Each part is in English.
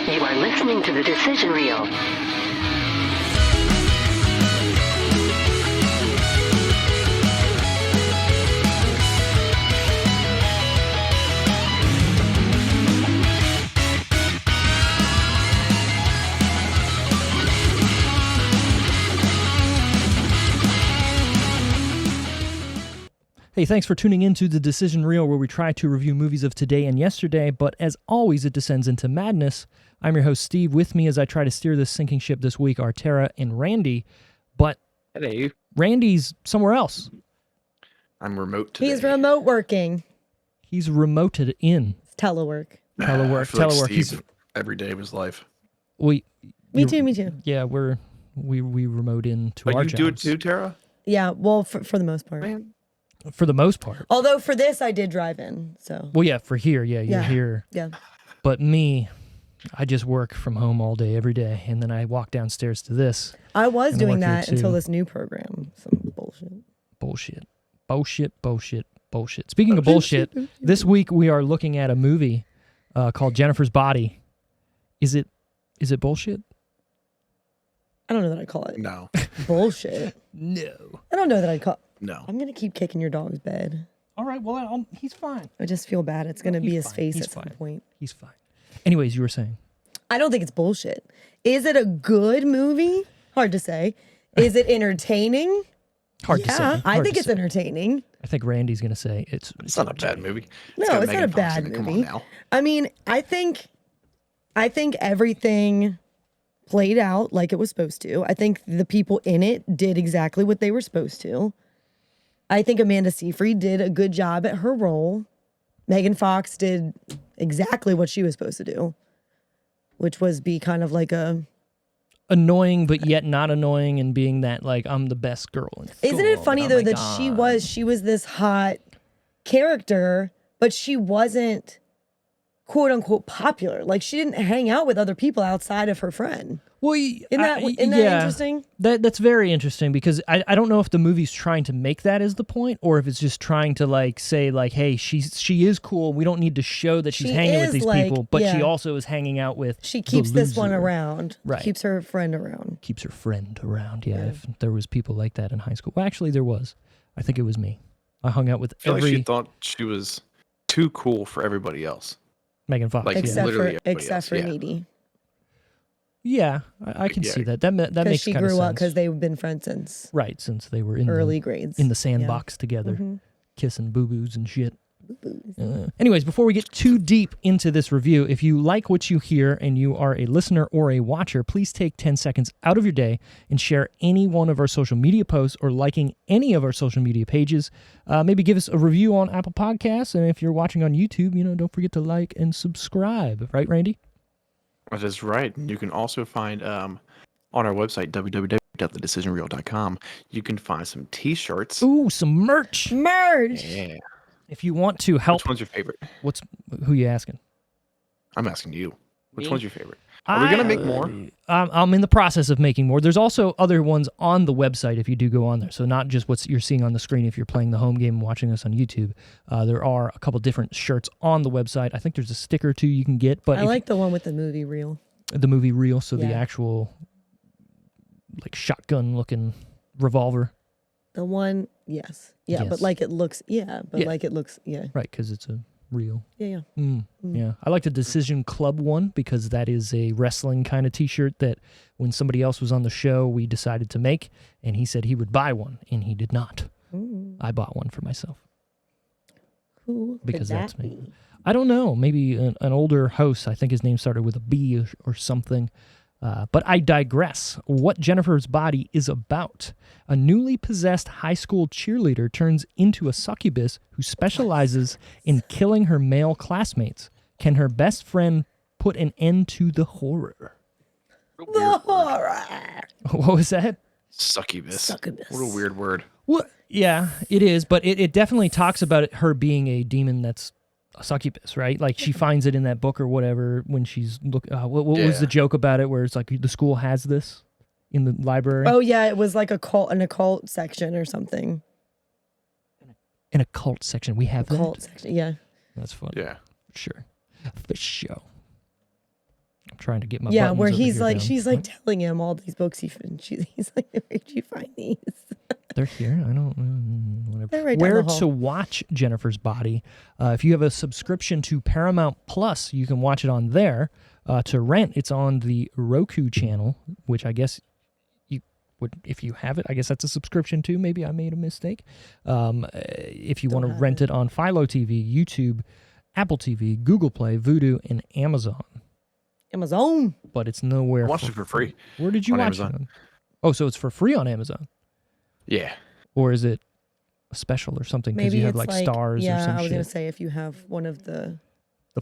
You are listening to the decision reel. Hey, thanks for tuning in to The Decision Reel, where we try to review movies of today and yesterday, but as always, it descends into madness. I'm your host, Steve. With me as I try to steer this sinking ship this week are Tara and Randy, but Hello. Randy's somewhere else. I'm remote today. He's remote working. He's remoted in. It's telework. Telework. I feel like Telework. Steve, every day of his life. Me too. Yeah, we remote in to But our you jobs. do it too, Tara? Yeah, well, for the most part. Man. For the most part. Although for this, I did drive in, so. Well, yeah, for here, you're Yeah. here. Yeah. But me, I just work from home all day, every day, and then I walk downstairs to this. I was And I doing work here that until too. this new program. Some bullshit. Bullshit. Speaking of bullshit, this week we are looking at a movie called Jennifer's Body. Is it bullshit? I don't know that I'd call it No. bullshit. No. I don't know that I'd call No. I'm going to keep kicking your dog's bed. All right, well, he's fine. I just feel bad. It's going to he's be his fine. face He's at some fine. point. He's fine. Anyways, you were saying. I don't think it's bullshit. Is it a good movie? Hard to say. Is it entertaining? Hard to say. Yeah, I Hard think to it's say. entertaining. I think Randy's going to say it's not a bad movie. No, got it's not a Megan Fox bad in it. Come movie. on now. I mean, I think everything played out like it was supposed to. I think the people in it did exactly what they were supposed to. I think Amanda Seyfried did a good job at her role. Megan Fox did exactly what she was supposed to do, which was be kind of like a... annoying, but yet not annoying, and being that, like, I'm the best girl in school. Isn't it funny, but though, oh my that God. she was this hot character, but she wasn't quote unquote popular. Like, she didn't hang out with other people outside of her friend. Well, Isn't that interesting? That's very interesting, because I don't know if the movie's trying to make that as the point, or if it's just trying to, like, say, like, hey, she is cool. We don't need to show that she's She hanging with is, these like, people, but she yeah. also is hanging out with She the keeps this one loser. around. Right. Keeps her friend around. Keeps her friend around. Yeah, if there was people like that in high school. Well, actually, there was. I think it was me. I hung out with I feel every like she thought she was too cool for everybody else. Megan Fox. Like, yeah. Except literally for everybody else, yeah. Needy. Yeah, I can Yeah. see that. That Because makes she kind of grew sense. up because they've been friends since Right, since they were in early grades. in the sandbox together, Mhm. kissing boo-boos and shit. Anyways, before we get too deep into this review, if you like what you hear and you are a listener or a watcher, please take 10 seconds out of your day and share any one of our social media posts or liking any of our social media pages. Maybe give us a review on Apple Podcasts, and if you're watching on YouTube, don't forget to like and subscribe. Right, Randy? That is right. And you can also find on our website, www.thedecisionreel.com, you can find some t-shirts. Ooh, some merch. Merge. Yeah. If you want to help, Which one's your favorite? who you asking? I'm asking you. Which Me? one's your favorite? Are we going to make more? I'm in the process of making more. There's also other ones on the website if you do go on there. So not just what you're seeing on the screen if you're playing the home game and watching us on YouTube. There are a couple different shirts on the website. I think there's a sticker too you can get. But I like the one with the movie reel. the movie reel, so the Yeah. actual like shotgun-looking revolver. The one, yes. Yeah, Yes. but like it looks, yeah. Right, because it's a reel. Yeah. Yeah, I like the Decision Club one because that is a wrestling kind of T-shirt that when somebody else was on the show, we decided to make, and he said he would buy one, and he did not. Ooh. I bought one for myself Who because could that's that me. be? I don't know, maybe an older host. I think his name started with a B or something. But I digress. What Jennifer's Body is about. A newly possessed high school cheerleader turns into a succubus who specializes in killing her male classmates. Can her best friend put an end to the horror? The horror. What was that? Succubus. Succubus. What a weird word. What? Yeah, it is, but it definitely talks about her being a demon that's a succubus, right? Like she finds it in that book or whatever when she's what was the joke about it where it's like the school has this in the library? Oh yeah, it was like an occult section or something. An occult section. We have Cult that. section. Yeah. That's fun. Yeah. Sure. For sure. I'm trying to get my Yeah, buttons where over he's here like, down. she's like What? telling him all these books he's like, where'd you find these? They're here. I don't. Whatever. They're right down Where the hall. to watch Jennifer's Body? If you have a subscription to Paramount Plus, you can watch it on there. To rent, it's on the Roku channel, which I guess you would, if you have it. I guess that's a subscription too. Maybe I made a mistake. If you want to rent it on Philo TV, YouTube, Apple TV, Google Play, Vudu, and Amazon. Amazon. But it's nowhere. I watched it for free. Where did you on watch Amazon. it on? Oh, so it's for free on Amazon. Yeah. Or is it a special or something? Because Maybe you have it's like stars or yeah, some I was shit. gonna say if you have one of the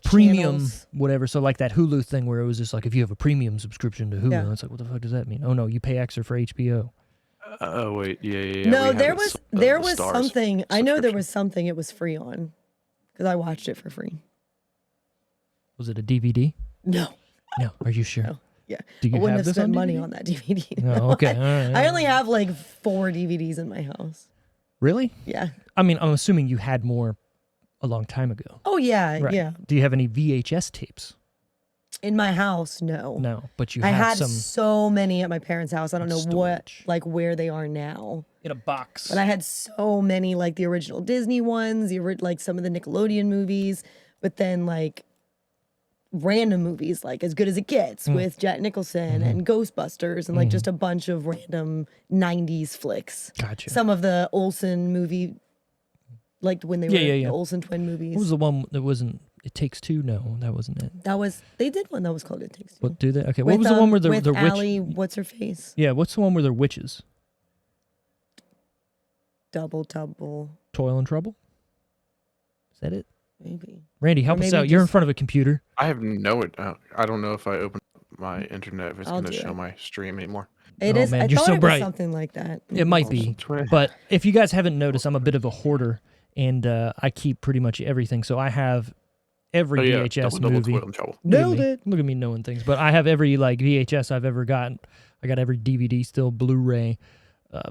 Premium, channels. whatever. So like that Hulu thing where it was just like, if you have a premium subscription to Hulu, Yeah. it's like, what the fuck does that mean? Oh no, you pay extra for HBO. Oh wait, yeah. no, we have there it, was the there was Stars something. I know there subscription. was something it was free on because I watched it for free. Was it a DVD? No, No. Are you sure? No. Yeah. Do you I wouldn't have have this on spent money DVD? on that DVD. No. Okay. All right. I only have like 4 DVDs in my house. Really? Yeah. I mean, I'm assuming you had more a long time ago. Oh yeah, Right. yeah. Do you have any VHS tapes? In my house, no. No, but you I have had some so many at my parents' house. I don't know storage. where they are now. in a box. But I had so many, like the original Disney ones, like some of the Nickelodeon movies, but then like random movies, like As Good as It Gets with Jack Nicholson and Ghostbusters, and like just a bunch of random 90s flicks. Gotcha. Some of the Olsen movie, like when they were Yeah. the Olsen twin movies. What was the one that wasn't It Takes Two? No, that wasn't it. They did one that was called It Takes Two. What do they? Okay, what was the one where the with witch? Allie, what's her face? Yeah, what's the one where they're witches? Double, Toil and Trouble? Is that it? maybe. Randy, help Or us maybe out. You're in just- front of a computer. I have I don't know if I open my internet if it's I'll going to do show it. my stream anymore. It Oh, is. man, I you're thought so it bright. was something like that. It might be. Olsen twin. But if you guys haven't noticed, I'm a bit of a hoarder, and I keep pretty much everything. So I have every Oh, yeah, VHS double movie. Toil and Trouble. Nailed it. Look at me knowing things. But I have every like VHS I've ever gotten. I got every DVD still, Blu-ray,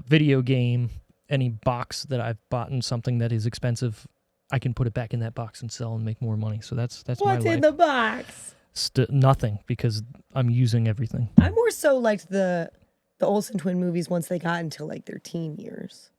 video game, any box that I've bought in something that is expensive. I can put it back in that box and sell and make more money. So that's my What's life. in the box? Nothing, because I'm using everything. I more so liked the Olsen twin movies once they got into like their teen years,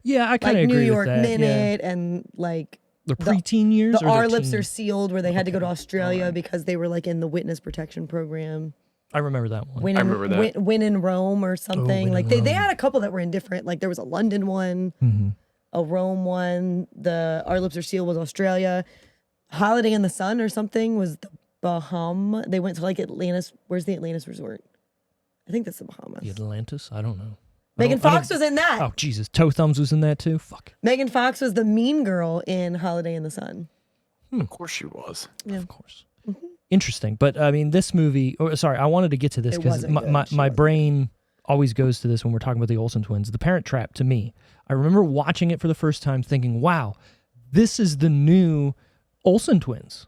Yeah, I kind like of New agree York with that. Minute and like Yeah. The preteen years. the or Our the Lips teen? Are Sealed, where they had to go to Australia because they were like in the witness protection program. I remember that one. Win I in, remember that. Win in Rome or something. Win Like in they Rome. had a couple that were in different. Like there was a London one, Mm-hmm. a Rome one. The Our Lips Are Sealed was Australia. Holiday in the Sun or something was the Bahamas. They went to like Atlantis. Where's the Atlantis resort? I think that's the Bahamas. The Atlantis. I don't know. Megan Fox was in that. Oh Jesus, Toe Thumbs was in that too. Fuck. Megan Fox was the mean girl in Holiday in the Sun. Of course she was. Yeah. Of course. Interesting, but I mean, this movie. Sorry, I wanted to get to this It because wasn't good. my She my wasn't brain always goes to this when we're talking about the Olsen twins. The Parent Trap, to me, I remember watching it for the first time, thinking, "Wow, this is the new Olsen twins."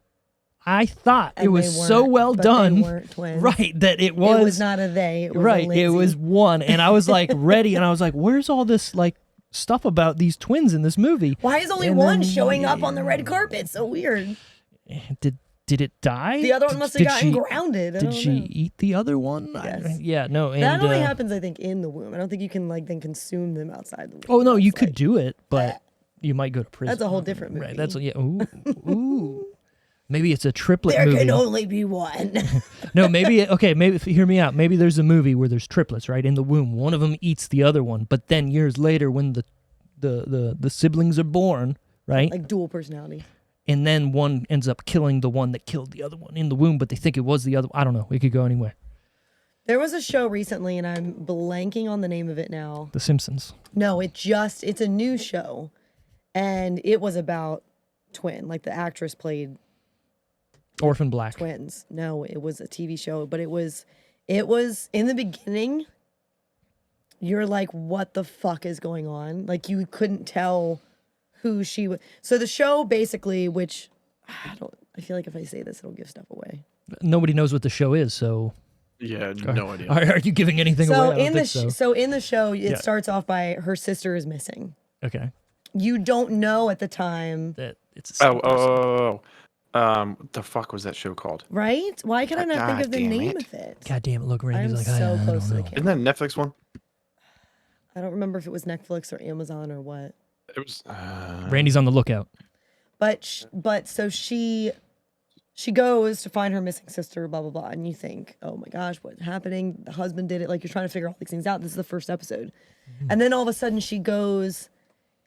I thought it And was they so weren't, well but done, They weren't twins. right? That it It was was not a they. It was right. A It Lindsay. was one, and I was like ready, and I was like, "Where's all this like stuff about these twins in this movie?" Why is only And one then- showing up on the red carpet? So weird. Did it die? The other one must have gotten she, grounded. I Did don't she know. eat the other one? Yes. Yeah, no. And, That only happens, I think, in the womb. I don't think you can like then consume them outside the womb. Oh no, you That's could like- do it, but you might go to prison. That's a whole different Right. movie. That's yeah. Ooh. Maybe it's a triplet There movie. can only be one. No, maybe okay. Maybe hear me out. Maybe there's a movie where there's triplets, right, in the womb. One of them eats the other one, but then years later, when the siblings are born, right, Like dual personality. and then one ends up killing the one that killed the other one in the womb, but they think it was the other. I don't know. It could go anywhere. There was a show recently, and I'm blanking on the name of it now. The Simpsons. No, it's a new show, and it was about twin. Like the actress played Orphan Black. twins. No, it was a TV show, but it was in the beginning. You're like, what the fuck is going on? Like you couldn't tell who she was. So the show basically, which I feel like if I say this, it'll give stuff away. Nobody knows what the show is, so Yeah, no idea. are you giving anything away? I So don't in the think so. so in the show, it Yeah. starts off by her sister is missing. Okay. you don't know at the time, that it's the same person. What the fuck was that show called? right? Why can I not think God of the damn name it. of it? God damn it! Look, Randy's I'm like, so I close don't to the know. Isn't that a Netflix one? I don't remember if it was Netflix or Amazon or what. It was. Randy's on the lookout. But so she goes to find her missing sister, blah blah blah, and you think, oh my gosh, what's happening? The husband did it. Like you're trying to figure all these things out. This is the first episode, and then all of a sudden she goes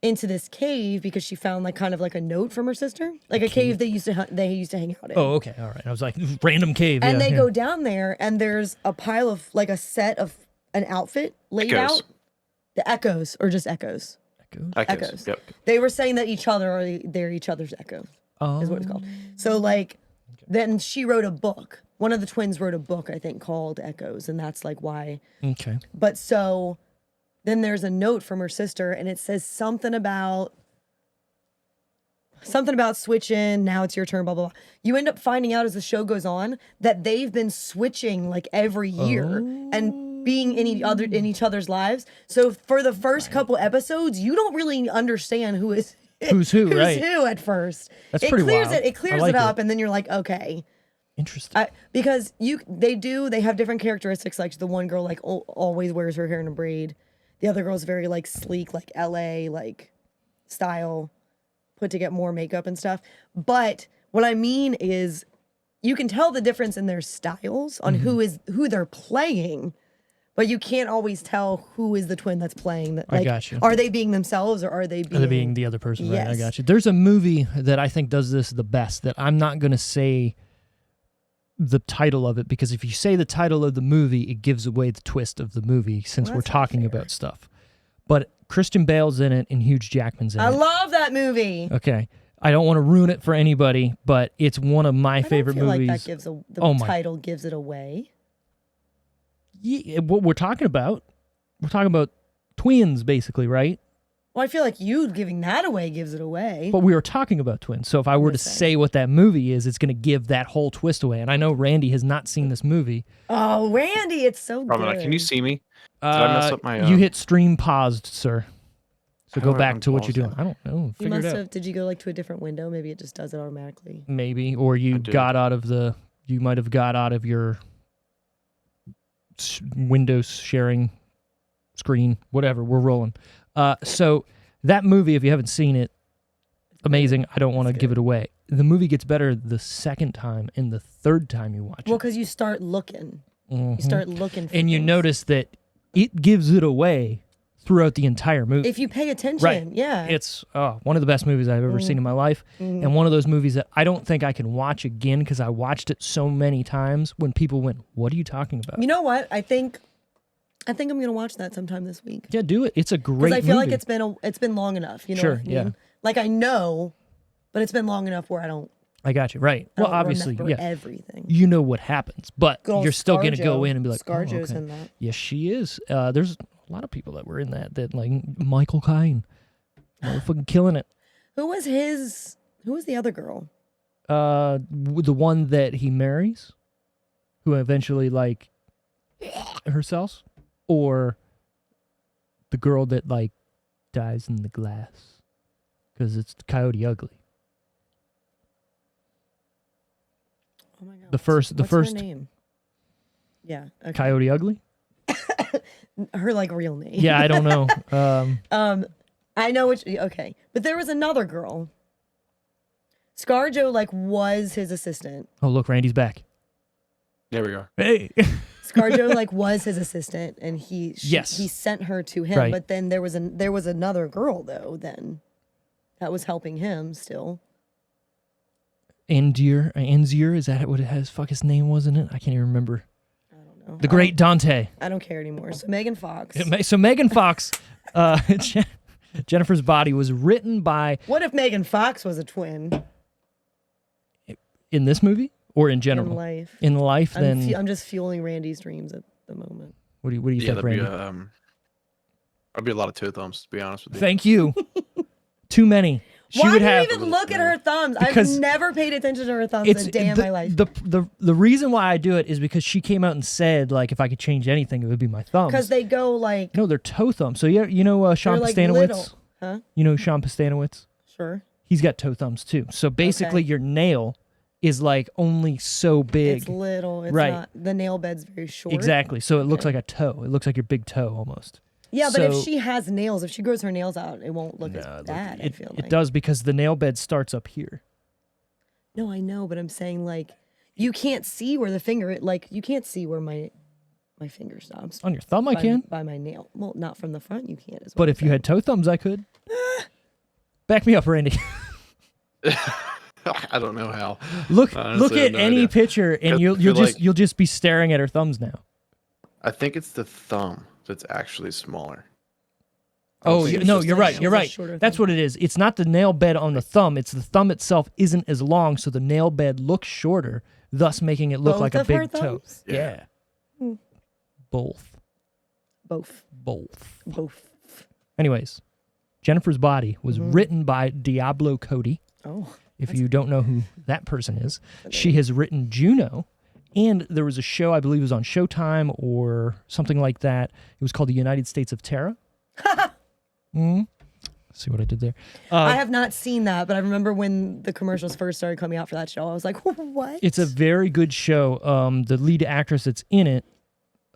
into this cave because she found like kind of like a note from her sister, like a cave they used to hang out in. Oh, okay, all right. I was like, random cave. And yeah, they yeah. go down there, and there's a pile of like a set of an outfit laid Echoes. out. The echoes, or just echoes. Echoes. Yep. They were saying that they're each other's echo, is what it's called. So like, then she wrote a book. One of the twins wrote a book, I think, called Echoes, and that's like why. Okay. But so, then there's a note from her sister, and it says something about switching. Now it's your turn. Blah blah blah. You end up finding out as the show goes on that they've been switching like every year and being in each other's lives. So for the first couple episodes, you don't really understand who's who, right? who at first. That's it pretty clears wild. it clears I like it up, it. and then you're like, okay. Interesting. Because they have different characteristics. Like the one girl like always wears her hair in a braid. The other girl's very like sleek, like LA like style, put to get more makeup and stuff. But what I mean is, you can tell the difference in their styles on who they're playing, but you can't always tell who is the twin that's playing. That I like, got you. Are they being themselves or are they being the other person, right? I Yes. got you. There's a movie that I think does this the best that I'm not going to say the title of it, because if you say the title of the movie, it gives away the twist of the movie since Well, we're that's not talking fair. about stuff. But Christian Bale's in it and Hugh Jackman's in I it. love that movie. Okay. I don't want to ruin it for anybody, but it's one of my favorite I don't feel movies. like that gives the Oh my- title gives it away. Yeah, what we're talking about twins, basically, right? Well, I feel like you giving that away gives it away. But we were talking about twins. So if I were to Listen. say what that movie is, it's going to give that whole twist away. And I know Randy has not seen this movie. Oh, Randy, it's so Probably good. not. Can you see me? Did I mess up my? You hit stream paused, sir. So How go do I back to what you're unpause doing. I don't know. You Figure must it out. have. Did you go like to a different window? Maybe it just does it automatically. Maybe, or you did. got out of the. You might have got out of your Windows sharing screen. Whatever. We're rolling. So that movie, if you haven't seen it, amazing. I don't want to It's give good. it away. The movie gets better the second time and the third time you watch Well, it. because you start looking. Mhm. You start looking for and you things. notice that it gives it away throughout the entire movie. If you pay attention, Right. yeah. It's one of the best movies I've ever seen in my life, and one of those movies that I don't think I can watch again because I watched it so many times when people went, "What are you talking about?" You know what? I think I'm gonna watch that sometime this week. Yeah, do it. It's a great Because I feel movie. like it's been long enough. You know Sure, what I mean? yeah. Like I know, but it's been long enough where I don't. I got you. Right. I Well, don't obviously, remember yeah. everything. You know what happens, but Good old you're still going to go ScarJo. in and be like, "Oh, ScarJo's okay." in that. Yes, she is. There's a lot of people that were in that like Michael Caine, motherfucking killing it. Who was the other girl? The one that he marries, who eventually like herself, or the girl that like dies in the glass because it's Coyote Ugly. Oh my god. The first What's first her name? Yeah. Okay. Coyote Ugly. Her like real name. Yeah, I don't know. I know which. Okay, but there was another girl. ScarJo like was his assistant. Oh, look, Randy's back. There we go. Hey. ScarJo like was his assistant, and he Yes. sent her to him. Right. But then there was another girl though then that was helping him still. Anzier, is that what it has? Fuck, his name wasn't it? I can't even remember. I don't know. The Great Dante. I don't care anymore. So Megan Fox. So Megan Fox, Jennifer's Body was written by What if Megan Fox was a twin in this movie or in general in life? In life, then I'm just fueling Randy's dreams at the moment. what do you Yeah, think, that'd be Randy? that'd be a lot of toe thumbs, to be honest with you. Thank you. Too many. She Why would do you have. even look at her thumbs? Because I've never paid attention to her thumbs It's a day in my life. the reason why I do it is because she came out and said like if I could change anything, it would be my thumbs. Because they go like No, they're toe thumbs. So you know Sean they're like Costanowitz. little. Huh? You know Sean Pastanowitz? Sure. He's got toe thumbs too. So basically, your nail is like only so big. It's little. It's Right. not. The nail bed's very short. Exactly. So it looks like a toe. It looks like your big toe almost. Yeah, but if So- she has nails, if she grows her nails out, it won't look as bad, I feel like. It does because the nail bed starts up here. No, I know, but I'm saying like you can't see where the finger you can't see where my finger stops. On your thumb, I can. By my nail. Well, not from the front, you can't as well. But if you had toe thumbs, I could. Back me up, Randy. I don't know how. Look Honestly, I at have no any idea. picture, and 'Cause I you'll feel you'll like- just be staring at her thumbs now. I think it's the thumb that's actually smaller. Oh, think it's no, just you're the right. nail. You're It's a right. shorter That's thumb. what it is. It's not the nail bed on the thumb. It's the thumb itself isn't as long, so the nail bed looks shorter, thus making it look Both like a of her big toe. thumbs? Yeah. Hmm. Both. Both. Anyways, Jennifer's Body was Mm-hmm. written by Diablo Cody. Oh. If you don't know who that person is, she has written Juno, and there was a show, I believe it was on Showtime or something like that. It was called The United States of Terra. See what I did there? I have not seen that, but I remember when the commercials first started coming out for that show, I was like, what? It's a very good show. The lead actress that's in it,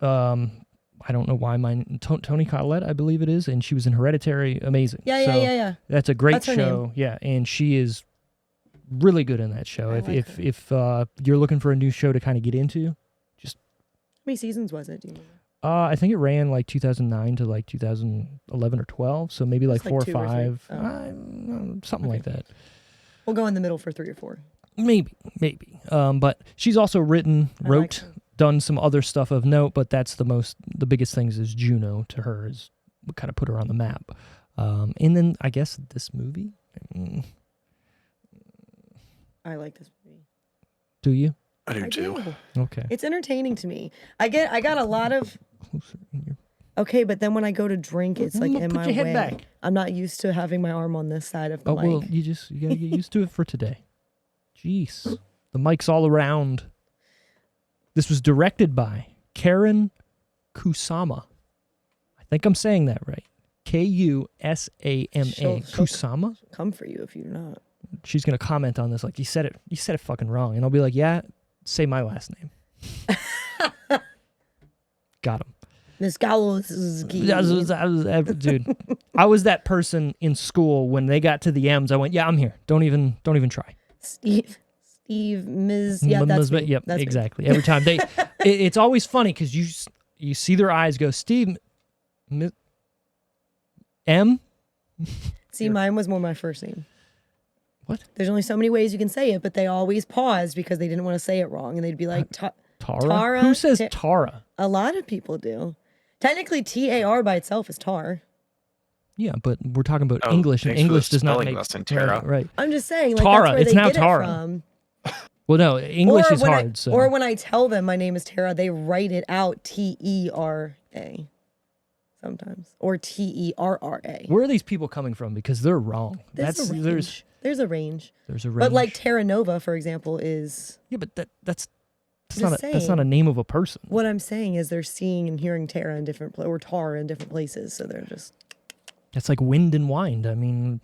I don't know why Toni Collette, I believe it is, and she was in Hereditary. Amazing. Yeah. That's a great That's her show. name. Yeah, and she is really good in that show. I If like you're looking for a new show to kind of get into, How many seasons was it? Do you remember? I think it ran like 2009 to like 2011 or 12, so maybe like It's like 4 or 2 or 3. 5, Oh. something like that. We'll go in the middle for 3 or 4. Maybe. But she's also written, I like wrote, her. done some other stuff of note, but that's the biggest things is Juno to her is what kind of put her on the map. And then I guess this movie. I like this movie. Do you? I do I too. do. Okay. It's entertaining to me. I got a lot of Closer in your okay, but then when I go to drink, it's like in Put my your head way. back. I'm not used to having my arm on this side of the Oh, mic. well, you gotta get used to it for today. Jeez. The mic's all around. This was directed by Karen Kusama. I think I'm saying that right. Kusama. She'll- Kusama? Come for you if you're not. She's gonna comment on this like you said it fucking wrong. And I'll be like, yeah, say my last name. Got him. Miss Galowski. Dude, I was that person in school when they got to the M's. I went, yeah, I'm here. Don't even try. Steve, Ms. Yeah, that's me. Yep, That's me. exactly. Every time it's always funny because you see their eyes go, Steve, M. See, mine was more my first name. What? There's only so many ways you can say it, but they always paused because they didn't want to say it wrong, and they'd be like, Tara? Tara? Who says Tara? a lot of people do. Technically, TAR by itself is tar. Yeah, but we're talking about Oh, English, and thanks for the English does not spelling make lesson, Tara. Right. I'm just saying, like, Tara, that's where it's they now get Tara. it from. Well, no, English is when hard. or when I tell them my name is Tara, they write it out TERA sometimes, or TERRA. Where are these people coming from? Because they're wrong. There's a range. There's a range. There's a range. But like Terra Nova, for example, is yeah, but that's Just not a saying. name of a person. what I'm saying is they're seeing and hearing Terra in different or tar in different places, so they're just. That's like wind and wind. I mean,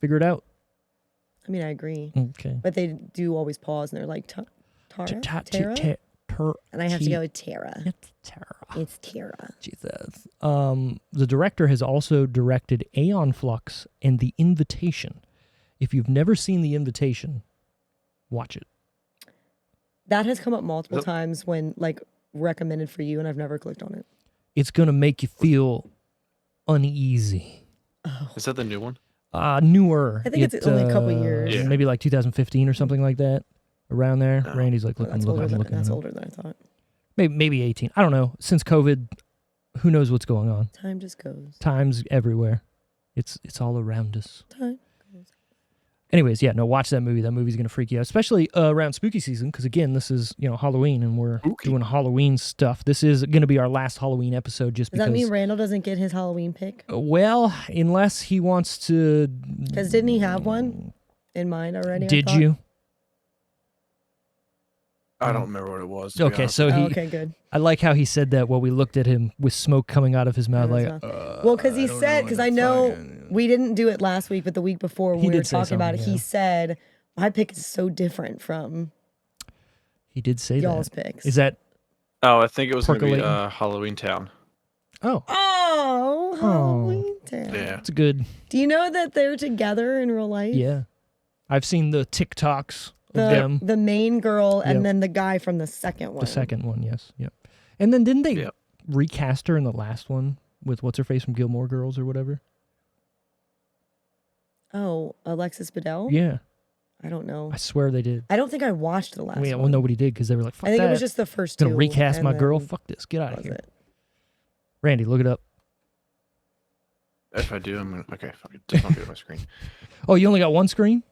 figure it out. I mean, I agree, Okay. but they do always pause and they're like Tara, Terra, and I have to go with Terra. It's Tara. It's Terra. Jesus. The director has also directed Aeon Flux and The Invitation. If you've never seen The Invitation, watch it. That has come up multiple Yep. times when like recommended for you, and I've never clicked on it. It's gonna make you feel uneasy. Is that the new one? Newer. I think it's only a couple years. Yeah. Maybe like 2015 or something like that. Around there. Oh. Randy's like Well, looking, that's older looking, than looking. that's it up. older than I thought. Maybe 18. I don't know. Since COVID, who knows what's going on? Time just goes. Time's everywhere. It's all around us. Time goes. Anyways, yeah, no, watch that movie. That movie's gonna freak you out, especially around spooky season. Because again, this is Halloween, and we're Spooky. doing Halloween stuff. This is gonna be our last Halloween episode, just Does because. that mean Randall doesn't get his Halloween pick? Well, unless he wants to. Because didn't he have one in mind already? I Did thought? you? I don't remember what it was. to be Okay, honest. so he. okay, good. I like how he said that while we looked at him with smoke coming out of his mouth. Out of Like, his Well, because he said, because I know we didn't do it last week, but the week before when He we were did say talking about it, something, he yeah. said, my pick is so different from he did say y'all's that. picks. Is that? Oh, I think it was going to be Percolating. Halloween Town. Oh, Oh, Halloween Town. Yeah. it's a good. Do you know that they're together in real life? Yeah, I've seen the TikToks of The, them. the main girl and Yep. then the guy from the second one. The second one, yes, yep. And then didn't they Yep. recast her in the last one with what's her face from Gilmore Girls or whatever? Oh, Alexis Bledel? Yeah, I don't know. I swear they did. I don't think I watched the last Yeah, well, one. nobody did because they were like, "Fuck I think that. it was just the first gonna two. recast and my girl. then Fuck this. Get out that of was here." it. Randy, look it up. If I do, I'm going to... Okay, fuck it. Just don't do it on my screen. Oh, you only got one screen?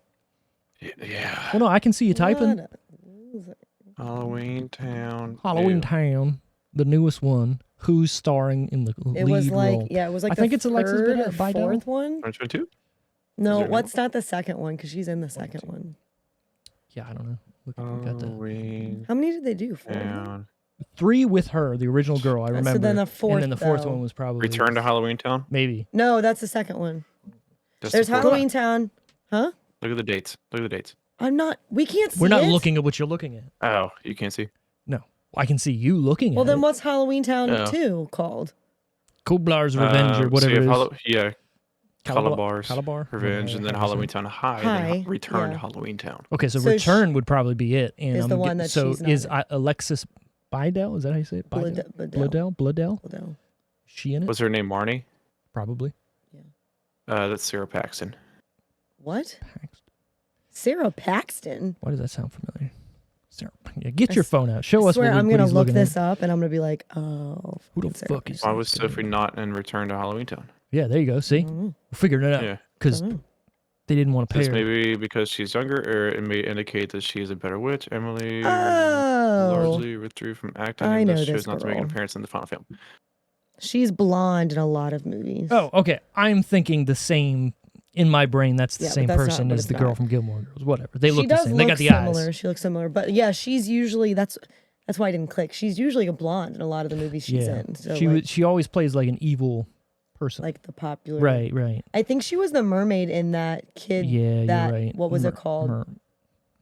Yeah. Well, no, I can see you typing. What a loser. Halloween Town. Halloween Ew. Town, the newest one. Who's starring in the It lead was like, role? yeah, it was like I the think it's Alexis third or Bledel. fourth one. 2022? No, there what's not the second one? Because she's in the second one. Yeah, I don't know. Look, we got the Halloween How many did they do? 4? Town. 3 with her, the original girl. I So remember. then the fourth, and then the fourth though. one was probably Return to Halloween Town? maybe. No, that's the second one. That's There's the fourth Halloween one. Town. Huh? Look at the dates. Look at the dates. I'm not. We can't see We're not it. looking at what you're looking at. Oh, you can't see? No, I can see you looking Well, at then it. what's Halloween Town Oh. 2 called? Koblar's Revenge or whatever so it you is. have yeah, Calabar's Calabar? Revenge, and then Halloween Town High, and High, then Return to yeah. Halloween Town. Okay, so So Return would probably be it. And is the one that so she's not is in. Alexis Bledel? Is that how you say it? Bledel. Bledel? Bledel. She in it? What's her name? Marnie? Probably. That's Sarah Paxton. What? Paxton. Sarah Paxton. Why does that sound familiar? Sarah, yeah, get I your phone out. Show I us swear what, I'm what gonna he's look looking this at. up and I'm gonna be like, oh. Who the fucking Sarah fuck is Why Paxton. was Sophie not in Return to Halloween Town? Yeah, there you go. See? Mhm. We're figuring it out. Yeah. Because Mhm. they didn't want to pay Just her. maybe because she's younger, or it may indicate that she is a better witch. Emily Oh. largely withdrew from acting I and know thus chose this not to make an girl. appearance in the final film. She's blonde in a lot of movies. Oh, okay. I'm thinking the same. In my brain, that's the Yeah, but same that's not person what as it's the girl not. from Gilmore Girls. Whatever. They she look the does same. look They got the similar. eyes. She looks similar, but yeah, she's usually that's why I didn't click. She's usually a blonde in a lot of the movies she's Yeah. in. So She like, she always plays like an evil person. like the popular. right. I think she was the mermaid in that kid. Yeah, that, you're right. What was it called?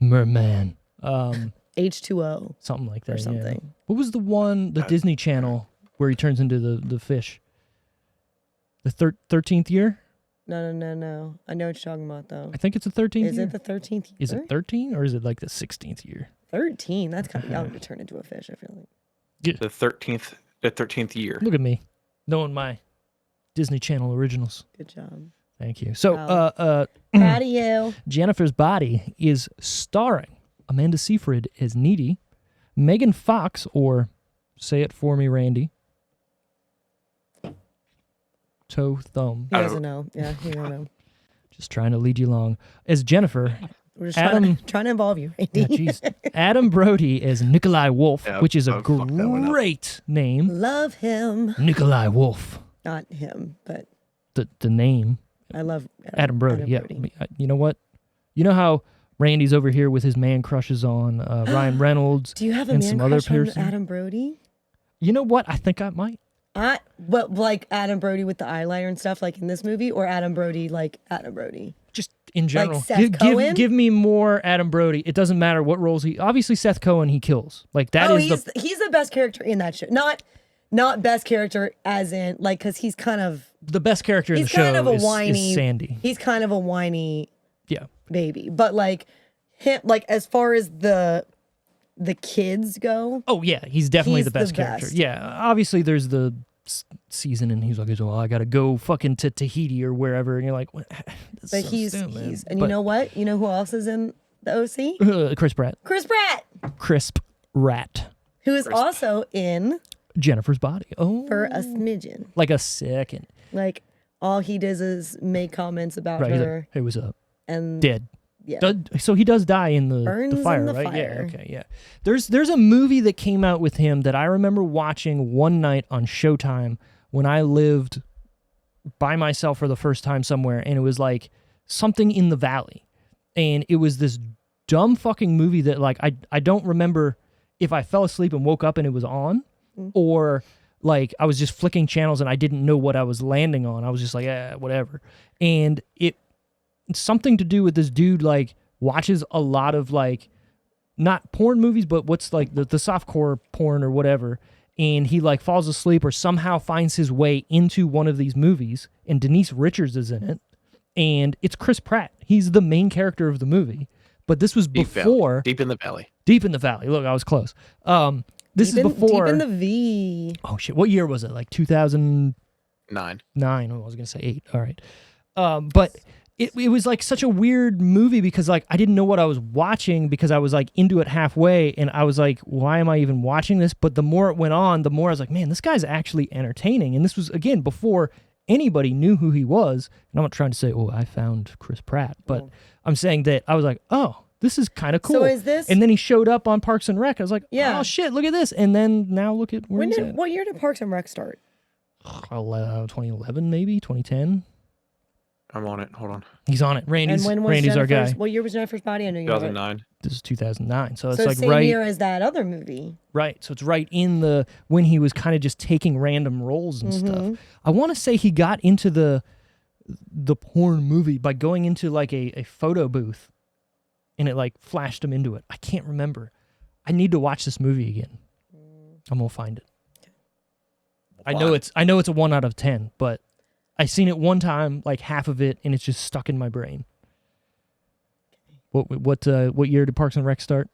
Merman. H2O Something like that. or yeah. something. What was the one, the Disney Channel, where he turns into the fish? The 13th year? No. I know what you're talking about though. I think it's the 13th Is year. it the 13th year? Is it 13 or is it like the 16th year? 13? That's kind of young to turn into a fish, I feel like. The 13th year. Look at me, knowing my Disney Channel originals. Good job. Thank you. So, Wow. Proud of you. Jennifer's Body is starring Amanda Seyfried as Needy, Megan Fox, or say it for me, Randy. Toe thumb. He doesn't know. Yeah, he don't know. Just trying to lead you along. As Jennifer, We're just Adam- trying to involve you, Randy. yeah, jeez. Adam Brody as Nikolai Wolf, Yeah, which is a I fucked that one up. great name. Love him. Nikolai Wolf. Not him, but The name. I love Adam Brody. Yeah. You know what? You know how Randy's over here with his man crushes on Ryan Reynolds. Do you have a and man some other crush on person? Adam Brody? You know what? I think I might. But like Adam Brody with the eyeliner and stuff, like in this movie, or Adam Brody like Adam Brody? Just in general. Seth Cohen? Give me more Adam Brody. It doesn't matter what roles he. Obviously, Seth Cohen he kills. Like that is he's the best character in that show. Not best character as in like because he's kind of the best character in the he's show. kind of a is whiny Sandy. He's kind of a whiny Yeah. baby, but like him, like as far as the kids go, Oh yeah, he's definitely He's the best the character. best. Yeah, obviously there's the season, and he's like, "Oh, I gotta go fucking to Tahiti or wherever," and you're like, "What?" That's but so he's stupid. and you know what? You know who else is in the OC? Chris Pratt, Chris Pratt, Crisp Rat, who is also in Jennifer's Body. Oh, for a smidgen. like a second. Like all he does is make comments about Right, he's like, her "Hey, what's up?" and Dead. yeah. So he does die in the Burns in fire, the right? fire. Yeah, okay, yeah. There's a movie that came out with him that I remember watching one night on Showtime when I lived by myself for the first time somewhere, and it was like something in the valley. And it was this dumb fucking movie that like I don't remember if I fell asleep and woke up and it was on, or like I was just flicking channels and I didn't know what I was landing on. I was just like, whatever. And it's something to do with this dude like watches a lot of like not porn movies, but what's like the softcore porn or whatever. And he like falls asleep or somehow finds his way into one of these movies, and Denise Richards is in it, and it's Chris Pratt. He's the main character of the movie. But this was before Deep in the Valley. Deep in the Valley. Look, I was close. This is before Deep in the V. Oh shit! What year was it? Like 2009. 9. Oh, I was gonna say 8. All right. But it was like such a weird movie because like I didn't know what I was watching because I was like into it halfway and I was like, why am I even watching this? But the more it went on, the more I was like, man, this guy's actually entertaining. And this was again before anybody knew who he was. And I'm not trying to say, oh, I found Chris Pratt, but I'm saying that I was like, oh, this is kind of cool. So is this? And then he showed up on Parks and Rec. I was like, Yeah. oh shit, look at this. And then now look at where he's at. What year did Parks and Rec start? 2011 maybe, 2010. I'm on it. Hold on. He's on it. Randy's And when was Randy's our Jennifer's- guy. What year was Jennifer's Body? I know you know it. 2009. This is 2009. So it's So like same right year as that other movie. right. So it's right in the when he was kind of just taking random roles and stuff. I want to say he got into the porn movie by going into like a photo booth and it like flashed him into it. I can't remember. I need to watch this movie again. I'm going to find it. I know it's a 1 out of 10, but I seen it one time, like half of it, and it's just stuck in my brain. What year did Parks and Rec start?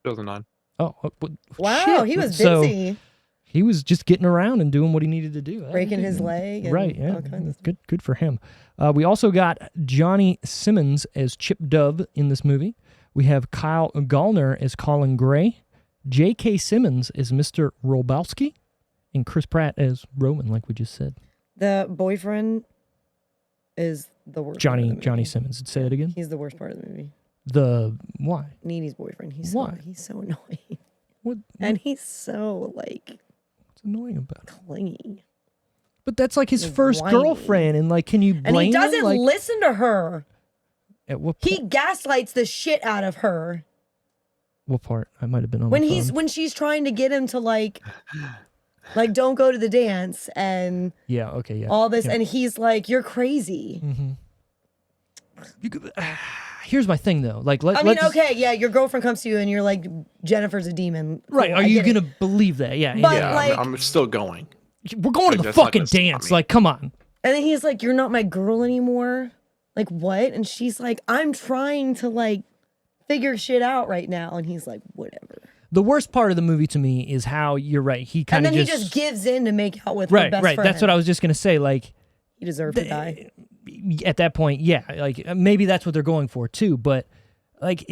2009. Oh, Wow, shit. he was So busy. he was just getting around and doing what he needed to do. Breaking his leg. And Right, yeah. all kinds of Good for him. We also got Johnny Simmons as Chip Dove in this movie. We have Kyle Gallner as Colin Gray, J.K. Simmons as Mr. Robalski, and Chris Pratt as Roman, like we just said. The boyfriend is the worst. part of the Johnny movie. Simmons. Say it again. He's the worst part of the movie. Why? Nene's boyfriend. Why? He's so annoying. What? And he's so like What's annoying about it? clingy. But that's like his He's first whiny. girlfriend, and like, can you blame And he him? doesn't Like, listen to her. at what He point? gaslights the shit out of her. What part? I might have been on When the phone. when she's trying to get him to like don't go to the dance and Yeah. Okay. Yeah. all this, yeah. and he's like, "You're crazy." You could, here's my thing though. Like, I mean, let's, okay, yeah, your girlfriend comes to you and you're like, "Jennifer's a demon." right? Cool, Are I you get it. gonna believe that? Yeah. But, Yeah, like- I'm still going. we're going to the that's not fucking gonna stop dance. me. Like, come on. And then he's like, "You're not my girl anymore." Like, what? And she's like, "I'm trying to like figure shit out right now." And he's like, "Whatever." The worst part of the movie to me is how you're right. He And kind of then he just gives in to make out with her right, best right. friend. That's what I was just gonna say. Like, He deserved to die. at that point, yeah, like maybe that's what they're going for too. But like,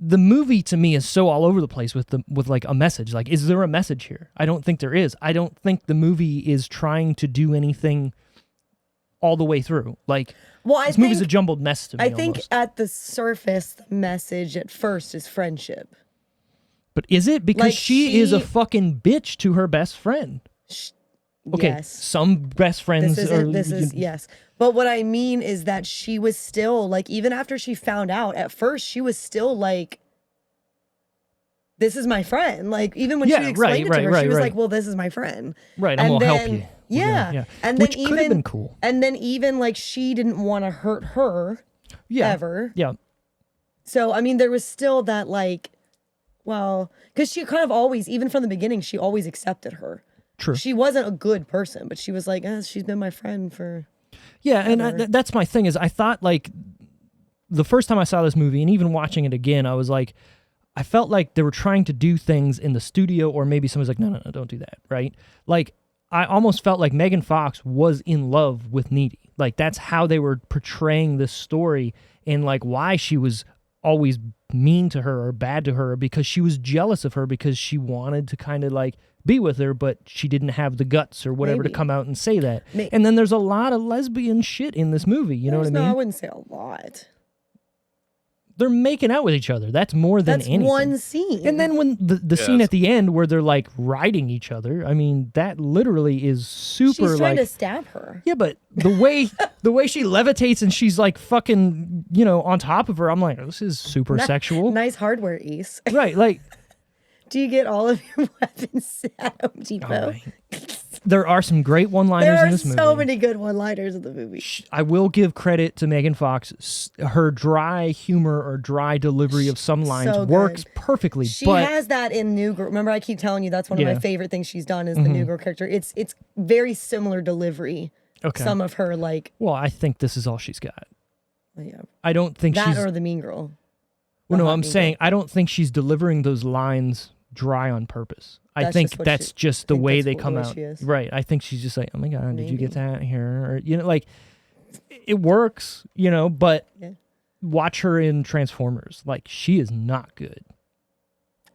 the movie to me is so all over the place with like a message. Like, is there a message here? I don't think there is. I don't think the movie is trying to do anything all the way through. Like, Well, I this movie's a think jumbled mess to me. I think almost. at the surface, the message at first is friendship. But is it because Like, she is a she- fucking bitch to her best friend? Okay, Yes. some best friends This is yes. But what I mean is that she was still like, even after she found out, at first she was still like, "This is my friend." Like, even when Yeah, she right, explained it to her, right, she was right. like, "Well, this is my friend." right. I'm And gonna help then- you. Yeah. And then Which could have even been cool. And then even like she didn't want to hurt her Yeah, ever. yeah. So I mean, there was still that like, well, because she kind of always, even from the beginning, she always accepted her. True. She wasn't a good person, but she was like, she's been my friend for. Yeah, and ever. that's my thing is I thought like the first time I saw this movie and even watching it again, I was like, I felt like they were trying to do things in the studio or maybe somebody's like, no, don't do that, right? Like I almost felt like Megan Fox was in love with Needy. Like that's how they were portraying this story and like why she was always mean to her or bad to her because she was jealous of her because she wanted to kind of like be with her, but she didn't have the guts or whatever Maybe. to come out and say that. May- And then there's a lot of lesbian shit in this movie. You know what I No, I mean? wouldn't say a lot. They're making out with each other. That's more than That's anything. one scene. And then when the scene Yes. at the end where they're like riding each other, I mean, that literally is super she's trying like to stab her. yeah, but the way she levitates and she's like fucking, on top of her, I'm like, this is super sexual. Nice hardware, East. Right, like Do you get all of your weapons at Home Depot? All right. There are some great one-liners There in are this movie. so many good one-liners in the movie. I will give credit to Megan Fox. Her dry humor or dry delivery of some lines So works good. perfectly. She but has that in New Girl. Remember, I keep telling you that's one of my favorite things she's done is the New Girl character. It's very similar delivery. Okay. Some of her Well, I think this is all she's got. yeah, I don't think that she's. or the Mean Girl. Well, no, hot I'm Mean saying I don't think she's delivering those lines dry on purpose. I That's think just what that's she- just the think way that's they the come way out. she is. Right. I think she's just like, oh my God, did you get Maybe. that here? Or, like, it works, but Yeah. watch her in Transformers. Like, she is not good.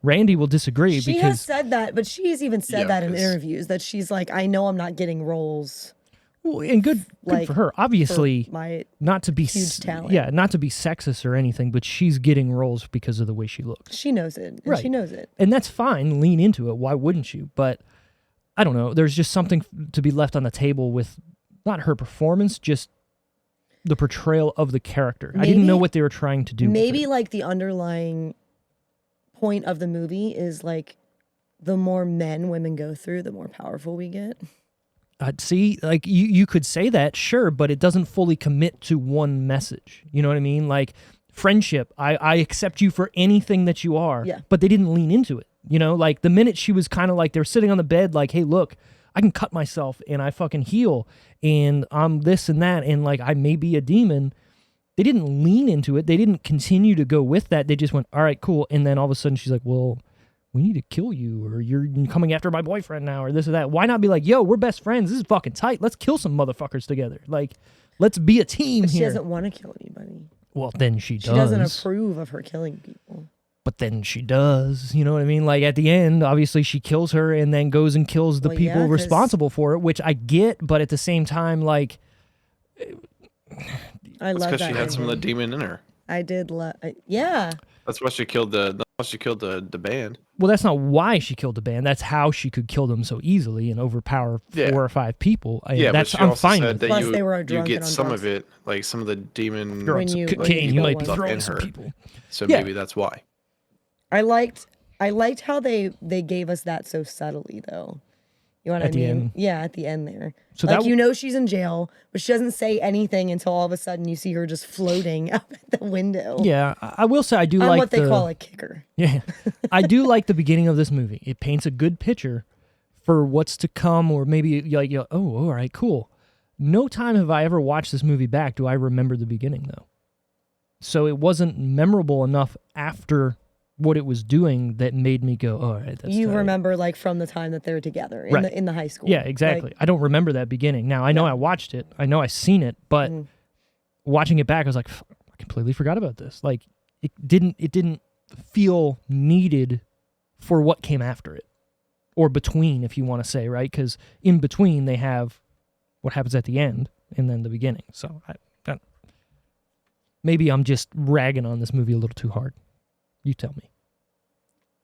Randy will disagree She has because. said that, but she's even said Yeah, that in 'cause- interviews that she's like, I know I'm not getting roles Well, and good like, for her. for Obviously, my not to be huge talent. Yeah, not to be sexist or anything, but she's getting roles because of the way she looks. She knows it. And Right. she knows it. And that's fine. Lean into it. Why wouldn't you? But I don't know. There's just something to be left on the table with not her performance, just the portrayal of the character. I didn't know Maybe- what they were trying to do. with Maybe it. like the underlying point of the movie is like the more men women go through, the more powerful we get. I'd see, like you could say that, sure, but it doesn't fully commit to one message. You know what I mean? Like friendship. I accept you for anything that you are. Yeah. But they didn't lean into it. Like the minute she was kind of like they're sitting on the bed, like, hey, look, I can cut myself and I fucking heal and I'm this and that and like I may be a demon. They didn't lean into it. They didn't continue to go with that. They just went, all right, cool. And then all of a sudden she's like, well, we need to kill you, or you're coming after my boyfriend now, or this or that. Why not be like, yo, we're best friends. This is fucking tight. Let's kill some motherfuckers together. Like, let's be a team But she here. doesn't want to kill anybody. Well, then she does. She doesn't approve of her killing people. But then she does. You know what I mean? Like, at the end, obviously, she kills her and then goes and kills the Well, people yeah, 'cause- responsible for it, which I get, but at the same time, like, I That's love because that. she had some of the ending. demon in her. I did love. Yeah. That's why she killed the band. well, that's not why she killed the band. That's how she could kill them so easily and overpower Yeah. 4 or 5 people. Yeah, that's but she I'm also fine said with that Plus you, they were you drunk get and on some drugs. of it, like some of the demon. you're on When some you- cocaine. You people might be want- throwing in some her. people. So Yeah. maybe that's why. I liked how they gave us that so subtly though. You know what At I the mean? end. Yeah, at the end there. So Like that she's in jail, but she doesn't say anything until all of a sudden you see her just floating out at the window. Yeah, I will say I do I'm like what they the, call a kicker. Yeah, I do like the beginning of this movie. It paints a good picture for what's to come, or maybe you're like, oh, all right, cool. No time have I ever watched this movie back do I remember the beginning though. So it wasn't memorable enough after what it was doing that made me go, all right, that's You tight. remember like from the time that they're together in Right. the high school. Yeah, exactly. Like, I don't remember that beginning. Now I know I watched it. I know I seen it, but watching it back, I was like, I completely forgot about this. Like it didn't feel needed for what came after it, or between, if you want to say, right? Because in between they have what happens at the end and then the beginning. So maybe I'm just ragging on this movie a little too hard. You tell me.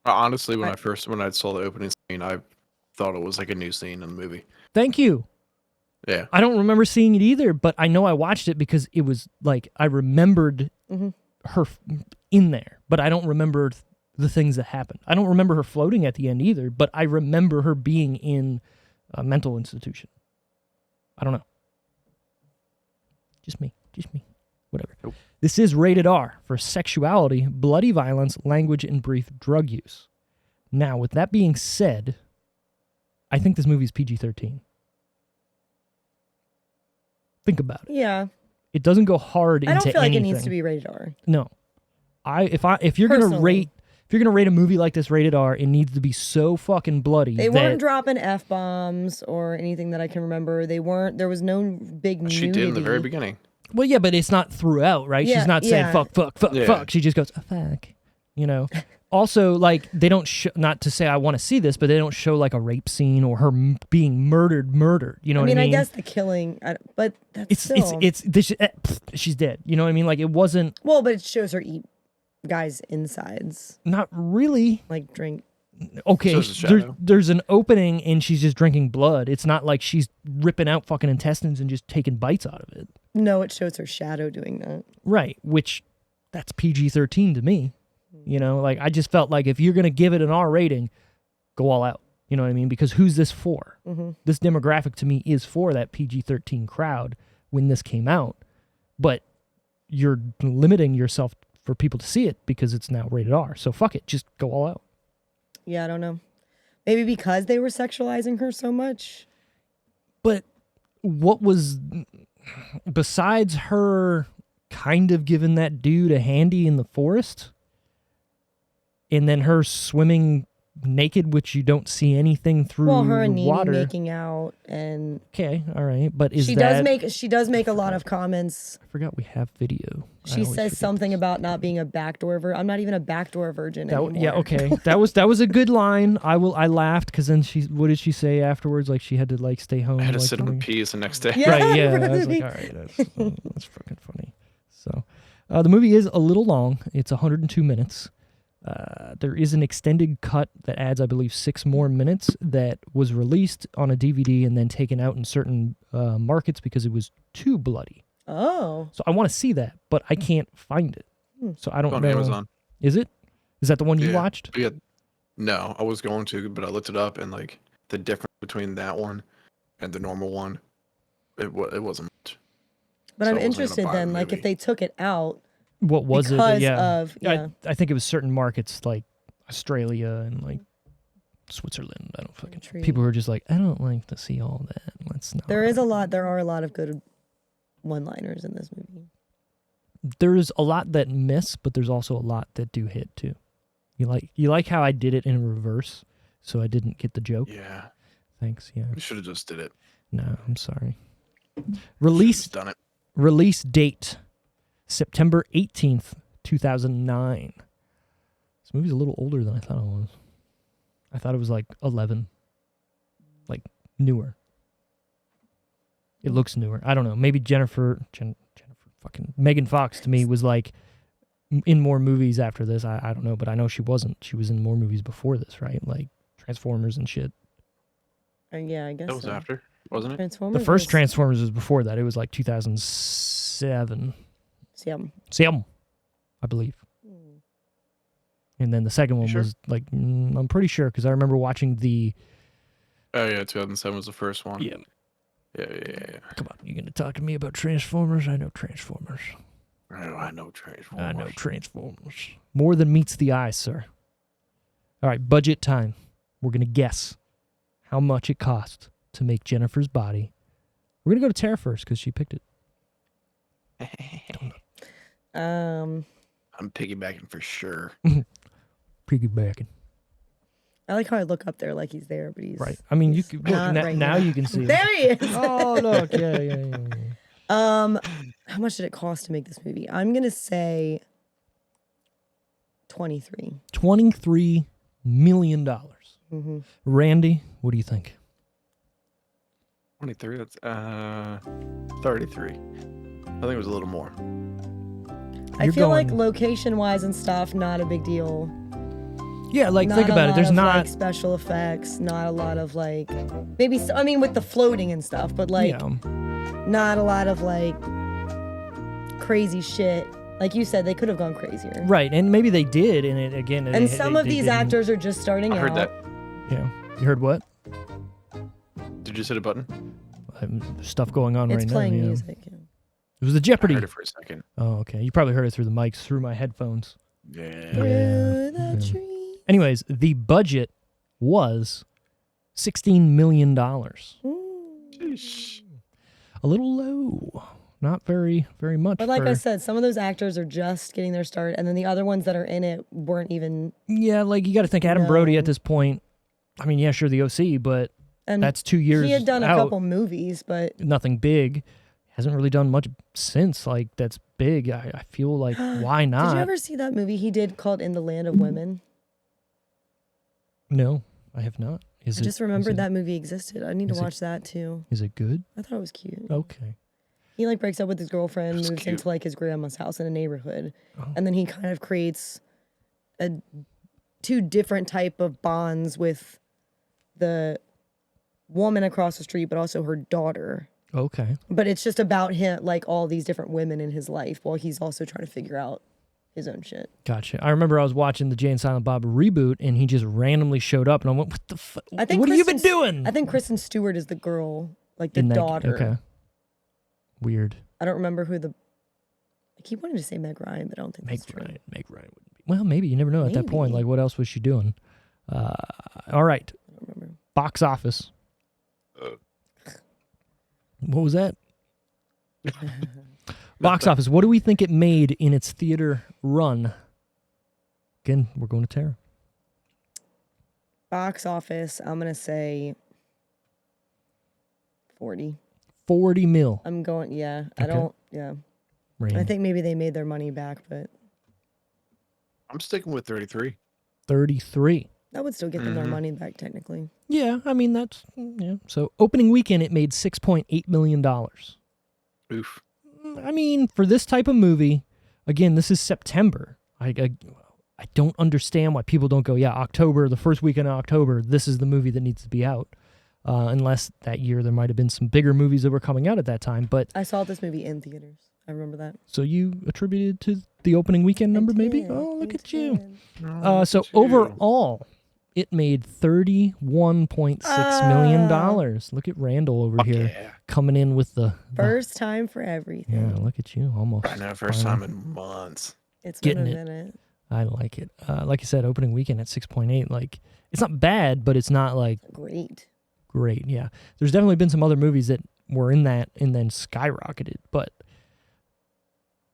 Honestly, when I saw the opening scene, I thought it was like a new scene in the movie. Thank you. Yeah. I don't remember seeing it either, but I know I watched it because it was like I remembered her in there, but I don't remember the things that happened. I don't remember her floating at the end either, but I remember her being in a mental institution. I don't know. Just me. Whatever. Nope. This is rated R for sexuality, bloody violence, language, and brief drug use. Now, with that being said, I think this movie is PG-13. Think about it. Yeah. It doesn't go hard I into don't feel like anything. it needs to be rated R. No, if you're gonna Personally. rate a movie like this rated R, it needs to be so fucking bloody. They that, weren't dropping F-bombs or anything that I can remember. There was no big nudity. She did in the very beginning. Well, yeah, but it's not throughout, right? Yeah, She's not saying yeah. fuck. Yeah. She just goes fuck. You know. Also, like they don't not to say I want to see this, but they don't show like a rape scene or her being murdered. You know I what mean, I mean? I guess the killing, but that's still... she's dead. You know what I mean? Like it wasn't Well, but it shows her eat guys' insides, not really. like drink. Okay, Shows the shadow. there's an opening and she's just drinking blood. It's not like she's ripping out fucking intestines and just taking bites out of it. No, it shows her shadow doing that. Right, which that's PG-13 to me. You know, like I just felt like if you're gonna give it an R rating, go all out. You know what I mean? Because who's this for? This demographic to me is for that PG-13 crowd when this came out, but you're limiting yourself for people to see it because it's now rated R. So fuck it, just go all out. Yeah, I don't know. Maybe because they were sexualizing her so much. But what was, besides her kind of giving that dude a handy in the forest, and then her swimming naked, which you don't see anything through Well, her and Nene water. making out, and Okay, all right, but is she that... does make a lot of comments. I forgot we have video. She says something about not being a backdoor virgin. I'm not even a backdoor virgin anymore. Yeah, okay. That was a good line. I laughed because then what did she say afterwards? Like she had to like stay home. I had to like, sit on peas the next day. Yeah, right, yeah. I was right. like, all right, that's fucking funny. So the movie is a little long. It's 102 minutes. There is an extended cut that adds, I believe, 6 more minutes that was released on a DVD and then taken out in certain markets because it was too bloody. Oh. So I want to see that, but I can't find it. So I don't On know. Amazon. Is it? Is that the one you Yeah. watched? Yeah. No, I was going to, but I looked it up and like the difference between that one and the normal one, it wasn't much. But So I'm I wasn't gonna interested buy then, the like if movie. they took it out What was it? because Yeah. of, yeah. I think it was certain markets like Australia and like Switzerland. I don't fucking. Country. People were just like, I don't like to see all that. Let's not. There are a lot of good one-liners in this movie. There's a lot that miss, but there's also a lot that do hit too. You like how I did it in reverse, so I didn't get the joke. Yeah. Thanks. Yeah. You should have just did it. No, I'm sorry. Should've Release just done it. Release date September 18th, 2009. This movie's a little older than I thought it was. I thought it was like 11. Like newer. It looks newer. I don't know. Maybe Jennifer fucking Megan Fox to me was like in more movies after this. I don't know, but I know she wasn't. She was in more movies before this, right? Like Transformers and shit. Yeah, I guess That was so. after, wasn't it? Transformers. The first was- Transformers was before that. It was like 2007. Yeah. Sam, I believe. And then the second one sure? was like, I'm pretty sure because I remember watching the. Oh yeah, 2007 was the first one. Yeah. Yeah. Come on, you gonna talk to me about Transformers? I know Transformers. I know Transformers. I know Transformers. More than meets the eye, sir. All right, budget time. We're gonna guess how much it cost to make Jennifer's body. We're gonna go to Tara first because she picked it. I'm piggybacking for sure. Piggybacking. I like how I look up there like he's there, but he's Right. I mean, you he's could look, not right now here. you can see him. There he is. Oh, look. Yeah. How much did it cost to make this movie? I'm gonna say 23. $23 million. Randy, what do you think? 23. That's 33. I think it was a little more. I You're feel like going- location wise and stuff, not a big deal. Yeah, like Not think a about it. lot There's of, not. like, special effects, not a lot of like maybe I mean with the floating and stuff, but like Yeah. not a lot of like crazy shit. Like you said, they could have gone crazier. Right, and maybe they did, and it again. And some of these didn't- actors are just starting I out. heard that. Yeah, you heard what? Did you hit a button? There's stuff going on It's right playing now. Yeah. music. Yeah. It was the I Jeopardy. heard it for a second. Oh, okay. You probably heard it through the mics, through my headphones. Yeah. Through the Yeah. tree. Anyways, the budget was $16 million. Sheesh. A little low. Not very much. But like for, I said, some of those actors are just getting their start, and then the other ones that are in it weren't even. yeah, like you got to think Adam Brody No. at this point. I mean, yeah, sure, the OC, but And that's 2 years. he had done a out. couple movies, but Nothing big. Hasn't really done much since. Like that's big. I feel like why not? did you ever see that movie he did called In the Land of Women? No, I have not. I just remembered that movie existed. I need to is it- watch that too. Is it good? I thought it was cute. Okay. He like breaks up with his girlfriend, That's moves cute. into like his grandma's house in a neighborhood, Oh. and then he kind of creates two different type of bonds with the woman across the street, but also her daughter. Okay. But it's just about him, like all these different women in his life, while he's also trying to figure out his own shit. Gotcha. I remember I was watching the Jay and Silent Bob reboot, and he just randomly showed up, and I went, "What the fuck? What have you been doing?" I think Kristen Stewart is the girl, like the In that- daughter. Okay. Weird. I don't remember who the. I keep wanting to say Meg Ryan, but I don't think Meg that's true. Ryan. Meg Ryan wouldn't be. Well, maybe you never know at that point. Maybe. Like, what else was she doing? All right. I don't remember. Box office. What was that? Box office. What do we think it made in its theater run? Again, we're going to Tara. Box office, I'm going to say 40. 40 mil. I'm going, yeah. I Okay. don't, yeah. Rain. I think maybe they made their money back, but I'm sticking with 33. 33. that would still get them their money back, technically. Yeah, I mean, that's, yeah. So opening weekend, it made $6.8 million. Oof. I mean, for this type of movie, again, this is September. I don't understand why people don't go, yeah, October, the first weekend of October, this is the movie that needs to be out. Unless that year there might have been some bigger movies that were coming out at that time. But I saw this movie in theaters. I remember that. so you attributed to the opening weekend number, maybe? did, Oh, look I at you. did. So overall, it made $31.6 million. Look at Randall over here Yeah. coming in with the First time for everything. yeah, look at you, almost. I know, first time in months. It's Getting been a it. minute. I like it. Like you said, opening weekend at 6.8. Like, it's not bad, but it's not like Great. great. Yeah, there's definitely been some other movies that were in that and then skyrocketed, but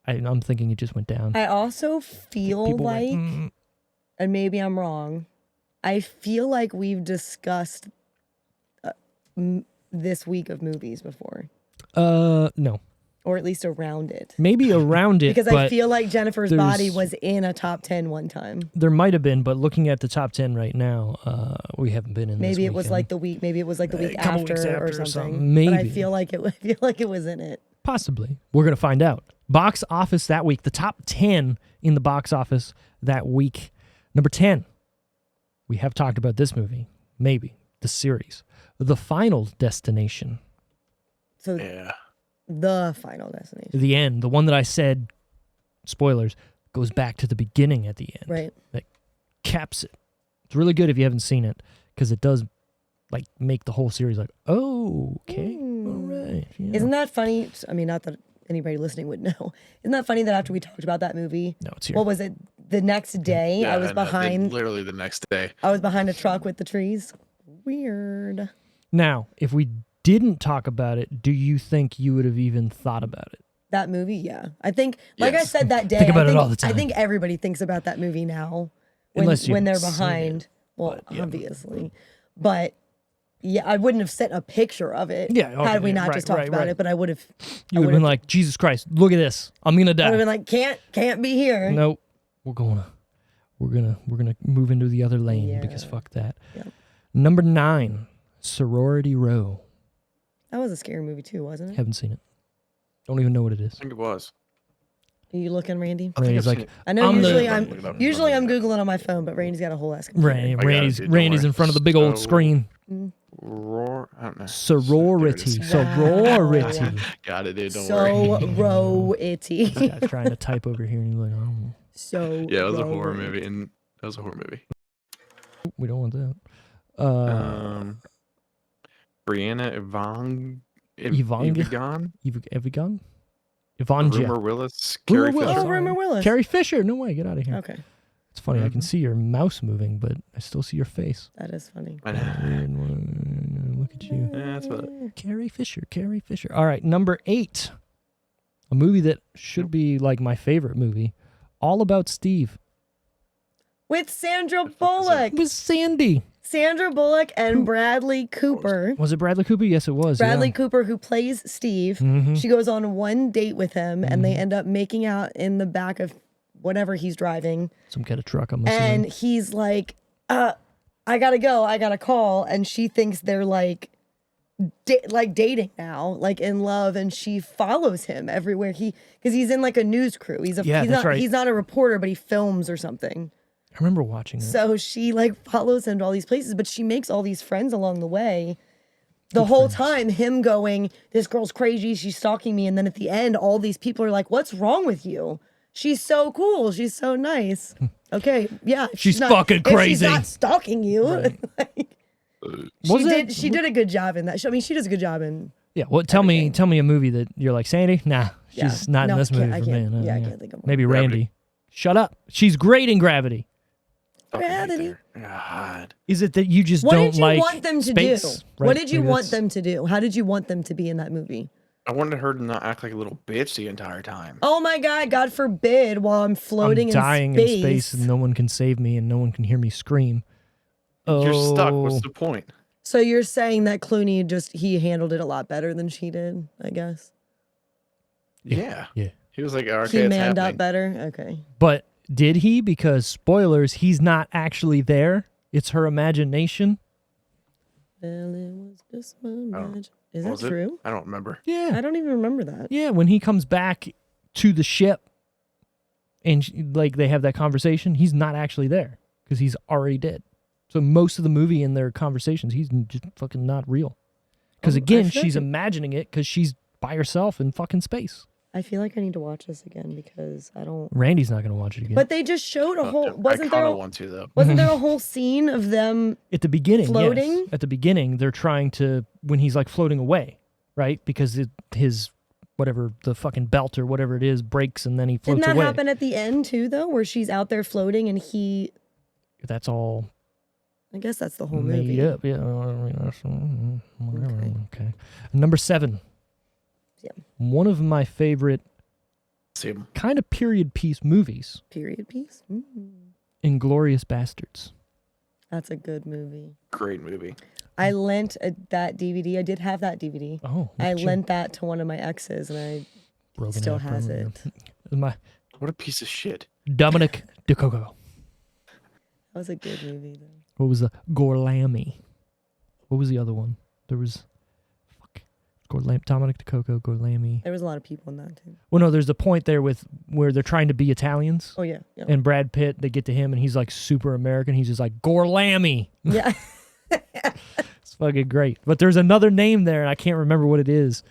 I'm thinking it just went down. I also feel People like, went, and maybe I'm wrong, I feel like we've discussed this week of movies before, no, or at least around it. maybe around it Because I but feel like Jennifer's there's- Body was in a top 10 one time. there might have been. But looking at the top 10 right now, we haven't been in. Maybe this it was weekend. like the week. Maybe it was like the week A couple after, weeks after or or something. something. But I Maybe. feel like it. I feel like it was in it. Possibly. We're going to find out. Box office that week. The top 10 in the box office that week. Number 10. We have talked about this movie. Maybe. The series. The Final Destination. So Yeah. the Final Destination, The end. The one that I said, spoilers, goes back to the beginning at the end. right? That caps it. It's really good if you haven't seen it because it does like make the whole series like, oh, okay. All right. Yeah. Isn't that funny? I mean, not that anybody listening would know. Isn't that funny that after we talked about that movie, No, it's here. what was it? The next day, I was know, behind. literally the next day. I was behind a truck with the trees. Weird. Now, if we didn't talk about it, do you think you would have even thought about it? That movie, yeah. I think, like I Yes. said that day, Think about I it think, all the time. I think everybody thinks about that movie now when, Unless you've when they're seen it, behind. Well, but, yeah. obviously. But yeah, I wouldn't have sent a picture of it Yeah, okay, had we yeah, not right, just talked right, about right. it. But I would have. You would have been like, Jesus Christ, look at this. I'm gonna I would die. have been like, can't be here. Nope. We're gonna move into the other lane because Yeah. fuck that. Yeah. Number 9, Sorority Row. That was a scary movie too, wasn't it? Haven't seen it. Don't even know what it is. I think it was. Are you looking, Randy? I think Randy's I've like, seen it. I know I'm the- usually Let me look it up. usually Let I'm me look it googling on my phone, but Randy's got a whole ass computer. Randy, I got it, Randy's dude, don't Randy's worry. in front of the big old So- screen. Roar. I don't know. Sorority. There it Sorority. Got it, dude. Don't worry. So row itty. This guy's trying to type over here and he's like, oh, So Yeah, it was a row horror itty. movie, and that was a horror movie. we don't want that. Brianna Yvonne. Yvonne? Evigan? Evigan? Yvonne Rumor Jeff. Willis. Rumor Carrie Willis. Fisher. Oh, Rumor Willis. Carrie Fisher. No way. Get out of here. Okay, It's funny. I can Mhm. see your mouse moving, but I still see your face. that is funny. I know. Weird one. Look at you. Yeah, that's about it. Carrie Fisher. Carrie Fisher. All right. Number 8. A movie that should be like my favorite movie. All About Steve. With Sandra Bullock. It was Sandy. Sandra Bullock and Bradley Cooper. Was it Bradley Cooper? Yes, it was. Bradley yeah. Cooper, who plays Steve. Mhm. She goes on one date with him, and they end up making out in the back of whatever he's driving. Some kind of truck, I'm assuming. And he's like, I gotta go. I gotta call. And she thinks they're like dating now, like in love. And she follows him everywhere because he's in like a news crew. Yeah, that's right. He's not a reporter, but he films or something. I remember watching it. So she like follows him to all these places, but she makes all these friends along the way. The whole time, him going, this girl's crazy, she's stalking me. And then at the end, all these people are like, what's wrong with you? she's so cool. She's so nice. Okay, yeah. She's not, fucking if she's crazy. not stalking you. Right. Like, Was it? she did a good job in that. I mean, she does a good job in. Yeah. Well, tell me a movie that you're like, Sandy. Nah, Yeah. she's not No, in this I movie can't- for I me. can't- No, yeah, I can't think of one. Maybe Gravity. Randy. Shut up. She's great in Gravity. Fucking hate Gravity. her. God. Is it that you just What don't did you like want them to space? do? Right? What did you Maybe want that's- them to do? How did you want them to be in that movie? I wanted her to not act like a little bitch the entire time. Oh my God! God forbid, while I'm floating I'm dying in space. in space and no one can save me and no one can hear me scream. Oh, You're stuck. What's the point? So you're saying that Clooney he handled it a lot better than she did, I guess. Yeah. Yeah. He was like, okay, He it's manned happening. up better. Okay. But did he? Because spoilers, he's not actually there. It's her imagination. Well, it was just my magic. Is Was that it? true? I don't remember. Yeah. I don't even remember that. Yeah, when he comes back to the ship and like they have that conversation, he's not actually there because he's already dead. So most of the movie in their conversations, he's just fucking not real. Because I again, feel she's like imagining it because she's by herself in fucking space. I feel like I need to watch this again because I don't. Randy's not going to watch it again. But they just showed a whole. I Wasn't kind there? of want to, though. Wasn't there a whole scene of them? At the beginning, Floating? yes. At the beginning, they're trying to, when he's like floating away, right? Because his, whatever, the fucking belt or whatever it is breaks and then he floats Didn't that away. happen at the end too, though, where she's out there floating and he? That's all I guess that's the whole made movie. up. Yeah, I mean, whatever. Okay. Number 7. Yeah. One of my favorite See him. kind of period piece movies, Period piece. Mm. Inglourious Bastards. That's a good movie. Great movie. I lent that DVD. I did have that DVD. Oh, look I at you. lent that to one of my exes, and I Broken still out, has broken it. out. My What a piece of shit. Dominic DeCoco. That was a good movie, though. What was the Gorlami? What was the other one? There was Dominic DeCoco, Gorlami. There was a lot of people in that too. Well, no, there's a point there where they're trying to be Italians, Oh yeah, yeah. and Brad Pitt. They get to him, and he's like super American. He's just like Gorlami. Yeah. It's fucking great. But there's another name there, and I can't remember what it is.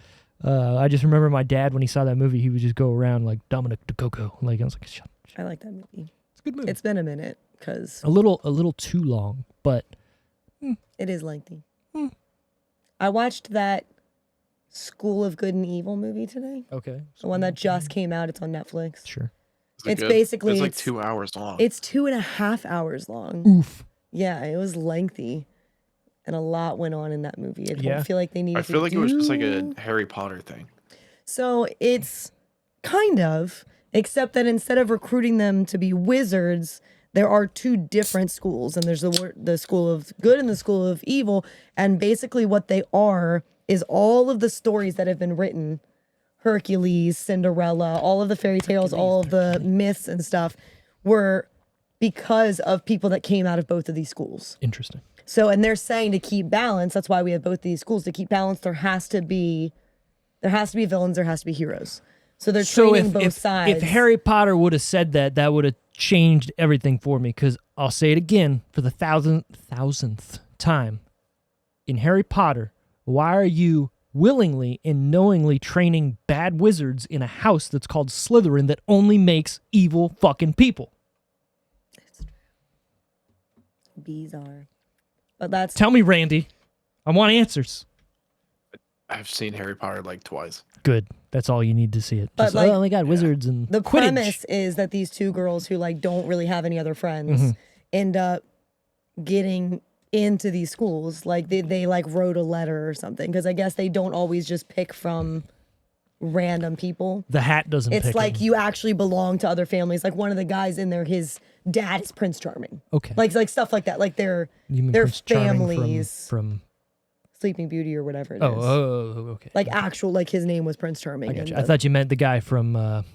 I just remember my dad when he saw that movie, he would just go around like Dominic DeCoco. Like I was like, shut. I like that movie. It's a good movie. It's been a minute because a little too long, but it is lengthy. I watched that School of Good and Evil movie today. okay. The one that just came out. It's on Netflix. Sure. Is it It's good? basically- It's like it's- 2 hours long. It's 2.5 hours long. Oof. Yeah, it was lengthy, and a lot went on in that movie. I don't Yeah. feel like they needed. I feel like it was just like a do- Harry Potter thing. So it's kind of, except that instead of recruiting them to be wizards, there are two different schools, and there's the school of good and the school of evil. And basically, what they are is all of the stories that have been written, Hercules, Cinderella, all of the fairy tales, all of the myths and stuff, were because of people that came out of both of these schools. Interesting. So, and they're saying to keep balance. That's why we have both these schools to keep balance. There has to be villains. There has to be heroes. So they're So training both sides. if Harry Potter would have said that, that would have changed everything for me. Because I'll say it again for the thousandth time. In Harry Potter, why are you willingly and knowingly training bad wizards in a house that's called Slytherin that only makes evil fucking people? Bizarre. But that's Tell me, Randy. I want answers. I've seen Harry Potter like twice. Good. That's all you need to see it. But, Just, like, oh my God, wizards and the Quidditch. premise is that these two girls who like don't really have any other friends Mm-hmm. end up getting into these schools. Like they like wrote a letter or something, because I guess they don't always just pick from random people. The hat doesn't It's pick like them. you actually belong to other families. Like one of the guys in there, his dad is Prince Charming. Okay. Like stuff like that. Like their You mean their Prince Charming families, from Sleeping Beauty or whatever it is. okay. Like actual, like his name was Prince Charming. I got and you. I the- thought you meant the guy from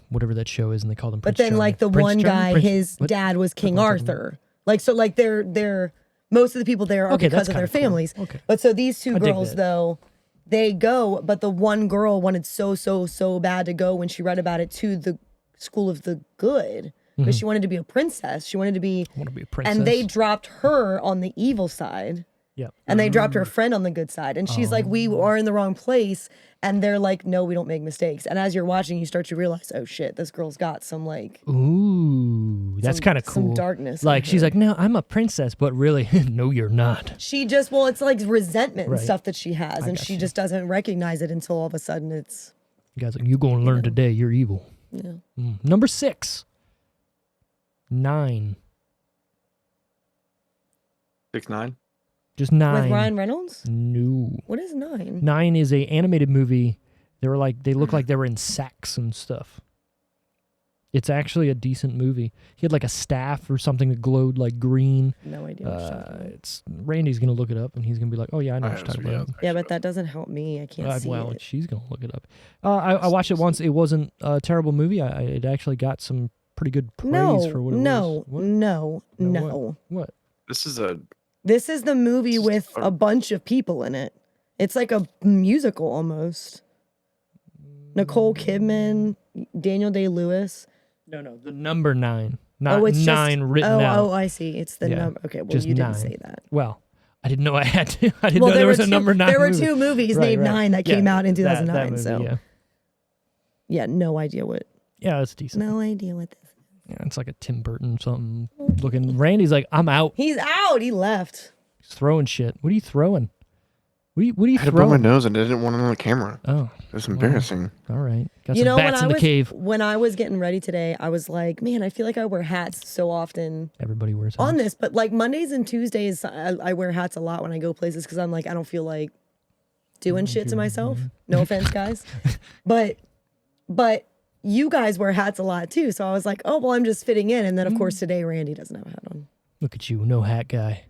whatever that show is, and they called him But Prince then, like the Charming. one Prince Charming? guy, Prince- his what? dad was King what am I talking Arthur. Like so, like they're most of the people there are Okay, because that's of their kinda cool. families. Okay. But so these two I dig girls that. though, they go, but the one girl wanted so bad to go when she read about it to the school of the good because Mm-hmm. she wanted to be a princess. She wanted to be, I want to be a princess. and they dropped her on the evil side. Yeah. And they dropped her friend on the good side. And she's like, we are in the wrong place. And they're like, no, we don't make mistakes. And as you're watching, you start to realize, oh shit, this girl's got some like, Ooh, that's kind of cool. some darkness in Like she's her. like, no, I'm a princess, but really, no, you're not. She just, well, it's like resentment Right. and stuff that she has. And got she you. just doesn't recognize it until all of a sudden it's, You guys, like, you're going to learn today. You're evil. yeah. Number 6. 9. 6'9". Just 9. With Ryan Reynolds? No. What is 9? 9 is a animated movie. They look like they were in sacks and stuff. It's actually a decent movie. He had like a staff or something that glowed like green. No idea what you're talking about. It's Randy's gonna look it up and he's gonna be like, "Oh yeah, I know what you're talking about." Yeah, but that doesn't help me. I can't see Well, it. she's gonna look it up. I watched it once. It wasn't a terrible movie. It actually got some pretty good praise for what it was. What? No. What? This is a This is the movie with a bunch of people in it. It's like a musical almost. Nicole Kidman, Daniel Day-Lewis. No, the number 9, not Oh, it's 9 just, written out. Oh, I see. It's the Yeah, number. Okay, well, just you didn't 9. say that. Well, I didn't know I had to. I didn't know there was a number 9. There were movie. 2 movies Right, named right. 9 that came out in that 2009. movie, so yeah, no idea what. yeah, that's decent. No idea what this is. Yeah, it's like a Tim Burton something looking. Randy's like, I'm out. He's out. He left. He's throwing shit. What are you throwing? What are you I had to blow my throwing? nose and I didn't want it on the camera. Oh, It's embarrassing. all right. Got You some know, bats in the cave. when I was getting ready today, I was like, man, I feel like I wear hats so often Everybody wears on hats. this, but like Mondays and Tuesdays, I wear hats a lot when I go places because I'm like, I don't feel like doing shit to myself. No offense, guys, but you guys wear hats a lot too. So I was like, oh well, I'm just fitting in. And then of course today Randy doesn't have a hat on. Look at you, no hat guy.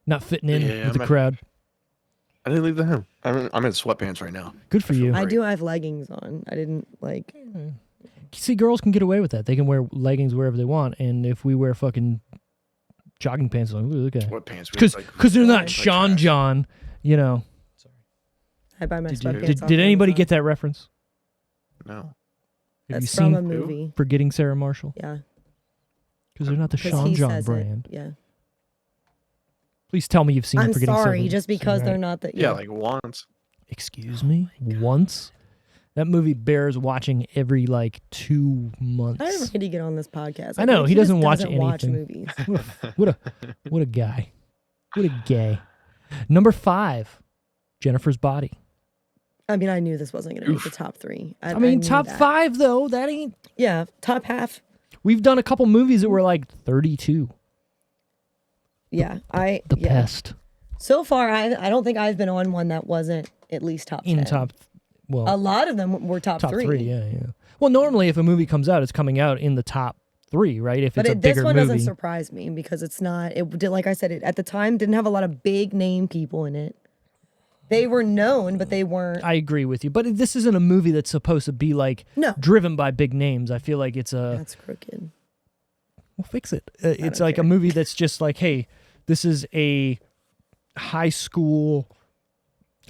Not fitting in Yeah, with the I'm crowd. I didn't leave the home. I'm in sweatpants right now. Good for you. I Right. do have leggings on. I didn't like. See, girls can get away with that. They can wear leggings wherever they want. And if we wear fucking jogging pants, like, look at Sweatpants. because they're not like Sean trash. John, you know. I buy my Did, sweatpants. off did anybody Amazon. get that reference? No. Have That's you from seen a movie. Forgetting Sarah Marshall? Yeah, Because they're not the 'cause Sean he John says brand. it. Yeah, Please tell me you've seen I'm Forgetting sorry, Sarah. just because Right. they're not the. Yeah, like once. Excuse me? Once? That movie bears watching every like 2 months. I didn't really get on this podcast. I know, think he just doesn't watch watch anything. movies. What a guy. What a gay. Number 5, Jennifer's Body. I mean, I knew this wasn't going to make the top 3. I mean, knew top that. 5 though, that ain't. Yeah, top half. We've done a couple movies that were like 32. Yeah, The yeah. Pest. So far, I don't think I've been on one that wasn't at least top 10. In top, well, A lot of them were top, top 3. 3, yeah. Well, normally if a movie comes out, it's coming out in the top 3, right? If But it's a this bigger one movie. doesn't surprise me because it's not. It did, like I said, it at the time didn't have a lot of big name people in it. They were known, but they weren't. I agree with you, but this isn't a movie that's supposed to be like No. driven by big names. I feel like it's a That's crooked. we'll fix it. It's don't like care. a movie that's just like, hey, this is a high school,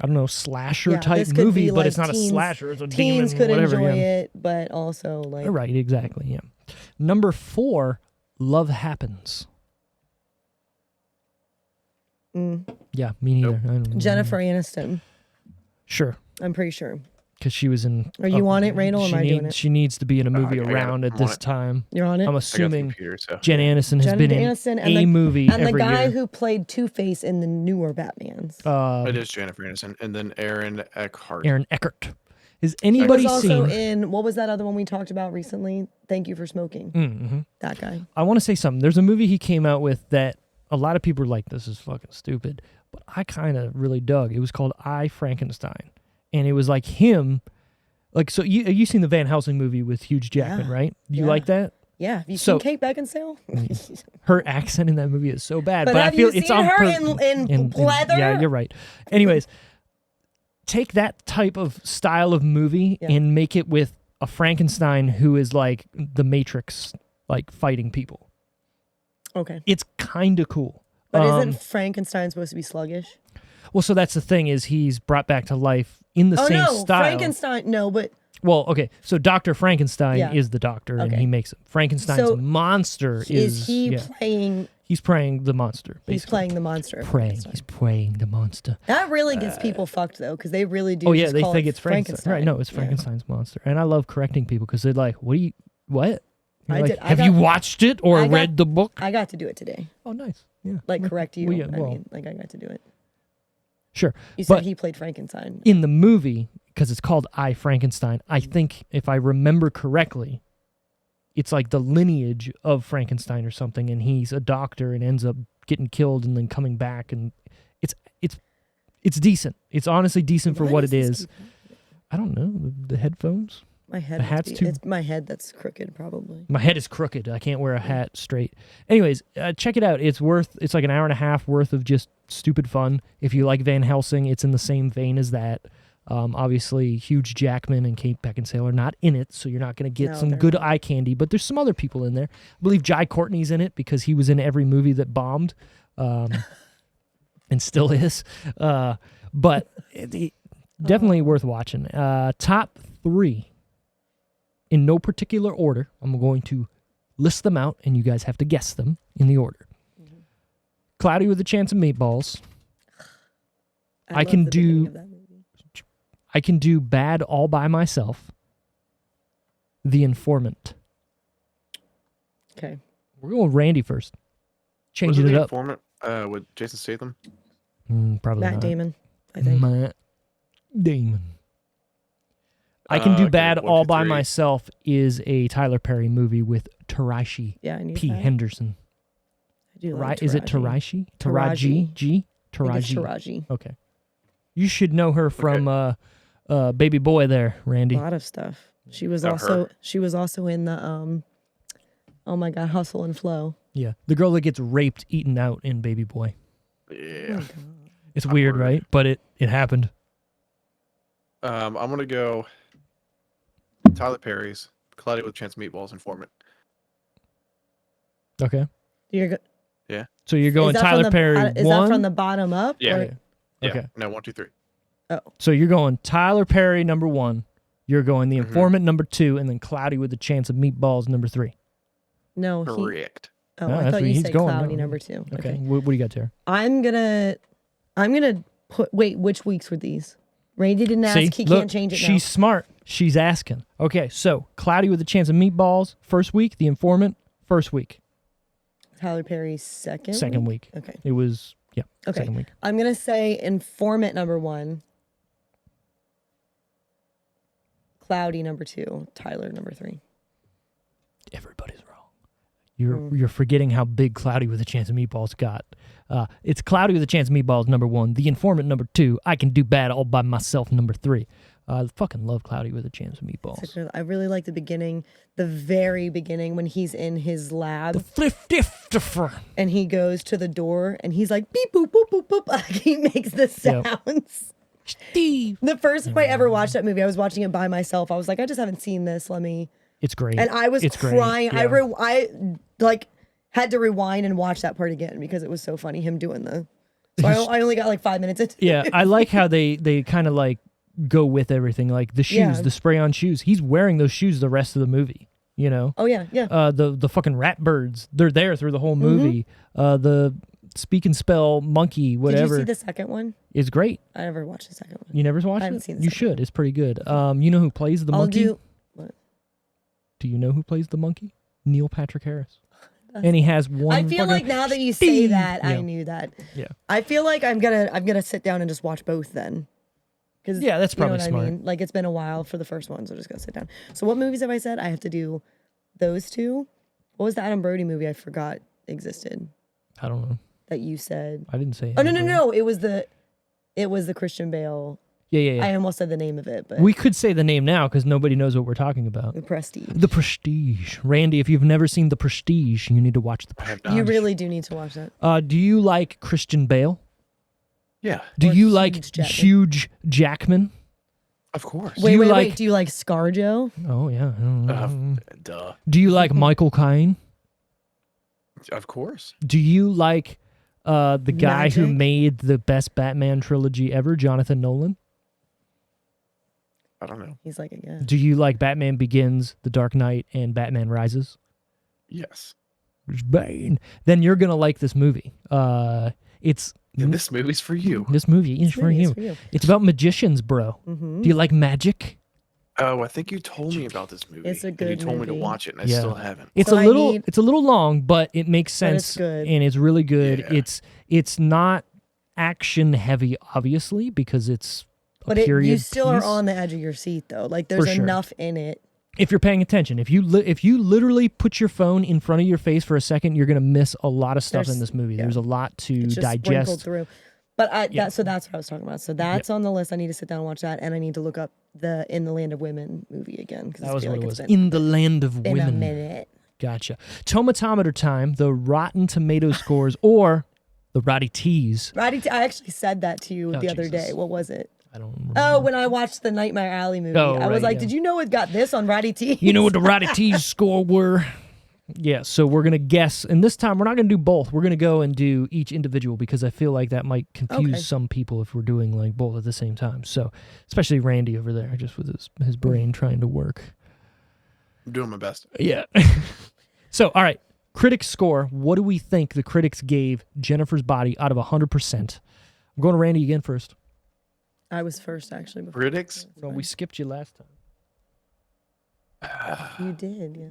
I don't know, slasher Yeah, type this could movie, be, but like, it's not a teens- slasher. It's a Teens demon, could whatever. enjoy yeah. it, but also like Right, exactly. Yeah. Number 4, Love Happens. Yeah, me neither. I don't know. Jennifer Aniston. Sure, I'm pretty sure. because she was in. Are you on it, Randall, or am I doing it? She needs to be in a movie I got it. around at I'm on this it. time. You're on it. I'm I got the assuming computer, so. Jen Aniston has been in Aniston a movie and the every guy year. who played Two-Face in the newer Batmans. It is Jennifer Aniston, and then Aaron Eckhart. Aaron Eckhart. Has He anybody was also seen? in what was that other one we talked about recently? Thank You for Smoking. Mm-hmm. That guy. I want to say something. There's a movie he came out with that a lot of people are like, this is fucking stupid, but I kind of really dug. It was called I, Frankenstein, and it was like him. Like, so you seen the Van Helsing movie with Hugh Jackman, Yeah. right? You Yeah. like that? Yeah. Have you So- seen Kate Beckinsale? Her accent in that movie is so bad, But but I have feel you it's seen on her purpose. in leather? Yeah, you're right. Anyways, take that type of style of movie Yeah. and make it with a Frankenstein who is like the Matrix, like fighting people. Okay. It's kind of cool. But isn't Frankenstein supposed to be sluggish? Well, so that's the thing is he's brought back to life in the Oh same no, style. Frankenstein. No, but Well, okay, so Dr. Frankenstein Yeah. is the doctor, and Okay. he makes it. Frankenstein's So monster is he yeah. playing He's praying the monster. Basically. He's playing the monster. of Praying. Frankenstein. He's praying the monster. That really gets people fucked though, because they really do. Oh yeah, just they call think it it's Frankenstein. Right? No, it's Yeah. Frankenstein's monster. And I love correcting people because they're like, "What? You're I like, did- I Have got- you watched it or I got- read the book?" I got to do it today. Oh, nice. Yeah. Like correct you. Well, yeah, I well. mean, like I got to do it. Sure. You said But he played Frankenstein. in the movie, because it's called I, Frankenstein, I think if I remember correctly, it's like the lineage of Frankenstein or something, and he's a doctor and ends up getting killed and then coming back, and it's decent. It's honestly decent for Why what does it this is. keep happening? I don't know, the headphones. My head. The must hat's be- too- It's my head that's crooked, probably. My head is crooked. I can't wear a hat straight. Anyways, check it out. It's like an hour and a half worth of just stupid fun. If you like Van Helsing, it's in the same vein as that. Obviously, Hugh Jackman and Kate Beckinsale are not in it, so you're not going to get No, some they're good not. eye candy. But there's some other people in there. I believe Jai Courtney's in it because he was in every movie that bombed, and still is. But definitely worth watching. Top 3. In no particular order, I'm going to list them out, and you guys have to guess them in the order. Cloudy with a Chance of Meatballs. I love can the beginning do- of that movie. I can do Bad All by Myself. The Informant. Okay. We're going with Randy first. Changing Wasn't it The up. Informant with Jason Statham? Probably Matt not. Damon, I think. Matt Damon. I can do Okay, Bad 1, All 2, by 3. Myself is a Tyler Perry movie with Taraji Yeah, I need P. that. Henderson. I do like Is it Taraji? Taraji. G? I think it's Taraji. Taraji. Okay. You should know her from Baby Boy there, Randy. A lot of stuff. She was Oh, also her. in the oh my god, Hustle and Flow. Yeah. The girl that gets raped, eaten out in Baby Boy. Yeah. It's weird, Awkward. right? But it happened. I'm gonna go Tyler Perry's Cloudy with a Chance of Meatballs Informant. Okay. You're go- So you're going is that from Tyler the Perry bot- Is 1? that from the bottom up? Yeah. or- Yeah. Okay. No, 1, 2, 3. So you're going Tyler Perry number 1. You're going The Mhm. Informant number 2, and then Cloudy with a Chance of Meatballs number 3. No. Correct. Oh, No, I that's thought where you he's said going Cloudy now. number 2. Okay. Okay. What do you got there? I'm gonna put. Wait, which weeks were these? Randy didn't ask. See, He look, can't change it now. she's smart. She's asking. Okay, so Cloudy with a Chance of Meatballs, first week. The Informant, first week. Tyler Perry's second. Second week. Okay. It was, Okay. second week. I'm gonna say Informant number 1. Cloudy number 2. Tyler number 3. Everybody's wrong. You're forgetting how big Cloudy with a Chance of Meatballs got. It's Cloudy with a Chance of Meatballs number 1. The Informant number 2. I Can Do Bad All by Myself number 3. I fucking love Cloudy with a Chance of Meatballs. I really like the beginning, the very beginning when he's in his lab and he goes to the door and he's like beep boop boop boop boop. Like he makes the Yep. sounds. Steve. The first time I ever watched that movie, I was watching it by myself. I was like, I just haven't seen this. Let me. It's great. And I was It's great, crying. yeah. I like had to rewind and watch that part again because it was so funny him doing the. So I only got like 5 minutes into. Yeah, I like how they kind of like go with everything, like the shoes, Yeah. the spray on shoes. He's wearing those shoes the rest of the movie. You know, Oh yeah, yeah. the fucking rat birds, they're there through the whole movie. The speak and spell monkey, Mm-hmm. Did you whatever, see the second one? is great. I never watched the second one. You never watched I haven't it? seen the You second should. It's pretty good. You know who plays the I'll monkey? do. Do you know who plays the monkey? Neil Patrick Harris. And he has one. I feel fucking- like now that you say Steve. that, I Yeah. knew that. Yeah. I feel like I'm gonna sit down and just watch both then. 'Cause Yeah, that's you know probably what smart. I mean? Like it's been a while for the first one, so just go sit down. So what movies have I said? I have to do those two. What was the Adam Brody movie I forgot existed I don't know. that you said? I didn't say. Oh no anything. It was the Christian Bale. Yeah. I almost said the name of it, but We could say the name now because nobody knows what we're talking about. The Prestige. The Prestige. Randy, if you've never seen The Prestige, you need to watch The I have Prestige. You not. really do need to watch that. Do you like Christian Bale? Yeah, Do Or you like Hugh Jackman. Hugh Jackman? of course. Do you Wait. like- Do you like ScarJo? Oh, yeah. Duh. Do you like Michael Caine? Of course. Do you like the guy who Magic? made the best Batman trilogy ever, Jonathan Nolan? I don't know. He's like, yeah. Do you like Batman Begins, The Dark Knight, and Batman Rises? Yes. Bane, then you're gonna like this movie. It's This movie's for you. This movie is for you. It's about magicians, bro. Do you like magic? Oh, I think you told me about this movie. It's a and good you told me to movie. watch it, and I Yeah. still haven't. It's So a I little need- it's a little long, but it makes But it's sense good. and it's really good. Yeah. It's not action heavy, obviously, because it's a But period you still are piece. on the edge of your seat, though. Like, there's For sure. enough in it. If you're paying attention. If you literally put your phone in front of your face for a second, you're gonna miss a lot of stuff There's- in this movie. yeah. There's a lot to It's just sprinkled digest. through. But Yeah. so that's what I was talking about. So that's on the list. I need to sit down and watch that, and I need to look up the In the Land of Women movie again. Because That was what it was. Been In the Land of a Women. minute. Gotcha. Tomatometer time, the Rotten Tomato scores, or the Roddy T's. I actually said that to you Oh, the other Jesus. day. What was it? I don't remember. Oh, when I watched the Nightmare Alley movie, Oh, I was right, like, yeah. "Did you know it got this on Roddy T?" You know what the Roddy T's score were? Yeah, so we're going to guess. And this time, we're not going to do both. We're going to go and do each individual because I feel like that might confuse Okay. some people if we're doing like both at the same time. So, especially Randy over there, just with his brain trying to work. I'm doing my best. Yeah. So, all right. Critics score. What do we think the critics gave Jennifer's Body out of 100%? I'm going to Randy again first. I was first actually. Before. Critics? No, we skipped you last time. You did, yeah.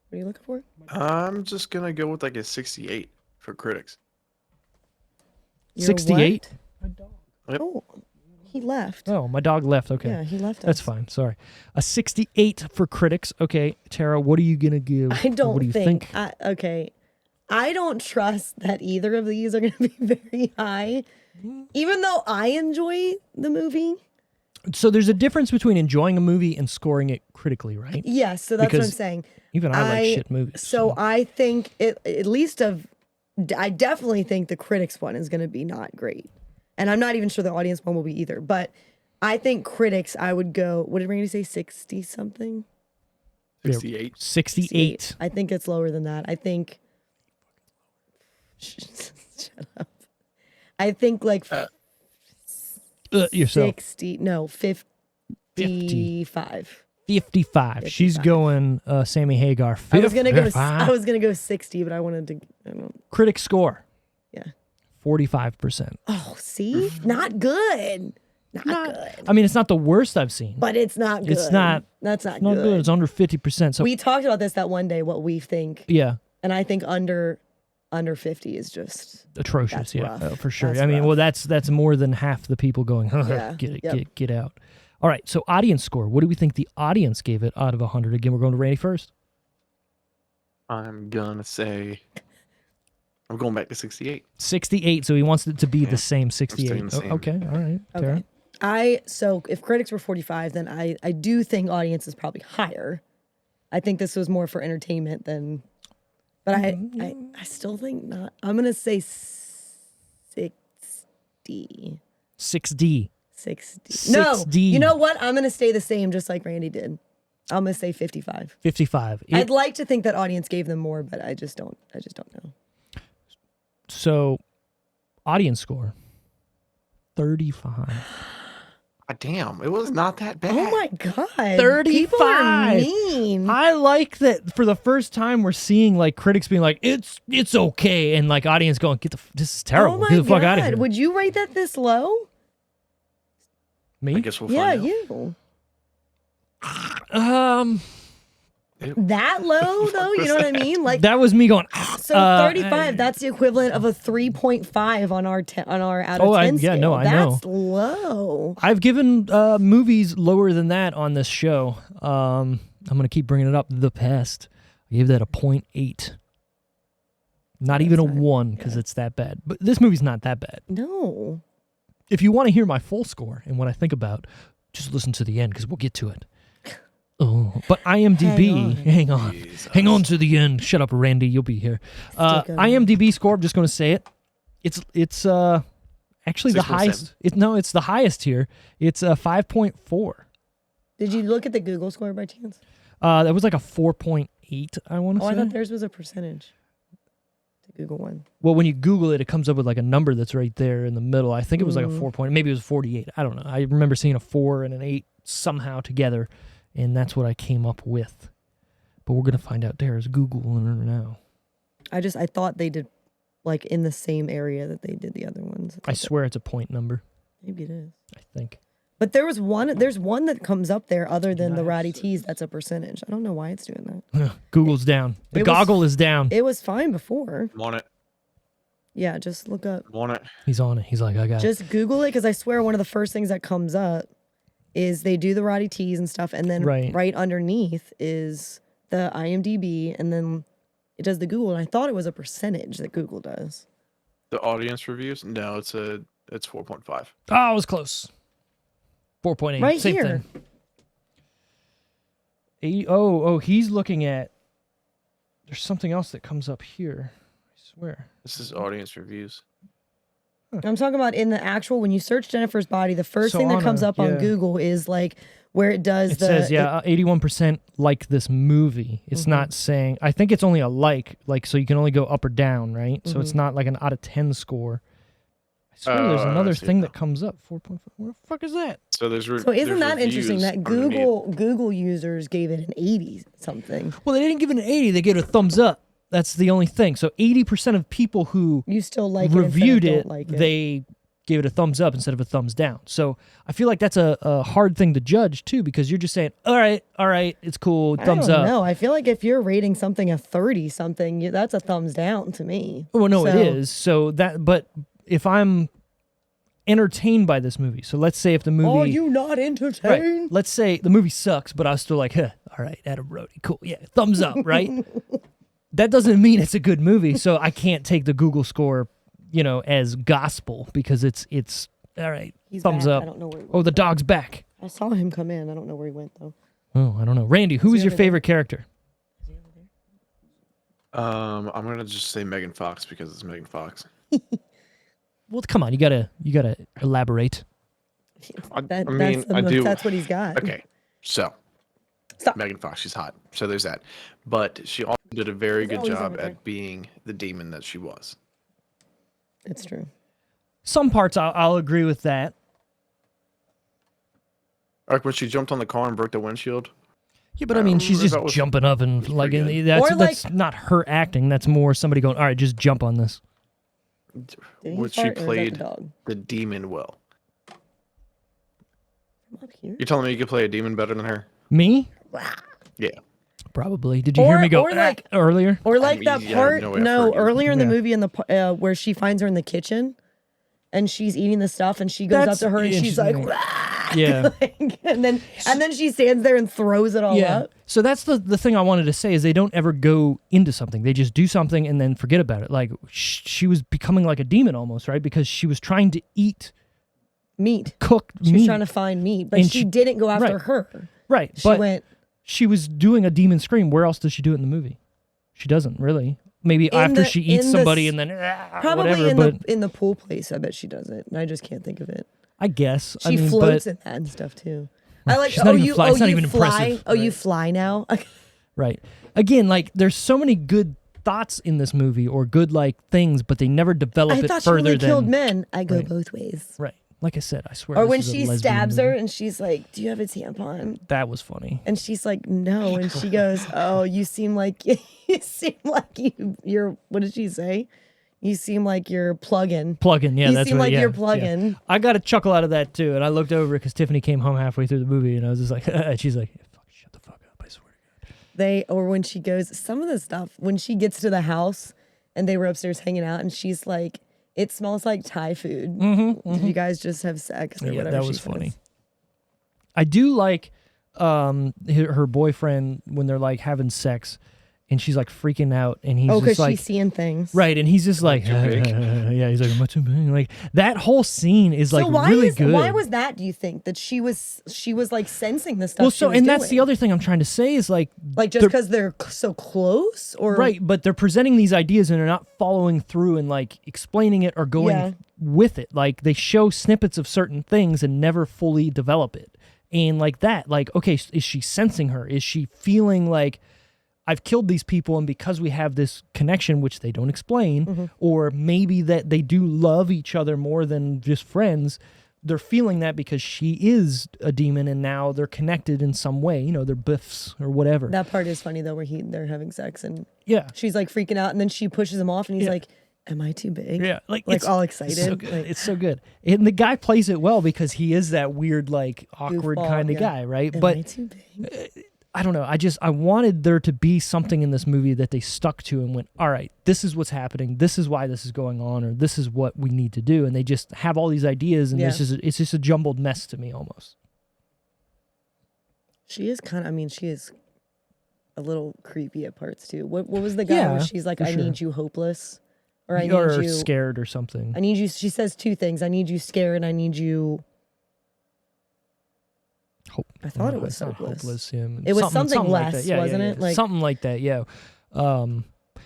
What are you looking for? I'm just gonna go with like a 68 for critics. Your 68? Yep. Oh, he left. Oh, my dog left. Okay. Yeah, he left That's us. fine. Sorry. A 68 for critics. Okay, Tara, what are you going to give? I don't what do you think. Okay. I don't trust that either of these are going to be very high, even though I enjoy the movie. So there's a difference between enjoying a movie and scoring it critically, right? Yes, so that's what I'm Because saying. Even I like shit movies. So I think at least I definitely think the critics one is going to be not great. And I'm not even sure the audience one will be either. But I think critics, I would go, what did Randy say, 60 something? 68. 68. I think it's lower than that. I think. Shut up. I think like Yourself. 60, no, 55. 55. She's going Sammy Hagar. I was gonna go 60, but I wanted to. I don't. Critic score. Yeah. 45%. Oh, see, not good. Not good. I mean, it's not the worst I've seen. But it's not good. It's not. That's not It's not good. good. It's under 50%. So We talked about this that one day. What we think, yeah, and I think under 50 is just. atrocious. That's Yeah, rough. for sure. That's I mean, rough. well, that's more than half the people going. Yeah. Get out. All right. So audience score. What do we think the audience gave it out of 100? Again, we're going to Randy first. I'm gonna say I'm going back to 68. 68. So he wants it to be the Yeah, same 68. staying the same. Okay. All right. Tara? Okay. So if critics were 45, then I do think audience is probably higher. I think this was more for entertainment than, but I still think not. I'm gonna say 60. 6D. 60. No, 6D. you know what? I'm gonna stay the same, just like Randy did. I'm gonna say 55. 55. I'd like to think that audience gave them more, but I just don't know. So audience score 35. Damn, it was not that bad. Oh my god, 35. People are mean. I like that for the first time we're seeing like critics being like it's okay and like audience going this is terrible. Oh my Get the fuck out of god, here. would you rate that this low? Me? I guess we'll Yeah, find out. you. That low though, you know what I mean? Like that was me going so 35. That's the equivalent of a 3.5 on our out of 10 scale. I know. That's low. I've given movies lower than that on this show. I'm going to keep bringing it up. The Pest. I gave that a 0.8. Not even a 1 because it's that bad. But this movie's not that bad. No. If you want to hear my full score and what I think about, just listen to the end because we'll get to it. Oh, but IMDb, hang on to the end. Shut up, Randy. You'll be here. IMDb score. I'm just going to say it. It's actually the 6.7. highest. It's the highest here. It's a 5.4. Did you look at the Google score by chance? That was like a 4.8. I want to Oh, say. I thought theirs was a percentage. The Google one. Well, when you Google it, it comes up with like a number that's right there in the middle. I think it was like a 4 point. Maybe it was 48. I don't know. I remember seeing a 4 and an 8 somehow together, and that's what I came up with. But we're gonna find out. There's Google now. I thought they did like in the same area that they did the other ones. I swear it's a point number. Maybe it is. I think. But there's one that comes up there other than the Roddy T's that's a percentage. I don't know why it's doing that. Google's down. The It was- goggle is down. It was fine before. I'm on it. Yeah, just look up. I'm on it. He's on it. He's like, I got it. Just Google it because I swear one of the first things that comes up is they do the Roddy T's and stuff, and then right underneath is the IMDb, and then it does the Google. And I thought it was a percentage that Google does. The audience reviews? No, it's 4.5. Oh, I was close. 4.8. Right Same here. thing. Oh, he's looking at. There's something else that comes up here. I swear. This is audience reviews. I'm talking about in the actual, when you search Jennifer's body, the first So thing that on comes a- up on yeah. Google is like where it does It the. says, 81% like this movie. It's not saying, I think it's only a like, so you can only go up or down, right? So it's not like an out of 10 score. I swear there's I another see thing it that comes up. 4.5. Where the fuck is that? So there's So isn't that interesting that Google users gave it an 80 something? Well, they didn't give it an 80. They gave it a thumbs up. That's the only thing. So 80% of people who You still like reviewed it, it, instead of don't like it. they gave it a thumbs up instead of a thumbs down. So I feel like that's a hard thing to judge too, because you're just saying, all right, it's cool, thumbs I don't up. know. I feel like if you're rating something a 30 something, that's a thumbs down to me. Well, no, it So- is. So but if I'm entertained by this movie, so let's say if the movie, Are you not entertained? right, let's say the movie sucks, but I was still like, all right, Adam Brody, cool, yeah, thumbs up, right? That doesn't mean it's a good movie, so I can't take the Google score, as gospel, because it's all right, He's thumbs back. up. I don't know where he Oh, went. the dog's back. I saw him come in. I don't know where he went though. Oh, I don't know. Randy, who is he your over there? favorite character? I'm gonna just say Megan Fox because it's Megan Fox. Well, come on, you gotta elaborate. That's what he's got. Okay, so Stop. Megan Fox, she's hot. So there's that. But she also did a very good always job over there. at being the demon that she was. It's true. Some parts I'll agree with that. Like when she jumped on the car and broke the windshield. Yeah, but I mean, she's just that was- jumping up and like pretty that's not her acting. That's more somebody going, all right, just jump on this. Did he Which she fart, or is that the played dog? the demon well. From up here. You're telling me you could play a demon better than her? Me? Yeah. Probably. Did you hear me go or like- earlier? Or like mean, that yeah, part, no way I've no, heard you. earlier in the Yeah. movie in the where she finds her in the kitchen and she's eating the stuff and she goes That's up to her and she's like, interesting. Yeah. and then she stands there and throws it all Yeah. up. So that's the thing I wanted to say is they don't ever go into something. They just do something and then forget about it. Like she was becoming like a demon almost, right? Because she was trying to eat Meat. cooked She meat. was trying to find meat, but And she she- didn't go after right. her. Right. She But went she was doing a demon scream. Where else does she do it in the movie? She doesn't really. Maybe after she eats somebody and then probably whatever. in But the pool place. I bet she does it. And I just can't think of it. I guess She I mean, floats but, in that and stuff too. I like. She's not even you. fly- Oh, it's not you even fly. impressive, Oh, you right. fly now. right. Again, like there's so many good thoughts in this movie or good like things, but they never develop I it thought she further really than killed men. I go Right. both ways. right. Like I said, I swear. Or this when is a she lesbian stabs her movie. and she's like, "Do you have a tampon?" That was funny. And she's like, "No." And she goes, "Oh, you seem like you're. What did she say? You seem like you're plugging. Plug-in, yeah, You that's seem what. like yeah, you're yeah. plugging." I got a chuckle out of that too, and I looked over because Tiffany came home halfway through the movie, and I was just like, she's like, "Fuck, shut the fuck up! I swear to God." Or when she goes, some of the stuff when she gets to the house and they were upstairs hanging out, and she's like, "It smells like Thai food. Did you guys just have sex or Yeah, whatever?" that was she funny. says. I do like her boyfriend when they're like having sex, and she's like freaking out, and he's Oh, just because like, she's seeing things. right, and he's just like, too big. yeah, he's like, "Much too big." Like that whole scene is like So why really good. why was that? Do you think that she was like sensing the stuff? well, she so was and that's the doing? other thing I'm trying to say is like Like just they're- because they're so close, or right, but they're presenting these ideas and they're not following through and like explaining it or going Yeah. with it. Like they show snippets of certain things and never fully develop it. And like that, like, okay, is she sensing her? Is she feeling like I've killed these people and because we have this connection, which they don't explain, or maybe that they do love each other more than just friends, they're feeling that because she is a demon, and now they're connected in some way. You know, they're biffs or whatever. That part is funny though, where they're having sex and Yeah. she's like freaking out, and then she pushes him off, and he's Yeah. like, "Am I too big?" Yeah, like Like it's all excited. It's so good. Like, It's so good, and the guy plays it well because he is that weird, like awkward Goofball, kind of yeah. guy, right? Am But I too big? I don't know. I wanted there to be something in this movie that they stuck to and went, all right, this is what's happening. This is why this is going on, or this is what we need to do. And they just have all these ideas, and it's just a jumbled mess to me almost. She is kind of. I mean, she is a little creepy at parts too. What was the guy where she's like, for "I sure. need you hopeless," or "I need Or you scared or something. I need you." She says two things: "I need you scared," and "I need you." I thought it was it's not hopeless. Yeah. It was something like less, that. wasn't it? Like something like that. Yeah.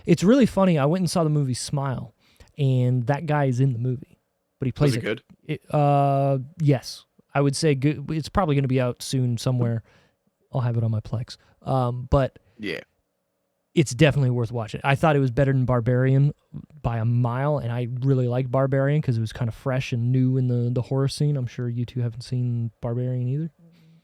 It's really funny. I went and saw the movie Smile, and that guy is in the movie, but he plays Was it good? Yes, I would say good. It's probably going to be out soon somewhere. I'll have it on my Plex. But Yeah. it's definitely worth watching. I thought it was better than Barbarian by a mile, and I really liked Barbarian because it was kind of fresh and new in the horror scene. I'm sure you two haven't seen Barbarian either.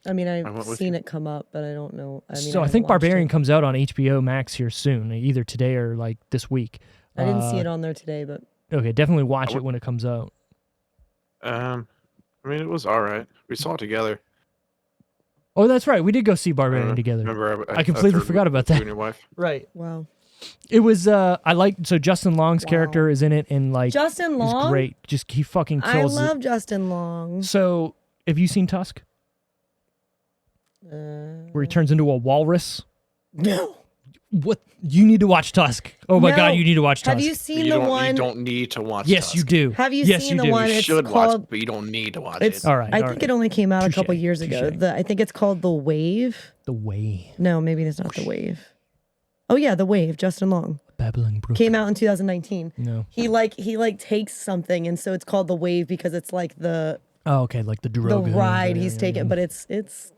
I mean, went I've with seen you. it come up, but I don't know. I mean, So I haven't think watched Barbarian it. comes out on HBO Max here soon, either today or like this week. I didn't see it on there today, but Okay, definitely watch I it when it comes out. I mean, it was all right. We saw it together. Oh, that's right. We did go see Barbarian together. Remember, I completely heard forgot about with that. You and your wife. Right. wow. It was I like so Justin Long's Wow. character is in it and like Justin is Long, great. Just he fucking I kills love it. Justin Long. So, have you seen Tusk? Where he turns into a walrus? No. What you need to watch Tusk. Oh my No. god, you need to watch Tusk. Have you seen You the don't, one? You don't need to watch. Yes, Tusk. you do. Have you yes, seen you the do. one? You It's should watch called. it, but you don't need to watch It's it. All right. I all think right. it only came out a couple Touche, years ago. touche. I think it's called The Wave. The Way. No, maybe it's not The Wave. Oh yeah, The Wave. Justin Long Babbling Brook. came out in 2019. No. He takes something, and so it's called The Wave because it's like the Oh, okay, like the Drogon. ride Yeah, he's yeah, taking, yeah. but it's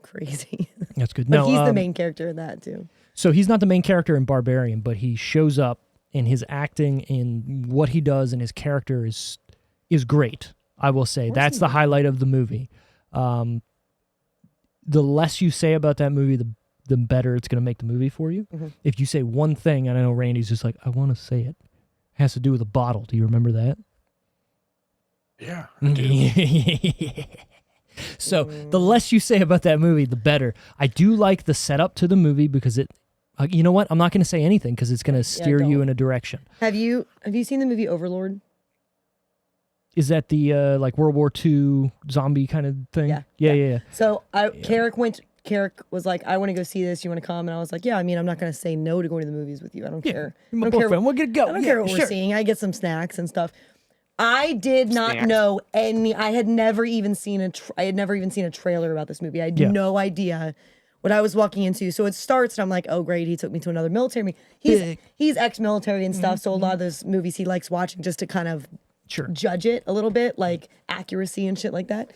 crazy. That's good. But No, he's the main character in that too. So he's not the main character in Barbarian, but he shows up and his acting and what he does and his character is great. I will say that's the highlight of the movie. The less you say about that movie, the better it's going to make the movie for you. Mm-hmm. If you say one thing, and I know Randy's just like, I want to say it. It has to do with a bottle. Do you remember that? Yeah. I do. So the less you say about that movie, the better. I do like the setup to the movie because it. You know what? I'm not going to say anything because it's going to steer you don't. in a direction. Have you seen the movie Overlord? Is that the like World War II zombie kind of thing? Yeah. Yeah. So Carrick was like, I want to go see this. You want to come? And I was like, yeah. I mean, I'm not going to say no to going to the movies with you. I don't care. You're my I don't care. boyfriend. We're going to go. I don't care what we're seeing. I get some snacks and stuff. I did not know any. I had never even seen a trailer about this movie. I had no idea what I was walking into. So it starts, and I'm like, oh great, he took me to another military meeting. He's ex-military and stuff. So a lot of those movies he likes watching just to kind of judge it a little bit, like accuracy and shit like that.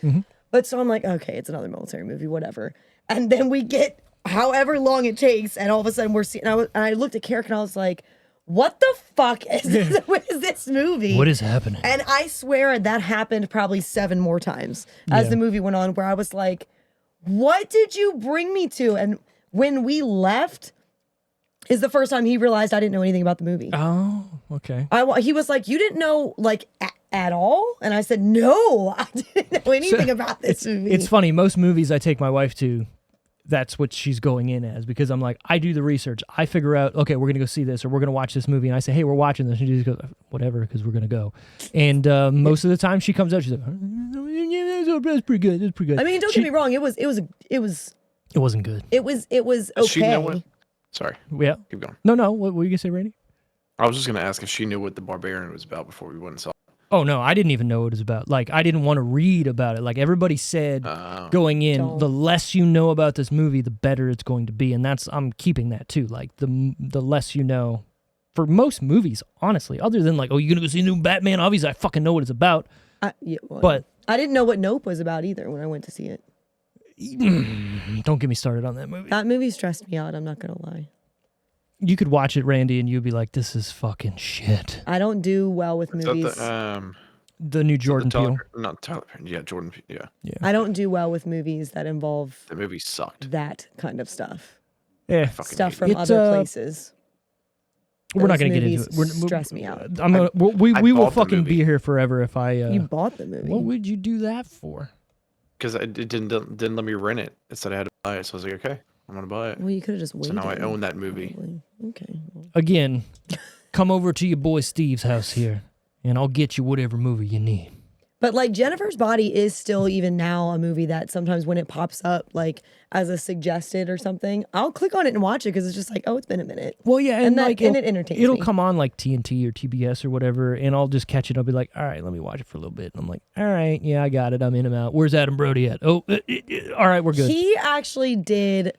But so I'm like, okay, it's another military movie, whatever. And then we get however long it takes, and all of a sudden we're seeing. And I looked at Carrick and I was like, what the fuck is this? What is this movie? What is happening? And I swear that happened probably 7 more times as the movie went on, where I was like, what did you bring me to? And when we left is the first time he realized I didn't know anything about the movie. Oh, okay. He was like, you didn't know like at all? And I said, no, I didn't know anything about this movie. It's funny. Most movies I take my wife to, that's what she's going in as, because I'm like, I do the research. I figure out, okay, we're going to go see this or we're going to watch this movie. And I say, hey, we're watching this. And she just goes, whatever, because we're going to go. And most of the time she comes out, she's like, that's pretty good. That's pretty good. I mean, don't get me wrong. It wasn't good. It was Does she know okay. what? Sorry. Yeah. Keep going. No. What were you going to say, Randy? I was just going to ask if she knew what the Barbarian was about before we went and saw it. Oh, no, I didn't even know what it was about. Like, I didn't want to read about it. Like, everybody said going in, Don't. the less you know about this movie, the better it's going to be. And I'm keeping that, too. Like, the less you know. For most movies, honestly, other than like, oh, you're going to go see the new Batman? Obviously, I fucking know what it's about. But I didn't know what Nope was about either when I went to see it. Don't get me started on that movie. That movie stressed me out. I'm not going to lie. You could watch it, Randy, and you'd be like, this is fucking shit. I don't do well with Is movies. that The new Jordan Peele. Not Tyler Perry. Yeah, Jordan. Yeah. I don't do well with movies that involve The movie sucked. that kind of stuff. Yeah. Stuff hate from it. other It's, places. We're not Those going to get into movies it. stress me out. We I will bought the fucking movie. be here forever if I. You bought the movie. What would you do that for? Because it didn't let me rent it. It said I had to buy it, so I was like, okay, I'm gonna buy it. Well, you could have just So waited. now I own that movie. probably. Okay. Well, Again, come over to your boy Steve's house here, and I'll get you whatever movie you need. but like Jennifer's Body is still even now a movie that sometimes when it pops up like as a suggested or something, I'll click on it and watch it because it's just like, oh, it's been a minute. Well, yeah, and like it entertains it'll me. come on like TNT or TBS or whatever, and I'll just catch it. I'll be like, all right, let me watch it for a little bit. And I'm like, all right, yeah, I got it. I'm in, I'm out. Where's Adam Brody at? Oh, all right, we're good. He actually did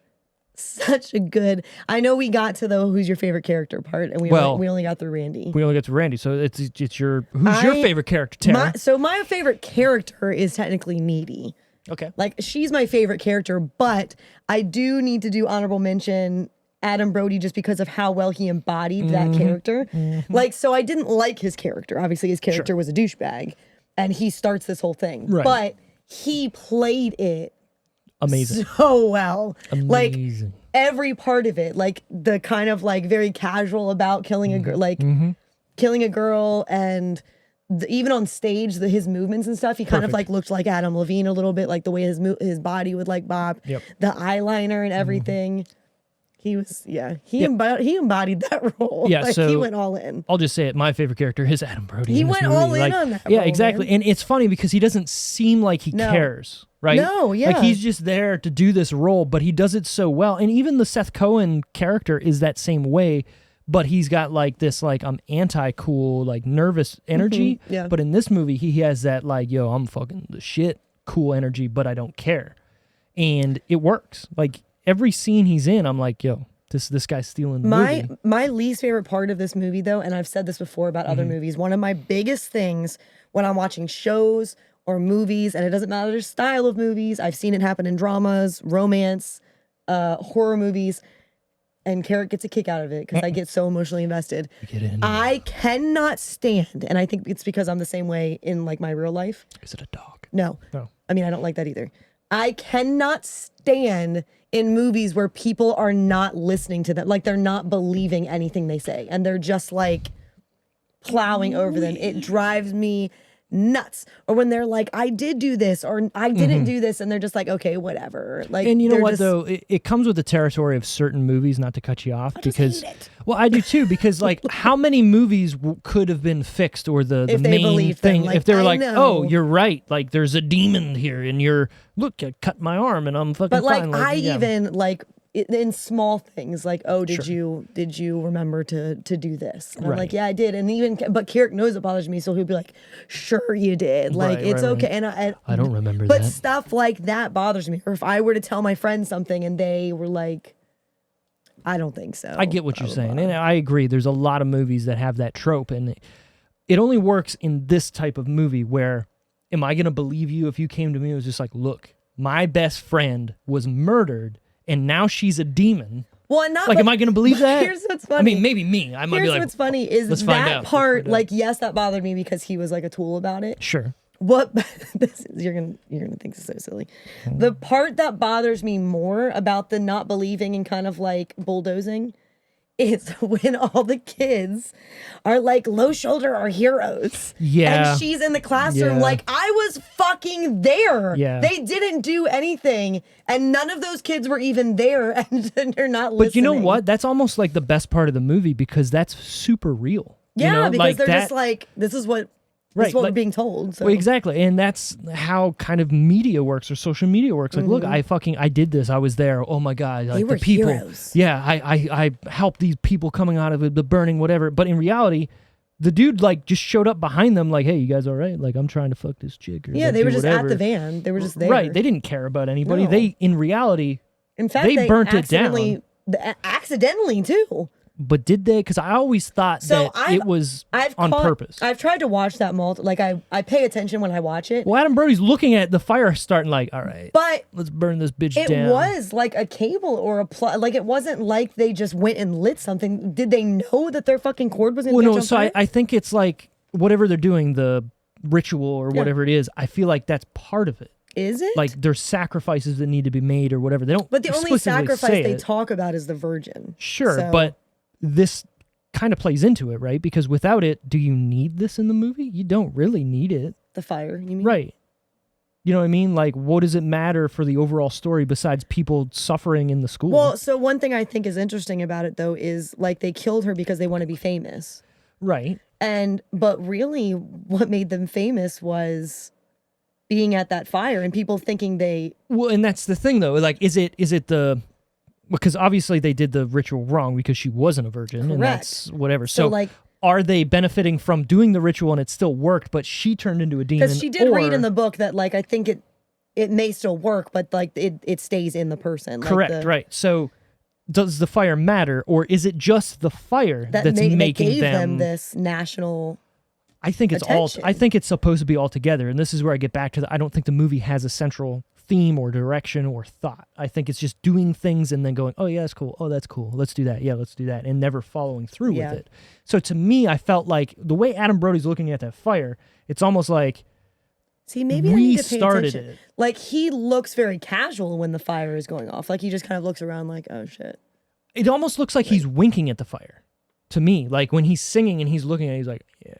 such a good. I know we got to the who's your favorite character part, and we only got through Randy. We only get to Randy, so it's your who's your favorite character, Tara? My favorite character is technically Needy. Okay. Like she's my favorite character, but I do need to do honorable mention Adam Brody just because of how well he embodied that character. Like, so I didn't like his character. Obviously, his character was a douchebag, and he starts this whole thing. Right. But he played it Amazing. so well. Like Amazing. every part of it, like the kind of like very casual about killing a girl, like killing a girl, and even on stage, his movements and stuff, he kind of like looked like Adam Levine a little bit, like the way his body would like bop, Yep. the eyeliner and everything. He was, he embodied that role. Yeah, like, so he went all in. I'll just say it. My favorite character is Adam Brody. He in this went movie. all in Like, on that Yeah, role, exactly. man. And it's funny because he doesn't seem like he No. cares, right? No, yeah. Like he's just there to do this role, but he does it so well. And even the Seth Cohen character is that same way, but he's got like this like I'm anti-cool, like nervous energy. yeah. But in this movie, he has that like, yo, I'm fucking the shit cool energy, but I don't care. And it works. Like every scene he's in, I'm like, yo, this guy's stealing the movie. My least favorite part of this movie, though, and I've said this before about other movies, one of my biggest things when I'm watching shows or movies, and it doesn't matter the style of movies, I've seen it happen in dramas, romance, horror movies, and Carrot gets a kick out of it because I get so emotionally invested. Get in. I cannot stand, and I think it's because I'm the same way in like my real life. Is it a dog? No. No. I mean, I don't like that either. I cannot stand in movies where people are not listening to them. Like they're not believing anything they say. And they're just like plowing over them. It drives me nuts. Or when they're like, I did do this or I didn't do this. And they're just like, okay, whatever. Like, And you know they're what just- though, it comes with the territory of certain movies. Not to cut you off, just because hate it. well, I do too. Because like, how many movies could have been fixed, or the If they main believed them, thing like, if they were I like, know. oh, you're right, like there's a demon here, and you're look, I cut my arm, and I'm fucking But like, fine. I yeah. even like in small things like, oh, did you remember to do this? And I'm Right. like, yeah, I did. And even but Carrick knows it bothers me, so he'll be like, sure you did. Like Right, it's right, okay. right. And I don't remember But that. stuff like that bothers me. Or if I were to tell my friend something and they were like, I don't think so. I get what you're blah, saying, blah, and I agree. There's a lot of movies that have that trope, and it only works in this type of movie where, am I going to believe you if you came to me and was just like, look, my best friend was murdered, and now she's a demon. Well, and not Like, am I going to believe that? Here's what's funny. I mean, maybe me. I might Here's be like, what's funny is let's find that out. part. Let's find out. Like, yes, that bothered me because he was like a tool about it. sure. What you're gonna think this is so silly. The part that bothers me more about the not believing and kind of like bulldozing is when all the kids are like low shoulder are heroes. Yeah. And she's in the classroom Yeah. like, I was fucking there. Yeah. They didn't do anything. And none of those kids were even there and they're not listening. But you know what? That's almost like the best part of the movie because that's super real. Yeah, you know? because like they're that, just like, this is what Right, we're like- being told. So. Well, exactly, and that's how kind of media works or social media works. Like, look, I did this. I was there. Oh my god, like were the people. heroes. Yeah, I helped these people coming out of the burning, whatever. But in reality, the dude like just showed up behind them, like, hey, you guys all right? Like, I'm trying to fuck this chick. Or Yeah, like, they were do just whatever. at the van. They were just there. Right, they didn't care about anybody. No. They, in reality, In fact, they burnt it down. Accidentally too. but did they? Because I always thought So that it was on purpose. I've tried to watch that like I pay attention when I watch it. Well, Adam Brody's looking at the fire starting, like, all right, But let's burn this bitch it down. was like a cable or a plug. Like it wasn't like they just went and lit something. Did they know that their fucking cord was in? Well, no, so I think it's like whatever they're doing, the ritual or whatever it is, I feel like that's part of it. Is it? Like there's sacrifices that need to be made or whatever. They don't. But the only explicitly sacrifice say they it. talk about is the virgin. Sure, So- but this kind of plays into it, right? Because without it, do you need this in the movie? You don't really need it. The fire, you mean? Right. You know what I mean? Like, what does it matter for the overall story besides people suffering in the school? Well, so one thing I think is interesting about it, though, is like they killed her because they want to be famous. right. But really, what made them famous was being at that fire and people thinking they. Well, and that's the thing, though. Like, is it the... Because obviously they did the ritual wrong because she wasn't a virgin. And that's whatever. So, like... Are they benefiting from doing the ritual and it still worked, but she turned into a demon? Because she did read in the book that, like, I think it may still work, but, like, it stays in the person. Correct, like right. So does the fire matter, or is it just the fire that's making that gave them this national I think it's attention. I think it's supposed to be all together, and this is where I get back to I don't think the movie has a central theme or direction or thought. I think it's just doing things and then going, oh yeah, that's cool. Oh, that's cool. Let's do that. Yeah, let's do that. And never following through with it. So to me, I felt like the way Adam Brody's looking at that fire, it's almost like See, maybe I we need to pay started attention. it. Like, he looks very casual when the fire is going off. Like, he just kind of looks around like, oh shit. It almost looks like he's winking at the fire. To me, like when he's singing and he's looking at it, he's like, yeah,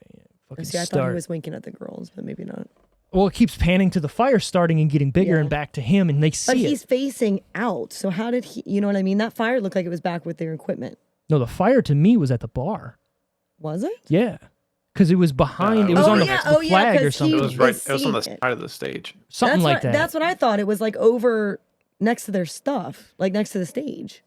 fucking See, I start. thought he was winking at the girls, but maybe not. Well, it keeps panning to the fire starting and getting bigger and back to him, and they see But it. he's facing out. So how did he, you know what I mean? That fire looked like it was back with their equipment. No, the fire to me was at the bar. Was it? Yeah. Because it was behind, it was on the flag or 'cause something. It was right. It was on the seeing it. side of the stage. Something like that. That's what I thought. It was like over next to their stuff, like next to the stage.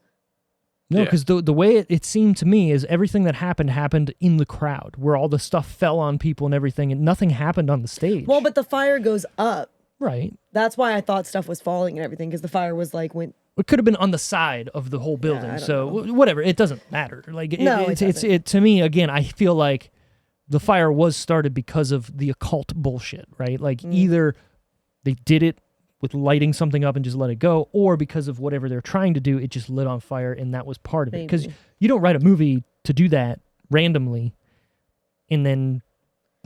No, Yeah. because the way it seemed to me is everything that happened in the crowd, where all the stuff fell on people and everything, and nothing happened on the stage. Well, but the fire goes up. right. That's why I thought stuff was falling and everything, because the fire was like went. It could have been on the side of the whole building. I don't So know. whatever, it doesn't matter. Like No, it's it doesn't. to me again. I feel like the fire was started because of the occult bullshit, right? Like Mm. either they did it with lighting something up and just let it go, or because of whatever they're trying to do, it just lit on fire, and that was part of it. Because Maybe. you don't write a movie to do that randomly, and then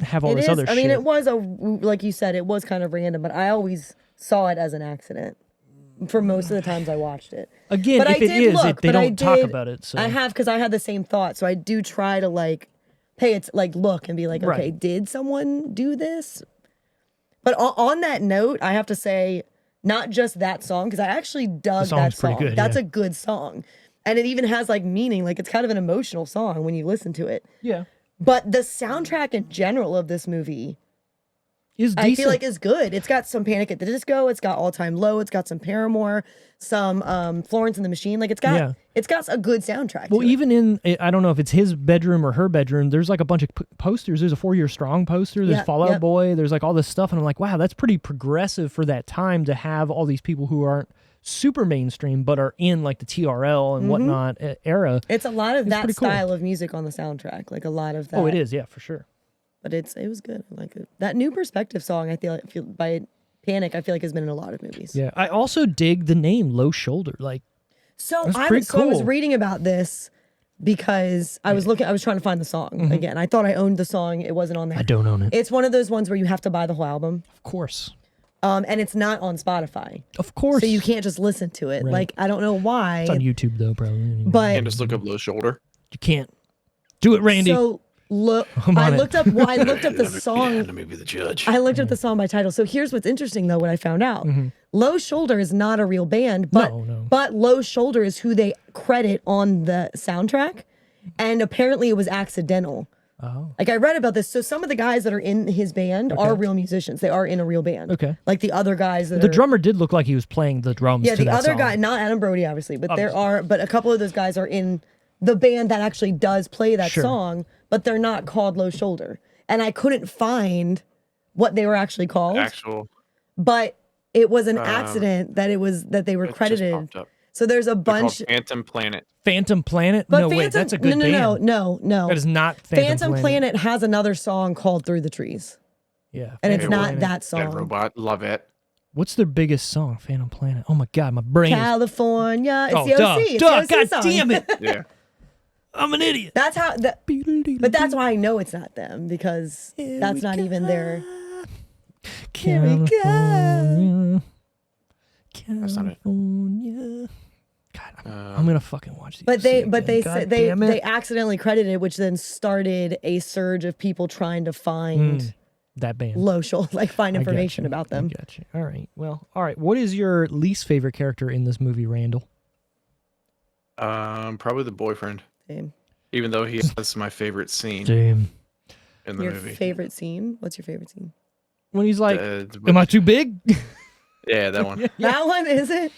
have all It this is. other I shit. mean, it was like you said, it was kind of random, but I always saw it as an accident for most of the times I watched it. Again, But if I it did is, look, they but I don't talk did- about it. So I have, because I had the same thought, so I do try to like pay it, like look and be like, okay, Right. did someone do this? But on that note, I have to say, not just that song, because I actually dug song's that song. pretty good, That's yeah. a good song, and it even has like meaning. Like, it's kind of an emotional song when you listen to it. yeah, But the soundtrack in general of this movie, is decent. I feel like is good. It's got some Panic at the Disco. It's got All Time Low. It's got some Paramore, some Florence and the Machine. Like, it's got a good soundtrack. Well, to it. even in, I don't know if it's his bedroom or her bedroom, there's like a bunch of posters. There's a 4 Year Strong poster. There's Yeah, Fall Out yep. Boy. There's like all this stuff. And I'm like, wow, that's pretty progressive for that time to have all these people who aren't super mainstream, but are in like the TRL and whatnot era. It's a lot of that pretty cool. style of music on the soundtrack. Like a lot of that. Oh, it is. Yeah, for sure. But it was good. I like it. That New Perspective song, I feel by Panic, I feel like has been in a lot of movies. Yeah. I also dig the name Low Shoulder. Like, So That's I pretty was cool. reading about this because I was trying to find the song again. I thought I owned the song. It wasn't on there. I don't own it. It's one of those ones where you have to buy the whole album. Of course. And it's not on Spotify. Of course. So you can't just listen to it. Right. Like, I don't know why. It's on YouTube though, probably. But And just look up Low Shoulder. you can't do it, Randy. so look, I'm I on it. looked up the song. Let me be the judge. I looked up the song by title. So here's what's interesting though, what I found out. Low Shoulder is not a real band, but No. but Low Shoulder is who they credit on the soundtrack. And apparently it was accidental. Oh. Like, I read about this. So some of the guys that are in his band are real musicians. They are in a real band. Okay. Like the other guys that The are drummer did look like he was playing the drums. Yeah, to the that other song. guy, not Adam Brody, obviously, but Obviously. but a couple of those guys are in the band that actually does play that Sure. song, but they're not called Low Shoulder. And I couldn't find what they were actually called, Actual. but it was an accident that they were It just credited. popped up. So there's a They're called bunch. Phantom Planet. Phantom Planet? But No, Phantom, wait, that's a good band. No. That is not Phantom Planet has another song called Through the Trees, Yeah. and it's Phantom not Planet. that That song. robot. Love it. What's their biggest song? Phantom Planet. Oh my God, my brain is... California. It's Oh, the OC. duh, It's the duh, OC God song. damn it. Yeah. I'm an idiot. That's how. But that's why I know it's not them because that's not even their. California. That's not it. California. God, I'm gonna fucking watch these. But they God said damn it. they accidentally credited, which then started a surge of people trying to find that band. find I information gotcha. about them. I gotcha. All right. Well, all right. What is your least favorite character in this movie, Randall? Probably the boyfriend. Same. Even though he has my favorite scene Damn. in the Your movie. favorite scene? What's your favorite scene? When he's like, "Am I too big?" Yeah, that one. That one is it?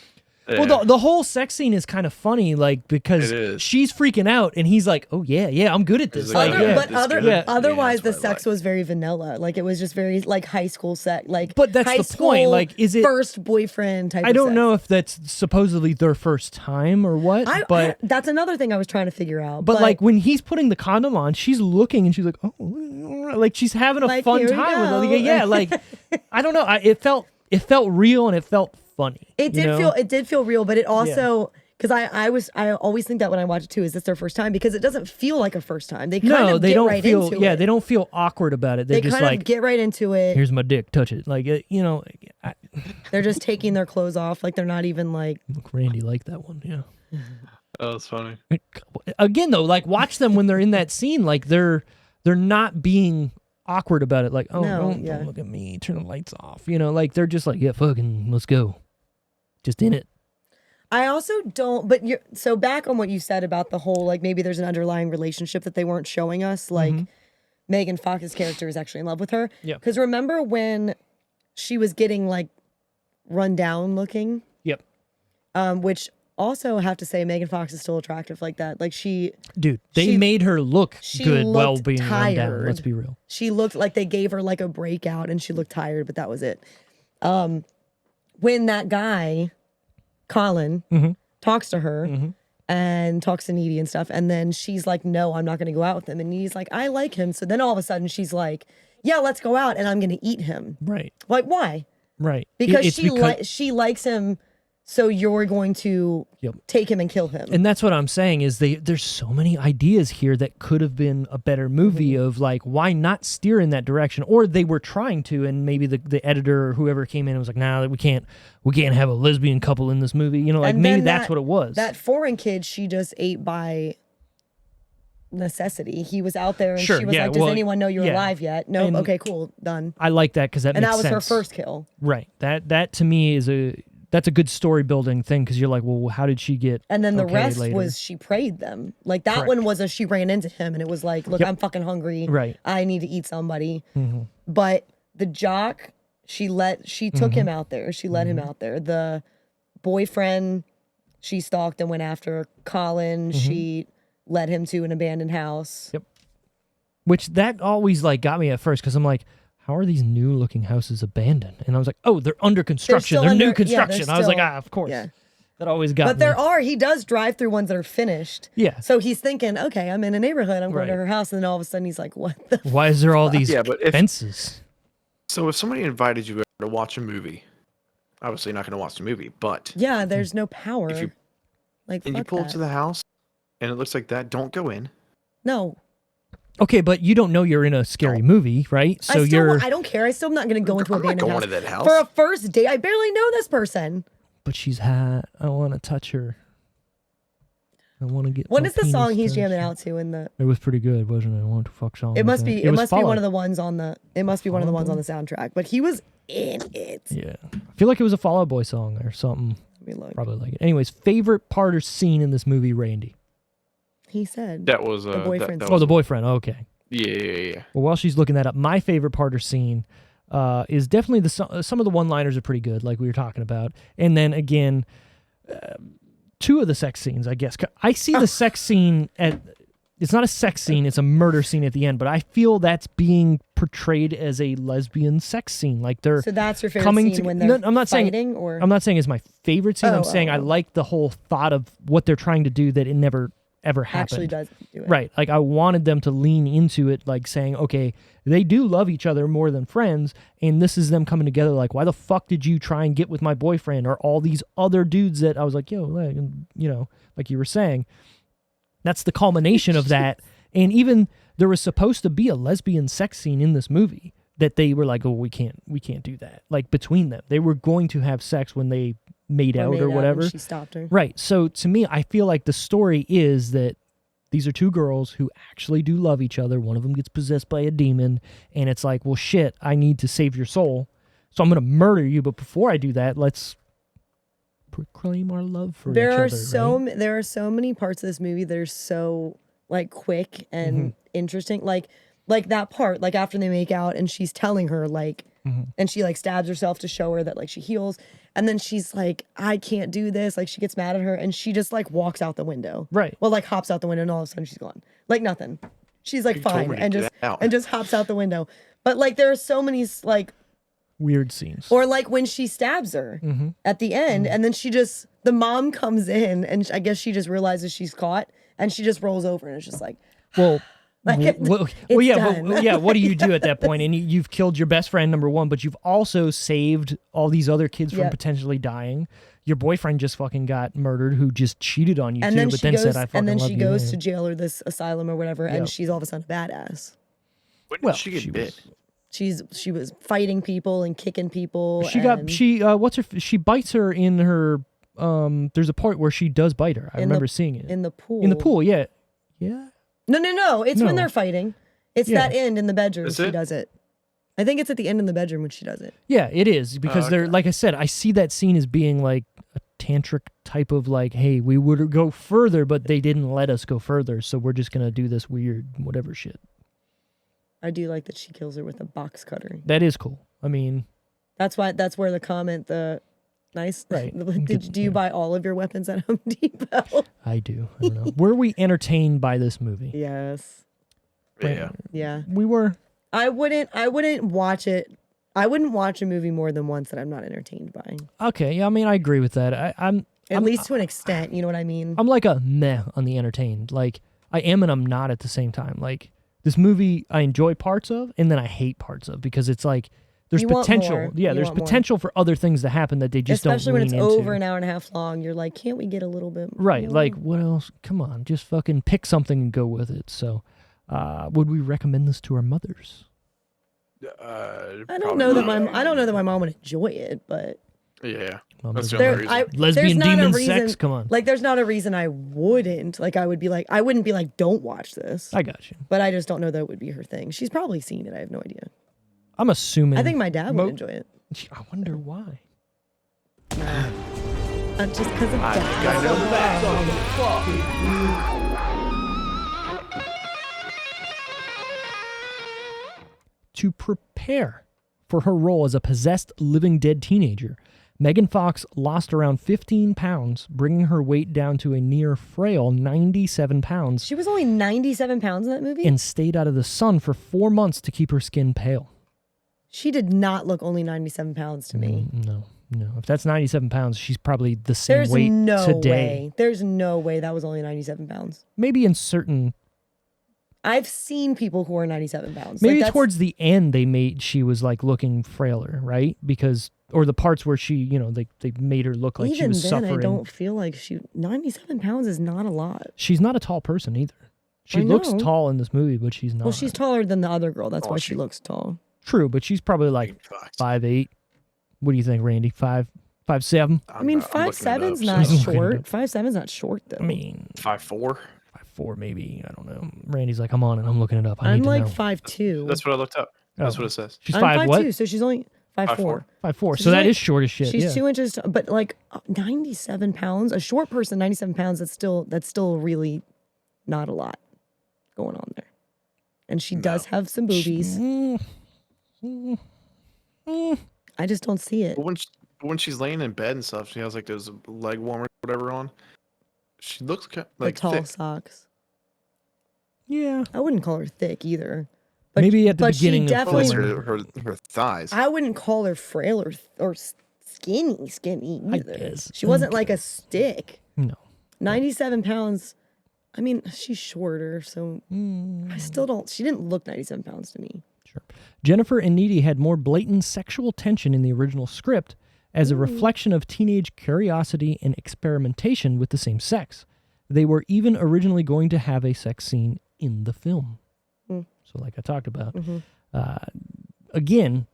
Yeah. Well, the whole sex scene is kind of funny, like because It is. she's freaking out and he's like, "Oh yeah, I'm good at this." He's Like, like, yeah. But This good? otherwise, Yeah, the sex was very vanilla. Like it was just very like high school sex. Like, But that's high the point, school like, is it- first boyfriend type? I of don't sex. know if that's supposedly their first time or what, but that's another thing I was trying to figure out. but like when he's putting the condom on, she's looking and she's like, "Oh," like she's having a Like, fun here we time with go. it. Yeah, like I don't know. It felt real and it felt funny. it you know? did feel real, but it also. Because I always think that when I watch it too, is this their first time? Because it doesn't feel like a first time. They kind of they get don't right feel. into Yeah, it. they don't feel awkward about it. They're They just kind like, of get right into it. "Here's my dick, touch it." Like They're just taking their clothes off. Like they're not even like. look, Randy liked that one. Yeah. Oh, that's funny. Again, though, like watch them when they're in that scene. Like they're not being awkward about it. Like, "Oh, No, don't yeah. look at me. Turn the lights off." You know, like they're just like, "Yeah, fucking, let's go." Just in it. I also don't. But you're so back on what you said about the whole like maybe there's an underlying relationship that they weren't showing us. Like Megan Fox's character is actually in love with her. Yeah. Because remember when she was getting like run down looking, Yep. which also I have to say Megan Fox is still attractive like that. Like Dude, they She- made her look she good while looked being run down. tired. Let's be real. she looked like they gave her like a breakout and she looked tired, but that was it. When that guy, Colin, talks to her and talks to Needy and stuff, and then she's like, "No, I'm not going to go out with him." And Needy's like, "I like him." So then all of a sudden she's like, "Yeah, let's go out, and I'm going to eat him." Right. Like, why? Right. Because It's she likes him, so you're going to Yep. take him and kill him. And that's what I'm saying is there's so many ideas here that could have been a better movie of like, why not steer in that direction? Or they were trying to, and maybe the editor or whoever came in and was like, "Nah, we can't have a lesbian couple in this movie." You know, like And maybe then that's what it was. That foreign kid, she just ate by necessity. He was out there and Sure, she was yeah, like, "Does well, anyone know you're yeah. alive yet?" No. And- Okay, cool, done. I like that because that And makes that was sense. her first kill. Right. That to me is that's a good story building thing because you're like, well, how did she get? And then the okay rest later? was she prayed them. Like that Correct. one was she ran into him and it was like, "Look, Yep. I'm fucking hungry. Right. I need to eat somebody." Mm-hmm. But the jock, she took him out there. She let Mm-hmm. him out there. The boyfriend, she stalked and went after. Colin, she led him to an abandoned house. Yep. Which that always like got me at first because I'm like, how are these new looking houses abandoned? And I was like, oh, they're under construction. still They're under- new yeah, construction. they're I was like, still- of course. yeah. That always got But me. he does drive through ones that are finished. Yeah. So he's thinking, okay, I'm in a neighborhood. I'm going to Right. her house. And then all of a sudden he's like, what the Why is there all these Yeah, but if- fences? So if somebody invited you to watch a movie, obviously you're not going to watch the movie, but Yeah, there's no power. if you like, and you fuck pull up that. to the house and it looks like that, don't go in. No. Okay, but you don't know you're in a scary movie, right? So I don't care. I still am not going to go into I'm not abandoned going house. to that house. For a first date, I barely know this person. but she's hot. I want to touch her. I want to get. What my is the song penis he's touched. jamming out to in the? It was pretty good, wasn't it? I want to fuck song. It must be. It must be one followed. of the ones on the. It must be one of the ones on the soundtrack. But he was in it. Yeah, I feel like it was a Fall Out Boy song or something. Let me look. Probably like it. Anyways, favorite part or scene in this movie, Randy? He said That was the boyfriend. That Oh, was, the boyfriend. Okay. yeah. Well, while she's looking that up, my favorite part or scene is definitely some of the one-liners are pretty good, like we were talking about, and then again, two of the sex scenes, I guess. I see the sex scene at. It's not a sex scene; it's a murder scene at the end. But I feel that's being portrayed as a lesbian sex scene, like they're So that's your favorite coming scene to. when they're I'm not saying. fighting, or I'm not saying it's my favorite scene. I'm Oh, saying I like the whole thought of what they're trying to do that it never ever happened. actually does do it. Right. Like I wanted them to lean into it, like saying, okay, they do love each other more than friends. And this is them coming together. Like, why the fuck did you try and get with my boyfriend or all these other dudes that I was like, yo, like, you know, like you were saying. That's the culmination of that. And even there was supposed to be a lesbian sex scene in this movie that they were like, oh, we can't do that. Like between them, they were going to have sex when they made out or whatever. And she stopped her. Right. So to me, I feel like the story is that these are two girls who actually do love each other. One of them gets possessed by a demon, and it's like, well, shit, I need to save your soul, so I'm going to murder you. But before I do that, let's proclaim our love for each other. There are so many parts of this movie that are so like quick and interesting. Like that part, like after they make out and she's telling her like, and she like stabs herself to show her that like she heals. And then she's like, I can't do this. Like she gets mad at her and she just like walks out the window. Right. Well, like hops out the window and all of a sudden she's gone. Like nothing. She's like fine and just hops out the window. But like there are so many like weird scenes. Or like when she stabs her at the end and then the mom comes in and I guess she just realizes she's caught and she just rolls over and it's just like, well, like yeah, what do you do at that point? And you've killed your best friend, number one, but you've also saved all these other kids from potentially dying. Your boyfriend just fucking got murdered, who just cheated on you and too, then but she then goes, said, I fucking and then love she you. goes to jail or this asylum or whatever, and she's all of a sudden a badass. When did she get bit? She was fighting people and kicking people. She bites her in her. There's a part where she does bite her. I remember seeing it in the pool. In the pool, yeah. No. It's when they're fighting. It's that end in the bedroom. She does it. I think it's at the end in the bedroom when she does it. Yeah, it is because they're like I said. I see that scene as being like a tantric type of like, hey, we would go further, but they didn't let us go further, so we're just gonna do this weird whatever shit. I do like that she kills her with a box cutter. That is cool. I mean, that's where the comment nice. Right. Do you buy all of your weapons at Home Depot? I do. I don't know. Were we entertained by this movie? Yes. Yeah. We were. I wouldn't watch it. I wouldn't watch a movie more than once that I'm not entertained by. Okay. Yeah. I mean, I agree with that. I'm at least to an extent. You know what I mean? I'm like a meh on the entertained. Like I am and I'm not at the same time. Like this movie, I enjoy parts of, and then I hate parts of because it's like. There's potential. Yeah, there's potential for other things to happen that they just Especially don't when it's into. over an hour and a half long. You're like, can't we get a little bit more? Right. Like, what else? Come on. Just fucking pick something and go with it. So, would we recommend this to our mothers? I don't know that my mom would enjoy it, but yeah. Well, That's the only reason. Lesbian demon sex? Come on. Like, there's not a reason I wouldn't. Like, I wouldn't be like, don't watch this. I got you. But I just don't know that it would be her thing. She's probably seen it. I have no idea. I'm assuming. I think my dad would enjoy it. I wonder why. Just because of To prepare for her role as a possessed living dead teenager, Megan Fox lost around 15 pounds, bringing her weight down to a near frail 97 pounds. She was only 97 pounds in that movie? And stayed out of the sun for 4 months to keep her skin pale. She did not look only 97 pounds to me. No. If that's 97 pounds, she's probably the same weight today. There's no way that was only 97 pounds. Maybe in certain... I've seen people who are 97 pounds. Maybe towards the end she was like looking frailer, right? Because... Or the parts where she, they made her look like she was suffering. Even then, I don't feel like 97 pounds is not a lot. She's not a tall person either. She looks tall in this movie, but she's not. Well, she's taller than the other girl. That's why she looks tall. True, but she's probably like 5'8". What do you think, Randy? 5'7"? I mean, 5'7"'s not short. 5'7"'s not short, though. I mean... 5'4"? 5'4", maybe. I don't know. Randy's like, I'm on it. I'm looking it up. I'm like 5'2". That's what I looked up. That's what it says. She's 5 what? 5'2", so she's only 5'4". 5'4". So that is short as shit. She's 2 inches, but like 97 pounds. A short person, 97 pounds. That's still really not a lot going on there. And she does have some boobies. I just don't see it. But when she's laying in bed and stuff, she has like those leg warmers, whatever on. She looks like the tall thick. socks. Yeah, I wouldn't call her thick either. But, maybe at the beginning she definitely, her thighs. I wouldn't call her frail or skinny either. I guess. She wasn't like a stick. No. 97 pounds. I mean, she's shorter, so I still don't. She didn't look 97 pounds to me. Sure. Jennifer and Needy had more blatant sexual tension in the original script as a reflection of teenage curiosity and experimentation with the same sex. They were even originally going to have a sex scene in the film. So like I talked about, again,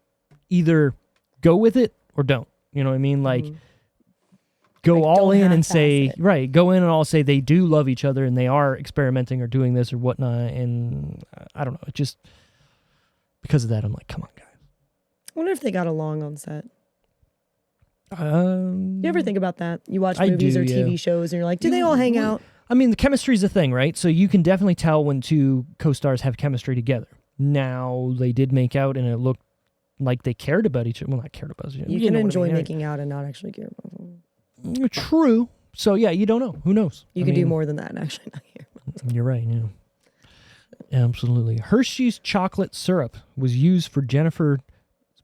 either go with it or don't. You know what I mean? Like, go Like, all don't in and half-ass say, it. right, go in and all say they do love each other and they are experimenting or doing this or whatnot. And I don't know, it just, because of that, I'm like, come on, guys. I wonder if they got along on set. You You ever think about that? You watch I movies do, or yeah. TV shows and you're like, do they all hang out? I mean, the chemistry is a thing, right? So you can definitely tell when two co-stars have chemistry together. Now, they did make out and it looked like they cared about each other. Well, not cared about each other. You know can what I enjoy mean, right? making out and not actually care about them. True. So, yeah, you don't know. Who knows? You I can do mean, more than that and actually not care. You're right, yeah. Absolutely. Hershey's chocolate syrup was used for Jennifer's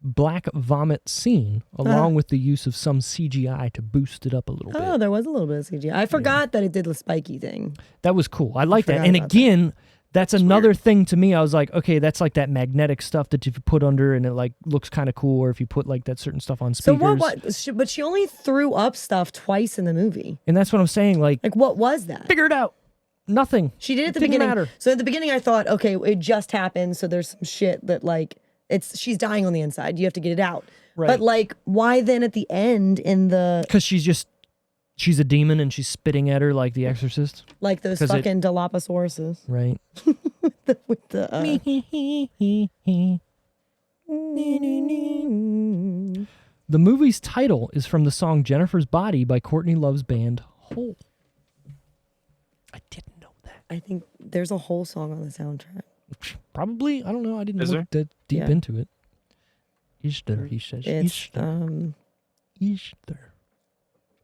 black vomit scene, along with the use of some CGI to boost it up a little Oh, bit. there was a little bit of CGI. I forgot that it did the spiky thing. That was cool. I like that. forgot And about again, that's another weird. thing to me. I was like, okay, that's like that magnetic stuff that if you put under and it like looks kind of cool, or if you put like that certain stuff on So speakers. but she only threw up stuff twice in the movie. And that's what I'm saying. Like, Like, what was that? figure it out. Nothing. She did it at the Didn't beginning. matter. So at the beginning, I thought, okay, it just happened. So there's some shit that like she's dying on the inside. You have to get it out. Right. But like, why then at the end in the Because she's a demon and she's spitting at her like the Exorcist, like those 'Cause it- fucking Dilophosaurus right? with the The movie's title is from the song Jennifer's Body by Courtney Love's band Hole. I didn't know that. I think there's a whole song on the soundtrack. Probably. I don't know. I didn't Is look that deep Yeah. into it. Easter, he says. It's Easter. Easter.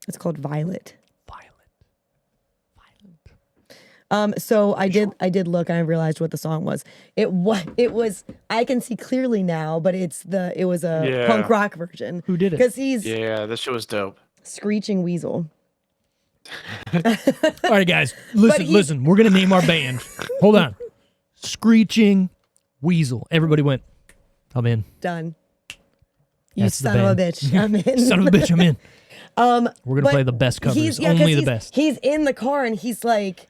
it's called Violet. Violet. So I did look and I realized what the song was. It was I can see clearly now, but it was a Yeah. punk rock version. Who did it? Because he's Yeah, this show was dope. Screeching Weasel. All right, guys. Listen, he- listen. We're going to name our band. Hold on. Screeching Weasel. Everybody went, I'm in. Done. You That's the son of a band. bitch. I'm in. Son of a bitch, I'm in. We're going to But play the best covers. he's- yeah, 'cause Only the he's- best. He's in the car and he's like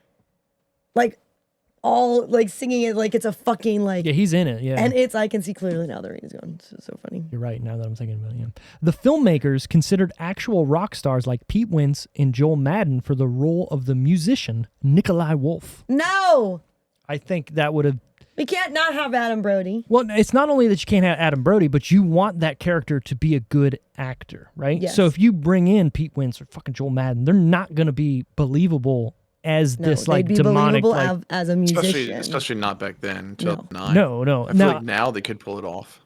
all like singing it like it's a fucking like Yeah, he's in it. Yeah. and I can see clearly now the rain is going. It's so funny. You're right, now that I'm thinking about it. Yeah. The filmmakers considered actual rock stars like Pete Wentz and Joel Madden for the role of the musician Nikolai Wolf. No, I think that would have... we can't not have Adam Brody. Well, it's not only that you can't have Adam Brody, but you want that character to be a good actor, right? Yes. So if you bring in Pete Wentz or fucking Joel Madden, they're not going to be believable as No, this like they'd be demonic... believable Like, as a musician. Especially not back then, 2009. no. I feel Now, like now they could pull it off.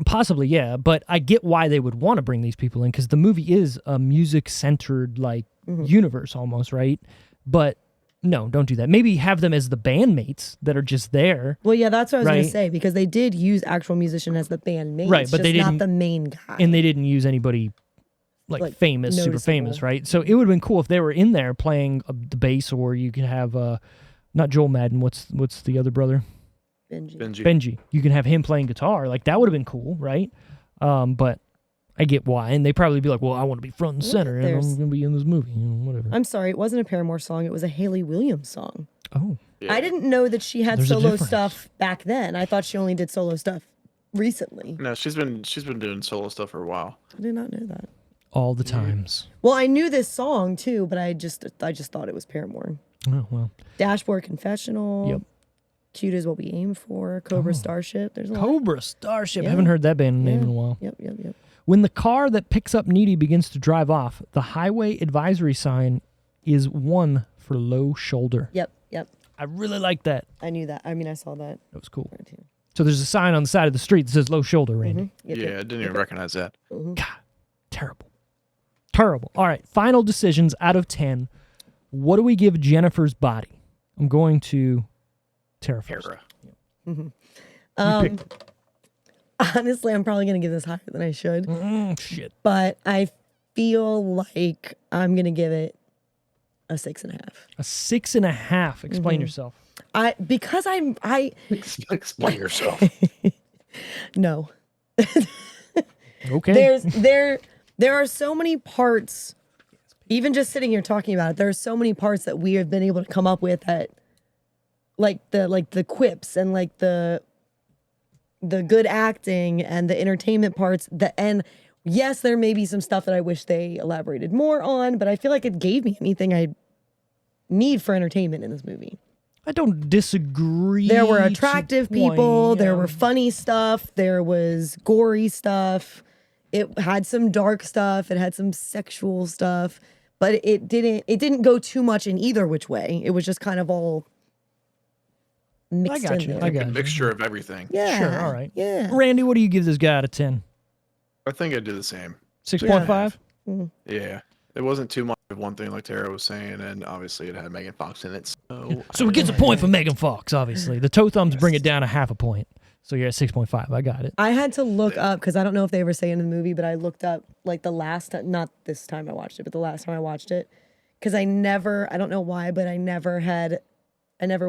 possibly, yeah, but I get why they would want to bring these people in because the movie is a music-centered like universe almost, right? But no, don't do that. Maybe have them as the bandmates that are just there. Well, yeah, that's what I was going Right. to say because they did use actual musician as the bandmate, Right, but they not didn't- the main guy. And they didn't use anybody like famous, super noticeable. famous, right? So it would have been cool if they were in there playing the bass, or you could have not Joel Madden. What's the other brother? Benji. You can have him playing guitar. Like that would have been cool, right? But I get why, and they probably be like, "Well, I want to be front and center, and I'm there's- going to be in this movie, whatever." I'm sorry, it wasn't a Paramore song. It was a Haley Williams song. Oh, Yeah. I didn't know that she had There's a solo difference. stuff back then. I thought she only did solo stuff recently. No, she's been doing solo stuff for a while. I did not know that. all the times. Well, I knew this song too, but I just thought it was Paramore. Oh well. Dashboard Confessional. Yep. Cute is what we aim for. Cobra Starship. There's a lot. Cobra Starship. Yeah. Haven't heard that band name Yeah. in a while. Yep. When the car that picks up Needy begins to drive off, the highway advisory sign is 1 for low shoulder. Yep. I really like that. I knew that. I mean, I saw that. That was cool. Right here. So there's a sign on the side of the street that says low shoulder, Randy. Yep, Yeah, yep. I didn't even recognize that. God, terrible. All right, final decisions out of 10. What do we give Jennifer's Body? I'm going to Tara first. Era. Honestly, I'm probably gonna give this higher than I should, Shit. but I feel like I'm gonna give it a 6.5. A 6.5. Explain yourself. Because I Explain yourself. no. Okay. There are so many parts Even just sitting here talking about it, there are so many parts that we have been able to come up with that, like the quips and like the good acting and the entertainment parts. And yes, there may be some stuff that I wish they elaborated more on, but I feel like it gave me anything I need for entertainment in this movie. I don't disagree. There were attractive to point, people. There yeah. were funny stuff. There was gory stuff. It had some dark stuff. It had some sexual stuff, but it didn't go too much in either which way. It was just kind of all mixed got in you. there. I got A you. mixture of everything. Yeah. Sure, all right. Yeah. Randy, what do you give this guy out of 10? I think I'd do the same. 6.5? Yeah. It wasn't too much of one thing like Tara was saying, and obviously it had Megan Fox in it. So it gets a point for Megan Fox, obviously. The toe thumbs bring it down a half a point. So you're at 6.5. I got it. I had to look up because I don't know if they ever say it in the movie, but I looked up like the last time, not this time I watched it, but the last time I watched it, because I don't know why, but I never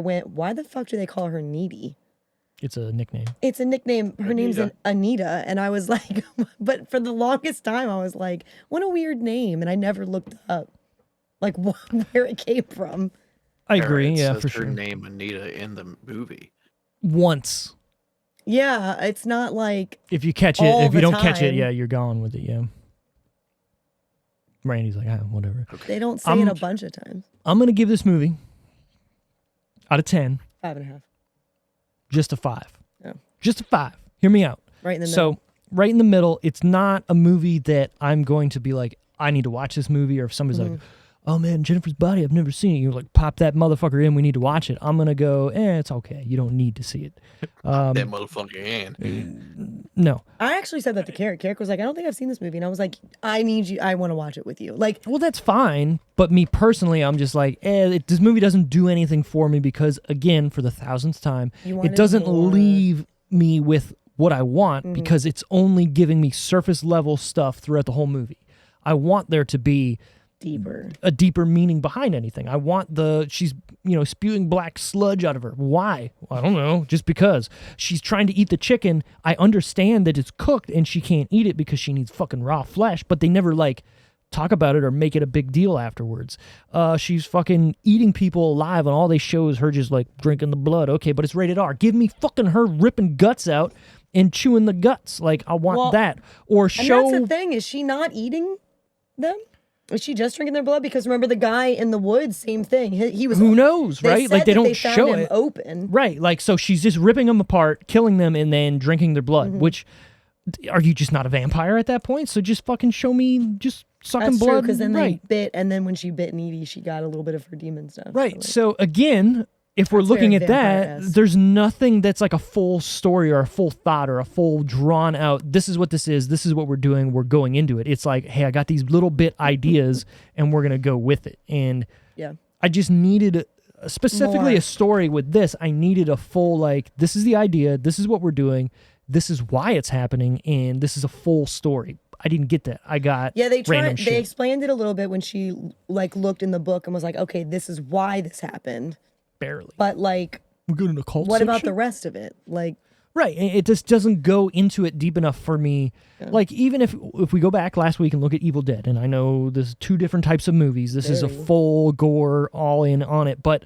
went, why the fuck do they call her Needy? It's a nickname. It's a nickname. Her name's Anita. Anita. And I was like, but for the longest time, I was like, what a weird name. And I never looked up like where it came from. I agree. It Yeah, says for her sure. name Anita in the movie. Once. Yeah, it's not like If you catch it, all if you the don't catch it, time. yeah, you're gone with it. Yeah. Randy's like, whatever. they don't say it a bunch of times. I'm going to give this movie out of 10, 5.5. just a 5. Oh. Just a 5. Hear me out. Right in the So, middle. right in the middle, it's not a movie that I'm going to be like, I need to watch this movie, or if somebody's like, oh man, Jennifer's Body, I've never seen it. You're like, pop that motherfucker in, we need to watch it. I'm going to go, it's okay. You don't need to see it. That motherfucker in. No. I actually said that to Carrick. Carrick was like, I don't think I've seen this movie. And I was like, I need you. I want to watch it with you. Like, Well, that's fine. But me personally, I'm just like, this movie doesn't do anything for me because, again, for the 1000th time, You it wanted doesn't more. leave me with what I want because it's only giving me surface level stuff throughout the whole movie. I want there to be deeper. a deeper meaning behind anything. I want she's, spewing black sludge out of her. Why? I don't know. Just because. She's trying to eat the chicken. I understand that it's cooked and she can't eat it because she needs fucking raw flesh, but they never talk about it or make it a big deal afterwards. She's fucking eating people alive and all they show is her just drinking the blood. Okay, but it's rated R. Give me fucking her ripping guts out and chewing the guts. I want that. Or And show... that's the thing. Is she not eating them? Is she just drinking their blood? Because remember the guy in the woods, same thing. He was. Who knows, right? Said They that don't they found show him it. open. Right, so she's just ripping them apart, killing them, and then drinking their blood, Mm-hmm. which, are you just not a vampire at that point? So just fucking show me just sucking That's true. blood. Because then right. they bit, and then when she bit Needy, she got a little bit of her demon stuff. Right, so again, if we're That's looking very at that, vampire-esque. there's nothing that's like a full story or a full thought or a full drawn out, this is what this is what we're doing, we're going into it. It's like, hey, I got these little bit ideas, and we're going to go with it. And Yeah. I just needed... specifically More. a story with this, I needed a full, this is the idea, this is what we're doing, this is why it's happening, and this is a full story. I didn't get that. I got Yeah, they random tried. shit. They explained it a little bit when she looked in the book and was like, okay, this is why this happened. Barely. But We're going to cult what about section? the rest of it? Right. It just doesn't go into it deep enough for me. Even if we go back last week and look at Evil Dead, and I know there's two different types of movies. This is a Very. full gore, all in on it, but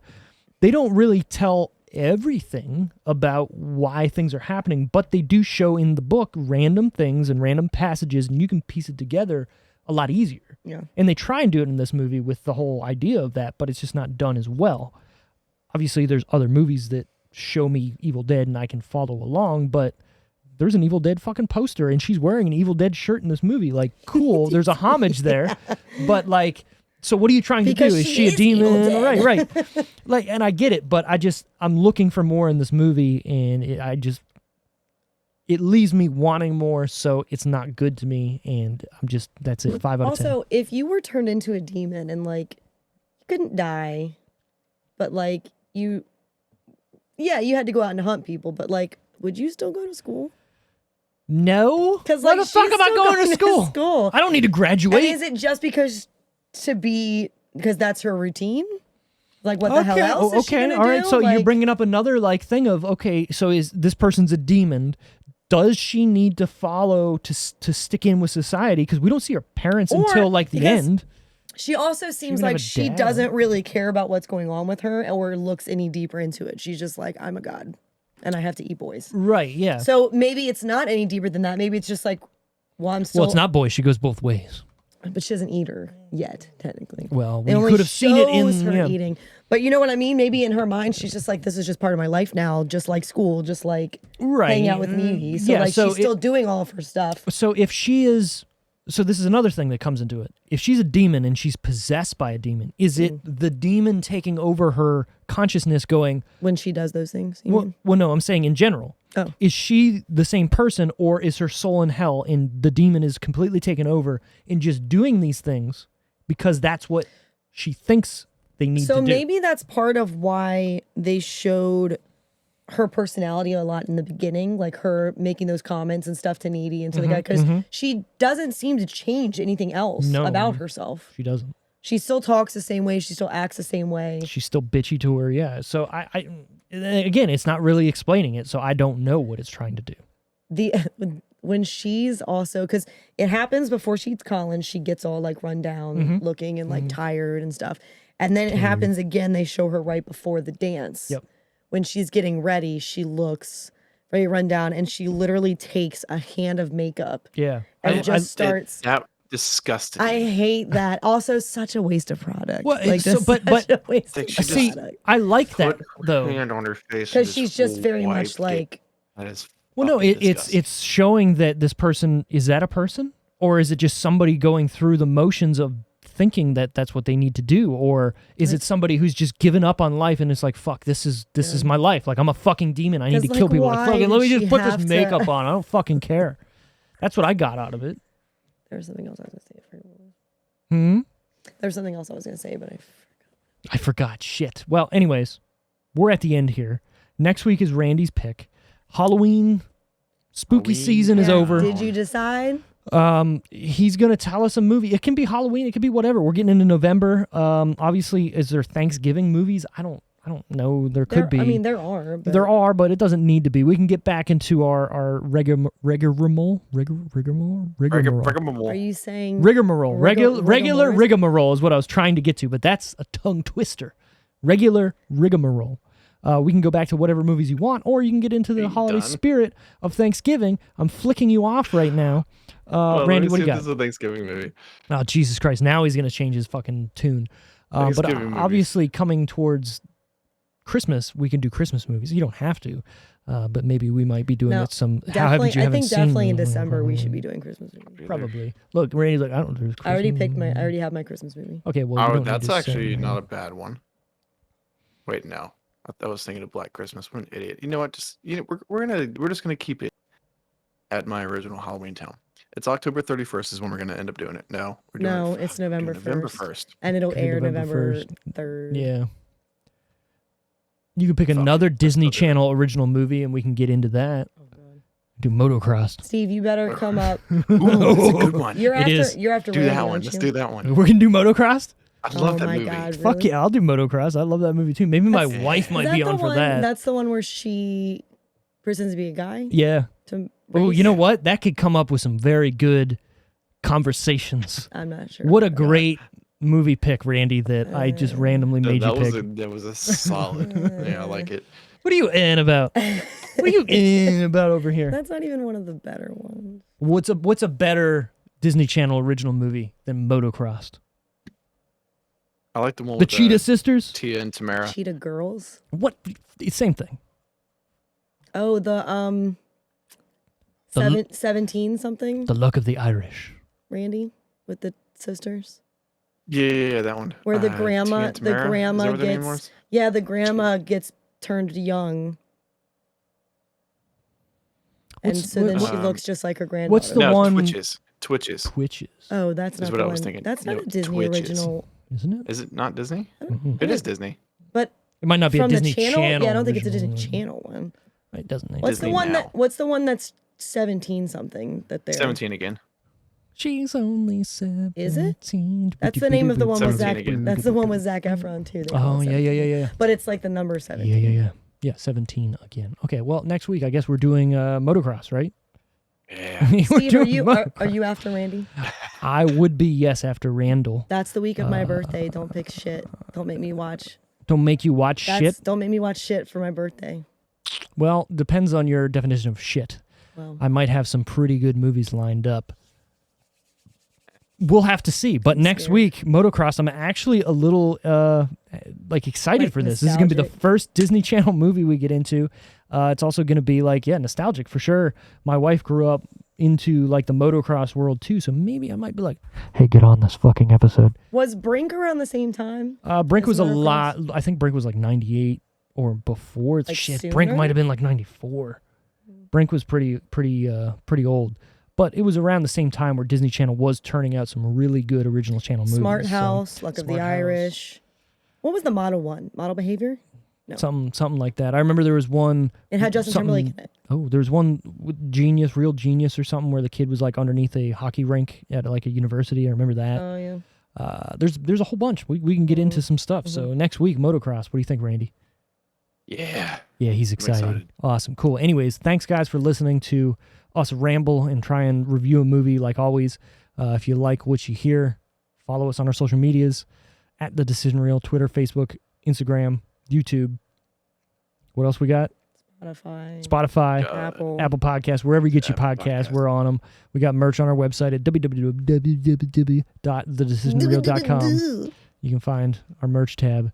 they don't really tell everything about why things are happening, but they do show in the book random things and random passages, and you can piece it together a lot easier. Yeah. And they try and do it in this movie with the whole idea of that, but it's just not done as well. Obviously, there's other movies that show me Evil Dead and I can follow along, but there's an Evil Dead fucking poster and she's wearing an Evil Dead shirt in this movie. Cool. There's a homage there, but so what are you trying Because to do? Is she she a is Evil demon? Dead. Right. And I get it, but I'm looking for more in this movie, and it leaves me wanting more, so it's not good to me, and that's it. 5 out of 10. Also, if you were turned into a demon and you couldn't die, but you had to go out and hunt people, but would you still go to school? No. 'Cause, Why the fuck she's am I still going to going to school? school. I don't need to graduate. And is it just because that's her routine? What the hell else is she gonna all right. do? So you're bringing up another thing of, okay, so is this person's a demon? Does she need to follow to stick in with society? Because we don't see her parents Or until the because- end. She also seems even have like a she dad. doesn't really care about what's going on with her or looks any deeper into it. She's just like, I'm a god and I have to eat boys. Right, yeah. So maybe it's not any deeper than that. Maybe it's just like, well, I'm still. Well, it's not boys. She goes both ways. But she doesn't eat her yet, technically. Well, It we only could have seen it in shows her yeah. eating. But you know what I mean? Maybe in her mind, she's just like, this is just part of my life now, just like school, just like Right. hanging out with Needy. So Yeah, like so she's still doing all of her stuff. So if she is, so this is another thing that comes into it. If she's a demon and she's possessed by a demon, is it the demon taking over her consciousness going, When she does those things, you well, mean? well, no, I'm saying in general. Oh. Is she the same person or is her soul in hell and the demon is completely taken over and just doing these things because that's what she thinks they need to So do? maybe that's part of why they showed her personality a lot in the beginning, like her making those comments and stuff to Needy and to the guy, because she doesn't seem to change anything else No. about herself. She doesn't. She still talks the same way. She still acts the same way. She's still bitchy to her, yeah. So I again, it's not really explaining it, so I don't know what it's trying to do. When she's also, because it happens before she eats Colin, she gets all like run down looking and like tired and stuff. And then it happens again. They show her right before the dance. Yep. When she's getting ready, she looks very run down and she literally takes a hand of makeup Yeah. and just starts. That disgusted me. I hate that. Also, such a waste of product. Well, like, so- just but- such a waste Like, of she See, product. I like that Put her though. hand on her face Because and she's just very much wiped it. like, That is Well, no, fucking it's disgusting. it's showing that this person is that a person, or is it just somebody going through the motions of thinking that that's what they need to do, or is it somebody who's just given up on life and it's like, fuck, this is my life. Like I'm a fucking demon. I need to 'Cause, kill like, people. Like, why fucking, let me did just she put have this to- makeup on. I don't fucking care. That's what I got out of it. there was something else I was going to say. I forgot what it was. Hmm. There was something else I was going to say, but I forgot. Shit. Well, anyways, we're at the end here. Next week is Randy's pick. Halloween, spooky Halloween. season is Yeah. over. Did you decide? He's gonna tell us a movie. It can be Halloween. It could be whatever. We're getting into November. Obviously, is there Thanksgiving movies? I don't know. There could be. I mean, there are. But There are, but it doesn't need to be. We can get back into our rigmarole. Rigmarole. Are you saying Rigmarole. Regular rigmarole? rigmarole is what I was trying to get to, but that's a tongue twister. Regular rigmarole. We can go back to whatever movies you want, or you can get into the holiday done? spirit of Thanksgiving. I'm flicking you off right now. Well, Randy, let me what do see you if got? This is a Thanksgiving movie. Oh, Jesus Christ. Now he's going to change his fucking tune. But Thanksgiving movies. obviously, coming towards Christmas, we can do Christmas movies. You don't have to, but maybe we might be doing No, it some. How definitely? haven't you I haven't think seen definitely in them? December we should be doing Christmas movies. Probably. Look, Randy's like, I don't do Christmas. I already picked my. I already have my Christmas movie. Okay, well, you Oh, don't need that's to say actually it. not a bad one. Wait, no. I was thinking of Black Christmas. What an idiot. You know what? Just we're just gonna keep it at my original Halloween Town. It's October 31st is when we're gonna end up doing it. No, we're doing No, it, it's we're doing November November 1st. 1st. And it'll Okay, air November November 1st. 3rd. Yeah. You can pick Fuck, another that's Disney not good. Channel original movie, and we can get into that. Do motocross. Steve, you better come up. Ooh, that's a good one. You're It after. is. You're after. Do Randy, that one. aren't Let's you? do that one. We're gonna do motocross. I love Oh that my movie. God! Fuck really? yeah, I'll do motocross. I love that movie too. Maybe my That's- wife Is might that be the on for one- that. That's the one where she pretends to be a guy. Yeah. To Oh, race? you know what? That could come up with some very good conversations. I'm not sure. What a great movie pick, Randy, that I just randomly made you pick. That was a solid. Yeah, I like it. What are you in about? What are you in about over here? That's not even one of the better ones. What's a better Disney Channel original movie than Motocrossed? I like the one The with Cheetah Sisters? Tia and Tamara. Cheetah Girls. What? Same thing. Oh, The 17 something. The Luck of the Irish. Randy with the sisters. Yeah, that one. Where the Tia grandma, and Tamara? Is that grandma what their name gets, was? yeah, the grandma gets turned young, and What's- so then what- she looks just like her granddaughter. What's the No, one? Twitches. Twitches. Oh, that's is not what the I one. was thinking. That's not No, a Disney Twitches. original, Isn't it? Is it not Disney? Mhm. It is Disney. but It might not be from a Disney the channel. Yeah, I don't think it's a original. Disney Channel one. It doesn't. What's Disney the one now. that? What's the one that's 17 something that they're? 17 again. She's only 17. Is it? That's the name of the one with 17 Zac. again. That's the one with Zac Efron too. They call Oh, it yeah, 17. yeah. But it's like the number 17. Yeah, 17 again. Okay, well, next week, I guess we're doing motocross, right? Yeah. We're Steve, doing are you after Randy? I would be, yes, after Randall. That's the week of my birthday. Don't pick shit. Don't make me watch. Don't make you watch shit. Don't make me watch shit for my birthday. Well, depends on your definition of shit. Well, I might have some pretty good movies lined up. We'll have to see. But next scared. week, motocross, I'm actually a little excited Like for this. This is going to be the nostalgic. first Disney Channel movie we get into. It's also going to be nostalgic for sure. My wife grew up into like the motocross world too, so maybe I might be like, hey, get on this fucking episode. was Brink around the same time? Brink as was a motocross? lot. I think Brink was like 98 or before. Like Shit, sooner? Brink might have been like 94. Brink was pretty old. But it was around the same time where Disney Channel was turning out some really good original channel movies. Smart so- House, Luck of the Smart House. Irish. What was the model one? Model Behavior? No. Something like that. I remember there was one. It had Justin Timberlake in it. Oh, there was one with Genius, Real Genius, or something where the kid was like underneath a hockey rink at like a university. I remember that. Oh, yeah. There's a whole bunch. We can get into some stuff. So next week, motocross. What do you think, Randy? Yeah. Yeah, he's excited. excited. Awesome. Cool. Anyways, thanks guys for listening to us ramble and try and review a movie like always. If you like what you hear, follow us on our social medias at The Decision Reel, Twitter, Facebook, Instagram, YouTube. What else we got? Spotify, Apple. Apple Podcasts, wherever you get your Apple podcasts, Podcast. we're on them. We got merch on our website at www.thedecisionreel.com. You can find our merch tab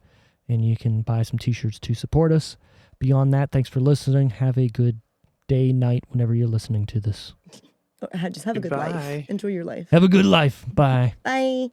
and you can buy some t-shirts to support us. Beyond that, thanks for listening. Have a good day, night, whenever you're listening to this. Just have a good life. Goodbye. Enjoy your life. Have a good life. Bye. Bye.